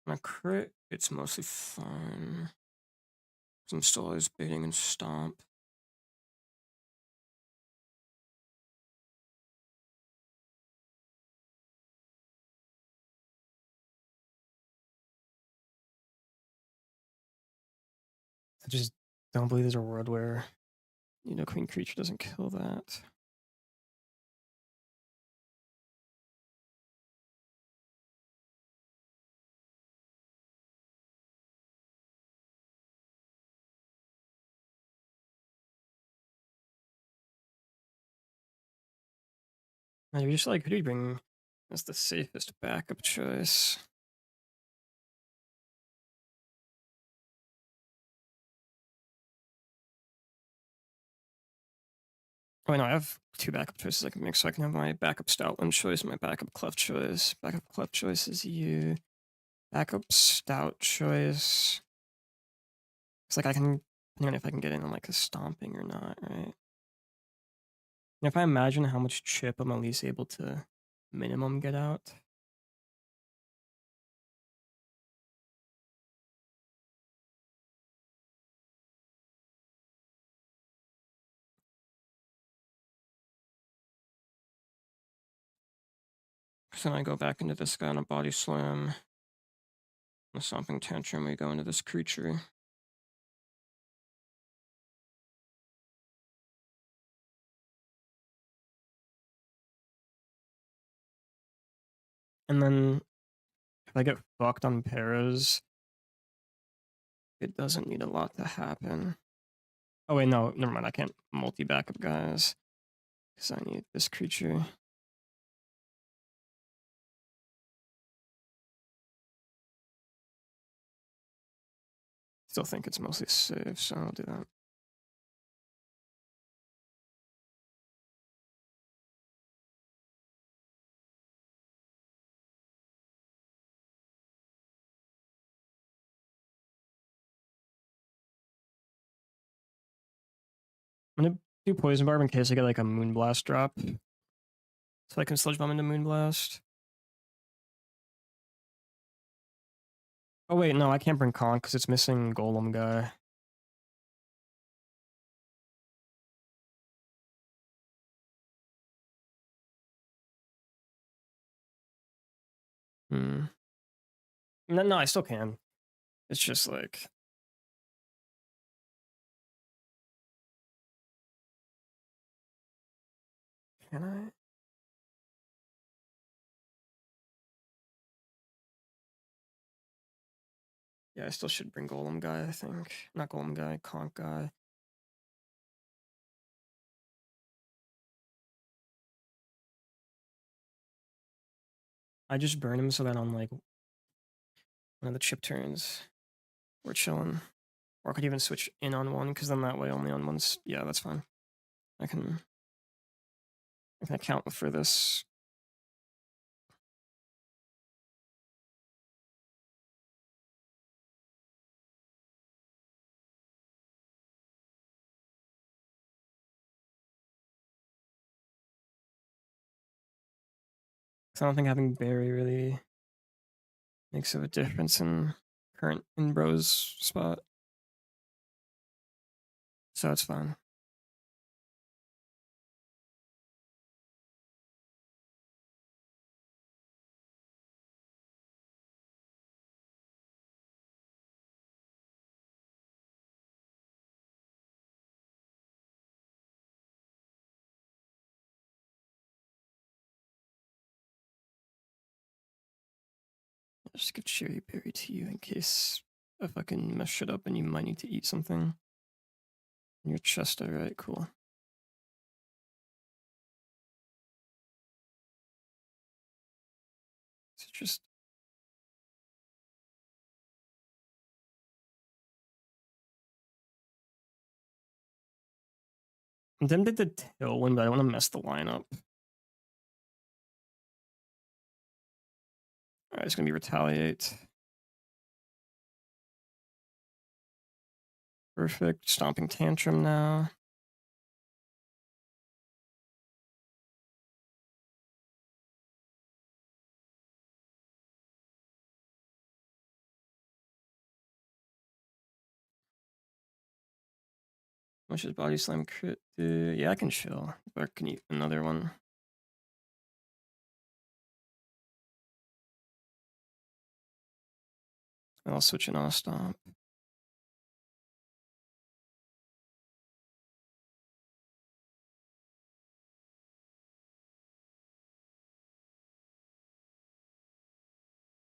On a crit, it's mostly fine. I'm still always baiting and stomp. I just don't believe there's a world where, Queen Creature doesn't kill that. Now you're just like, who do you bring as the safest backup choice? Oh, wait, no, I have two backup choices I can make, so I can have my backup Stoutland choice and my backup Clef choice. Backup Clef choice is you. Backup Stout choice. It's like I can, depending on if I can get in on like a stomping or not, right? And if I imagine how much chip I'm at least able to minimum get out. So then I go back into this guy on a body slam. On a stomping tantrum, we go into this creature. And then if I get fucked on paras, it doesn't need a lot to happen. Oh wait, no, never mind. I can't multi-backup guys. Because I need this creature. Still think it's mostly safe, so I'll do that. I'm gonna do Poison Barb in case I get like a Moonblast drop. So I can Sludge Bomb into Moonblast. Oh wait, no, I can't bring Conk because it's missing Golem guy. Hmm. No, I still can. It's just like... Can I? Yeah, I still should bring Golem guy, I think. Not Golem guy, Conk guy. I just burn him so that on like one of the chip turns, we're chilling. Or I could even switch in on one, because then that way only on one's... Yeah, that's fine. I can account for this. I don't think having Barry really makes a difference in current in Bro's spot. So it's fine. I'll just give Cherry Berry to you in case if I can mess shit up and you might need to eat something. In your chest, alright, cool. So just... I'm tempted to Tailwind, but I don't want to mess the lineup. Alright, it's gonna be Retaliate. Perfect. Stomping Tantrum now. How much does Body Slam crit do? Yeah, I can chill. Or can eat another one. I'll switch in on a Stomp.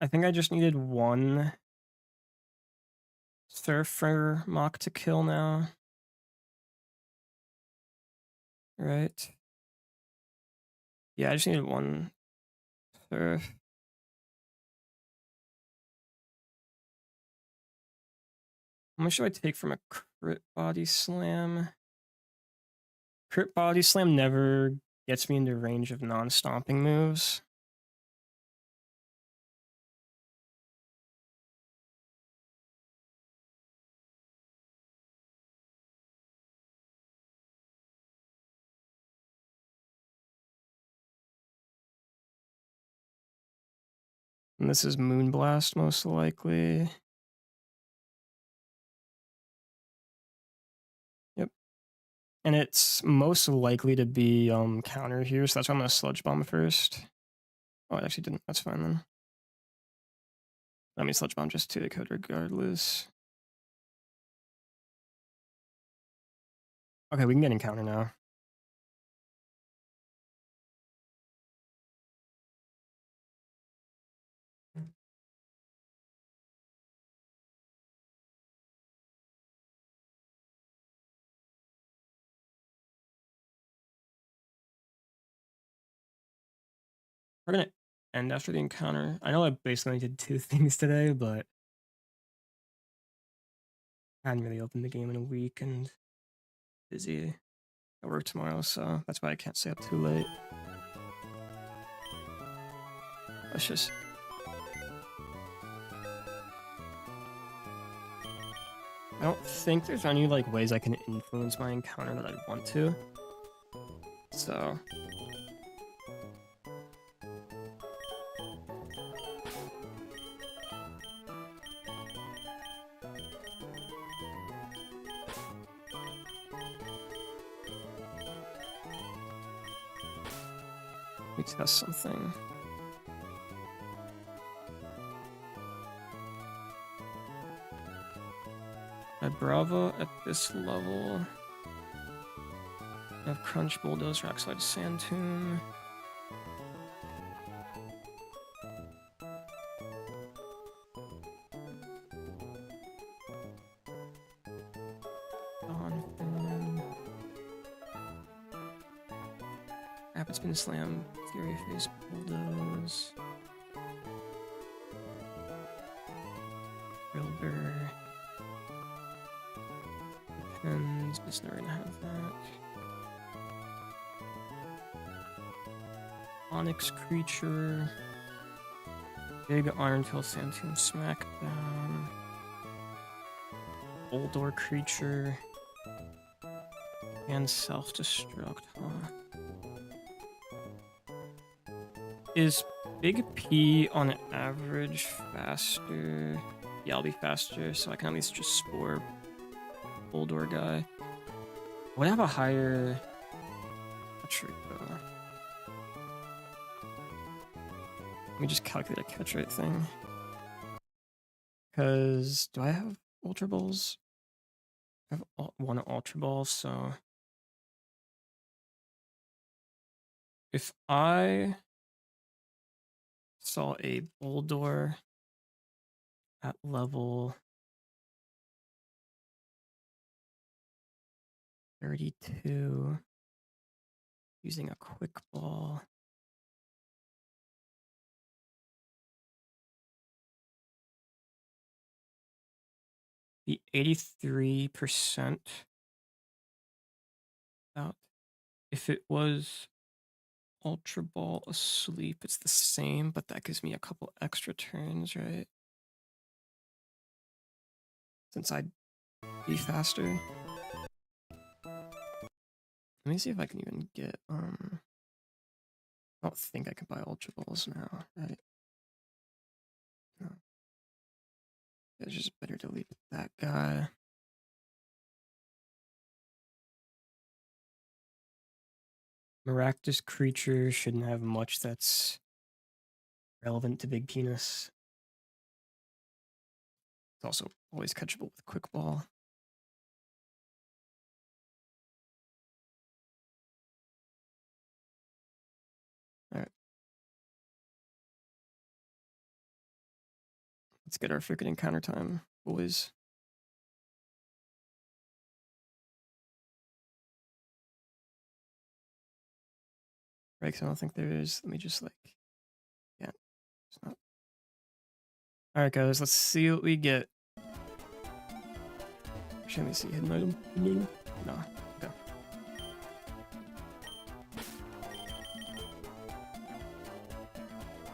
I think I just needed one Surfer Mock to kill now. Right? Yeah, I just needed one Surf. How much do I take from a crit body slam? Crit body slam never gets me into range of non-stomping moves. And this is Moonblast, most likely. Yep. And it's most likely to be counter here, so that's why I'm gonna Sludge Bomb first. Oh, it actually didn't. That's fine then. I mean, Sludge Bomb just to the code regardless. Okay, we can get in counter now. We're gonna end after the encounter. I know I basically did two things today, but I hadn't really opened the game in a week and busy at work tomorrow, so that's why I can't stay up too late. Let's just... I don't think there's any like ways I can influence my encounter that I'd want to. So... let me test something. My Bravo at this level. I have Crunch, Bulldoze, Rockslide, Sand Tomb. Rapid Spin Slam, Fury Face, Bulldoze. Rilber. Depends, just never gonna have that. Onyx Creature. Big Iron Tail Sand Tomb Smackdown. Boldor Creature. And Self-Destruct, huh? Is Big P on average faster? Yeah, I'll be faster, so I can at least just spore Boldor guy. Would I have a higher catch rate though? Let me just calculate a catch rate thing. Because do I have Ultra Balls? I have one Ultra Ball, so if I saw a Boldor at level 32 using a Quick Ball. Be 83% out. If it was Ultra Ball asleep, it's the same, but that gives me a couple extra turns, right? Since I'd be faster. Let me see if I can even get, I don't think I can buy Ultra Balls now, right? No. It's just better to leave that guy. Maractus Creature shouldn't have much that's relevant to Big Penis. It's also always catchable with Quick Ball. Alright. Let's get our freaking encounter time, boys. Right, because I don't think there is. Let me just like, yeah, it's not. Alright guys, let's see what we get. Actually, let me see, hidden item? No, okay.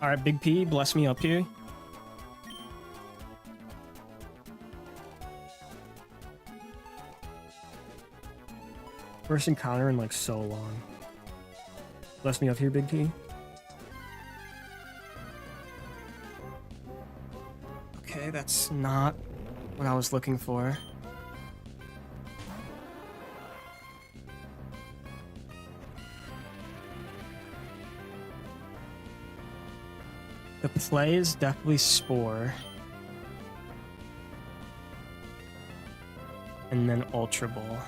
Alright, Big P, bless me up here. First encounter in like so long. Bless me up here, Big P. Okay, that's not what I was looking for. The play is definitely Spore. And then Ultra Ball.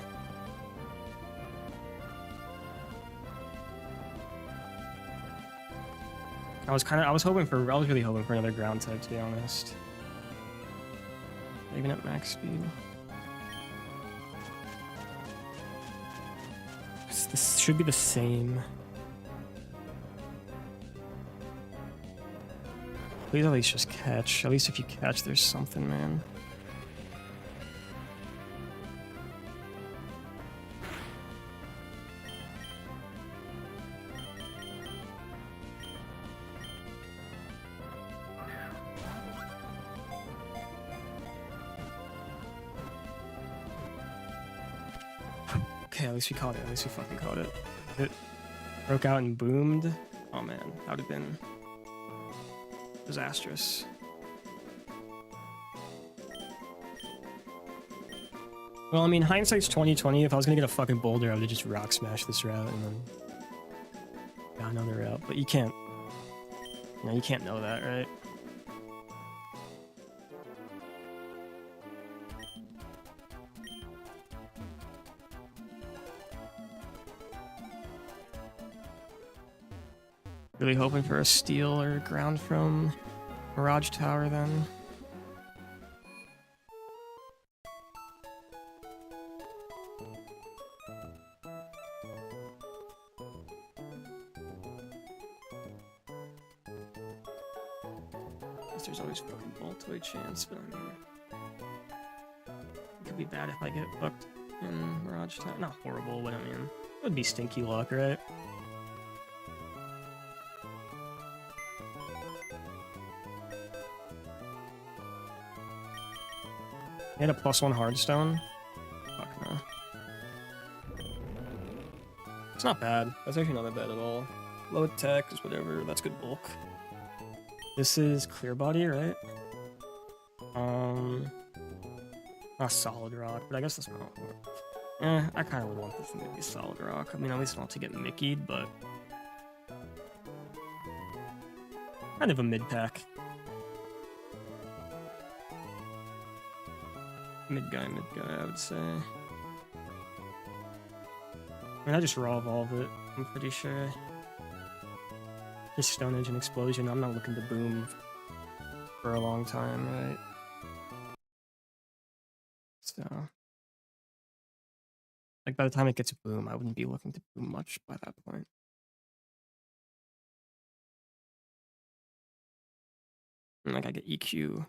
I was really hoping for another ground type, to be honest. Even at max speed. This should be the same. Please at least just catch. At least if you catch, there's something, man. Okay, at least we caught it. At least we fucking caught it. It broke out and boomed. Oh man, that would have been disastrous. Well, I mean, hindsight's 2020. If I was gonna get a fucking boulder, I would have just rock smashed this route and then got another route. But you can't. You know, you can't know that, right? Really hoping for a steal or ground from Mirage Tower then. There's always fucking multi chance, but I mean, it could be bad if I get booked in Mirage Tower. Not horrible, but I mean, it would be stinky luck, right? I had a +1 hardstone. Fuck no. It's not bad. That's actually not that bad at all. Low attack is whatever. That's good bulk. This is clear body, right? Not solid rock, but I guess that's not. I kind of would want this thing to be solid rock. I mean, at least not to get Mickey'd, but kind of a mid pack. Mid guy, I would say. I mean, I just raw evolve it, I'm pretty sure. Just Stone Edge and Explosion, I'm not looking to boom for a long time, right? So, like, by the time it gets boom, I wouldn't be looking to boom much by that point. And, like, I get EQ,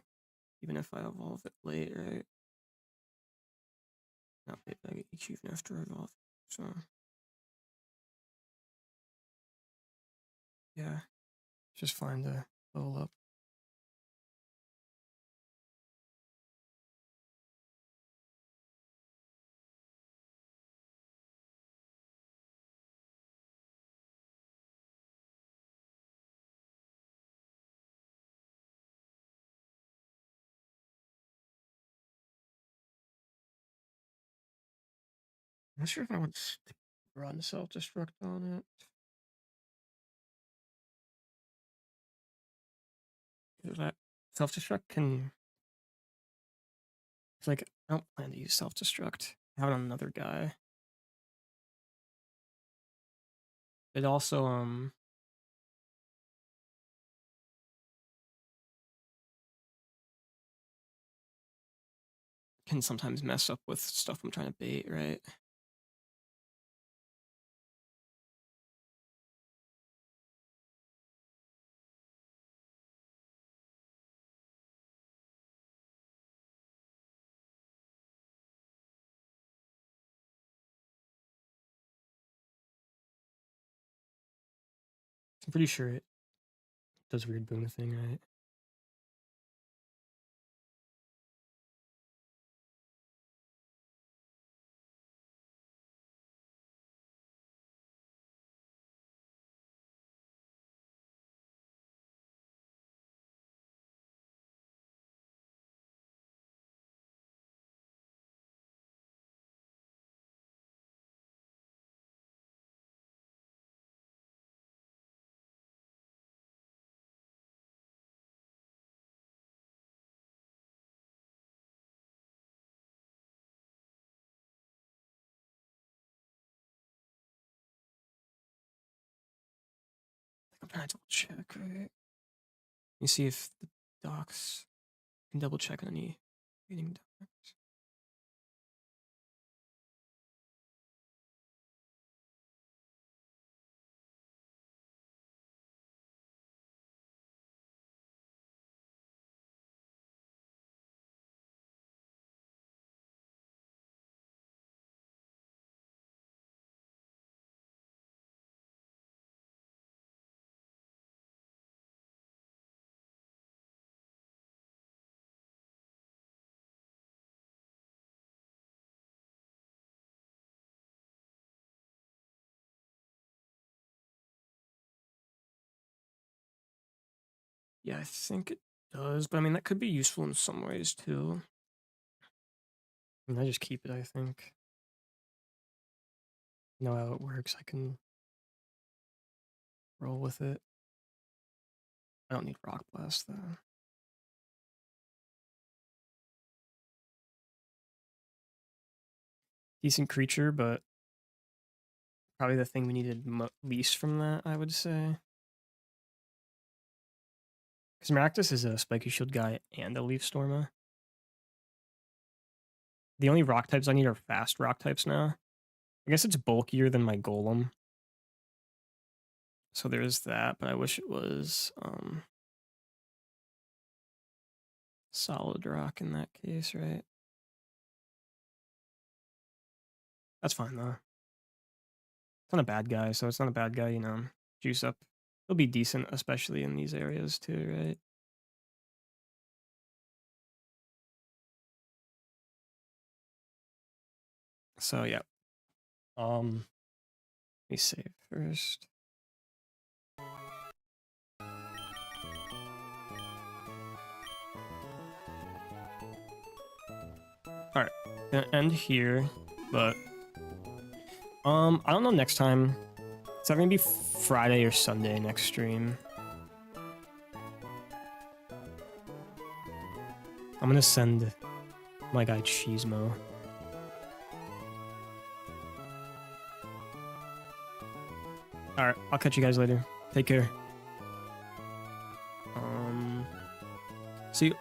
even if I evolve it late, right? Not late, but I get EQ even after I evolve, so... Yeah, just fine to level up. I'm not sure if I want to run self-destruct on it. That self-destruct can... It's like, I don't plan to use self-destruct. Have it on another guy. It also, can sometimes mess up with stuff I'm trying to bait, right? I'm pretty sure it does weird boom thing, right? I'm trying to double check, right? Let me see if the docs can double check on any reading docs. Yeah, I think it does, but I mean, that could be useful in some ways too. I mean, I just keep it, I think. Know how it works, I can roll with it. I don't need Rock Blast, though. Decent creature, but probably the thing we needed least from that, I would say. Because Maractus is a Spiky Shield guy and a Leaf Stormer. The only rock types I need are fast rock types now. I guess it's bulkier than my Golem. So there's that, but I wish it was solid rock in that case, right? That's fine, though. It's not a bad guy, so it's not a bad guy, you know. Juice up. It'll be decent, especially in these areas, too, right? So, yeah. Let me save first. Alright, gonna end here, but I don't know next time. It's either gonna be Friday or Sunday next stream. I'm gonna send my guy Cheesemo. Alright, I'll catch you guys later. Take care. See you.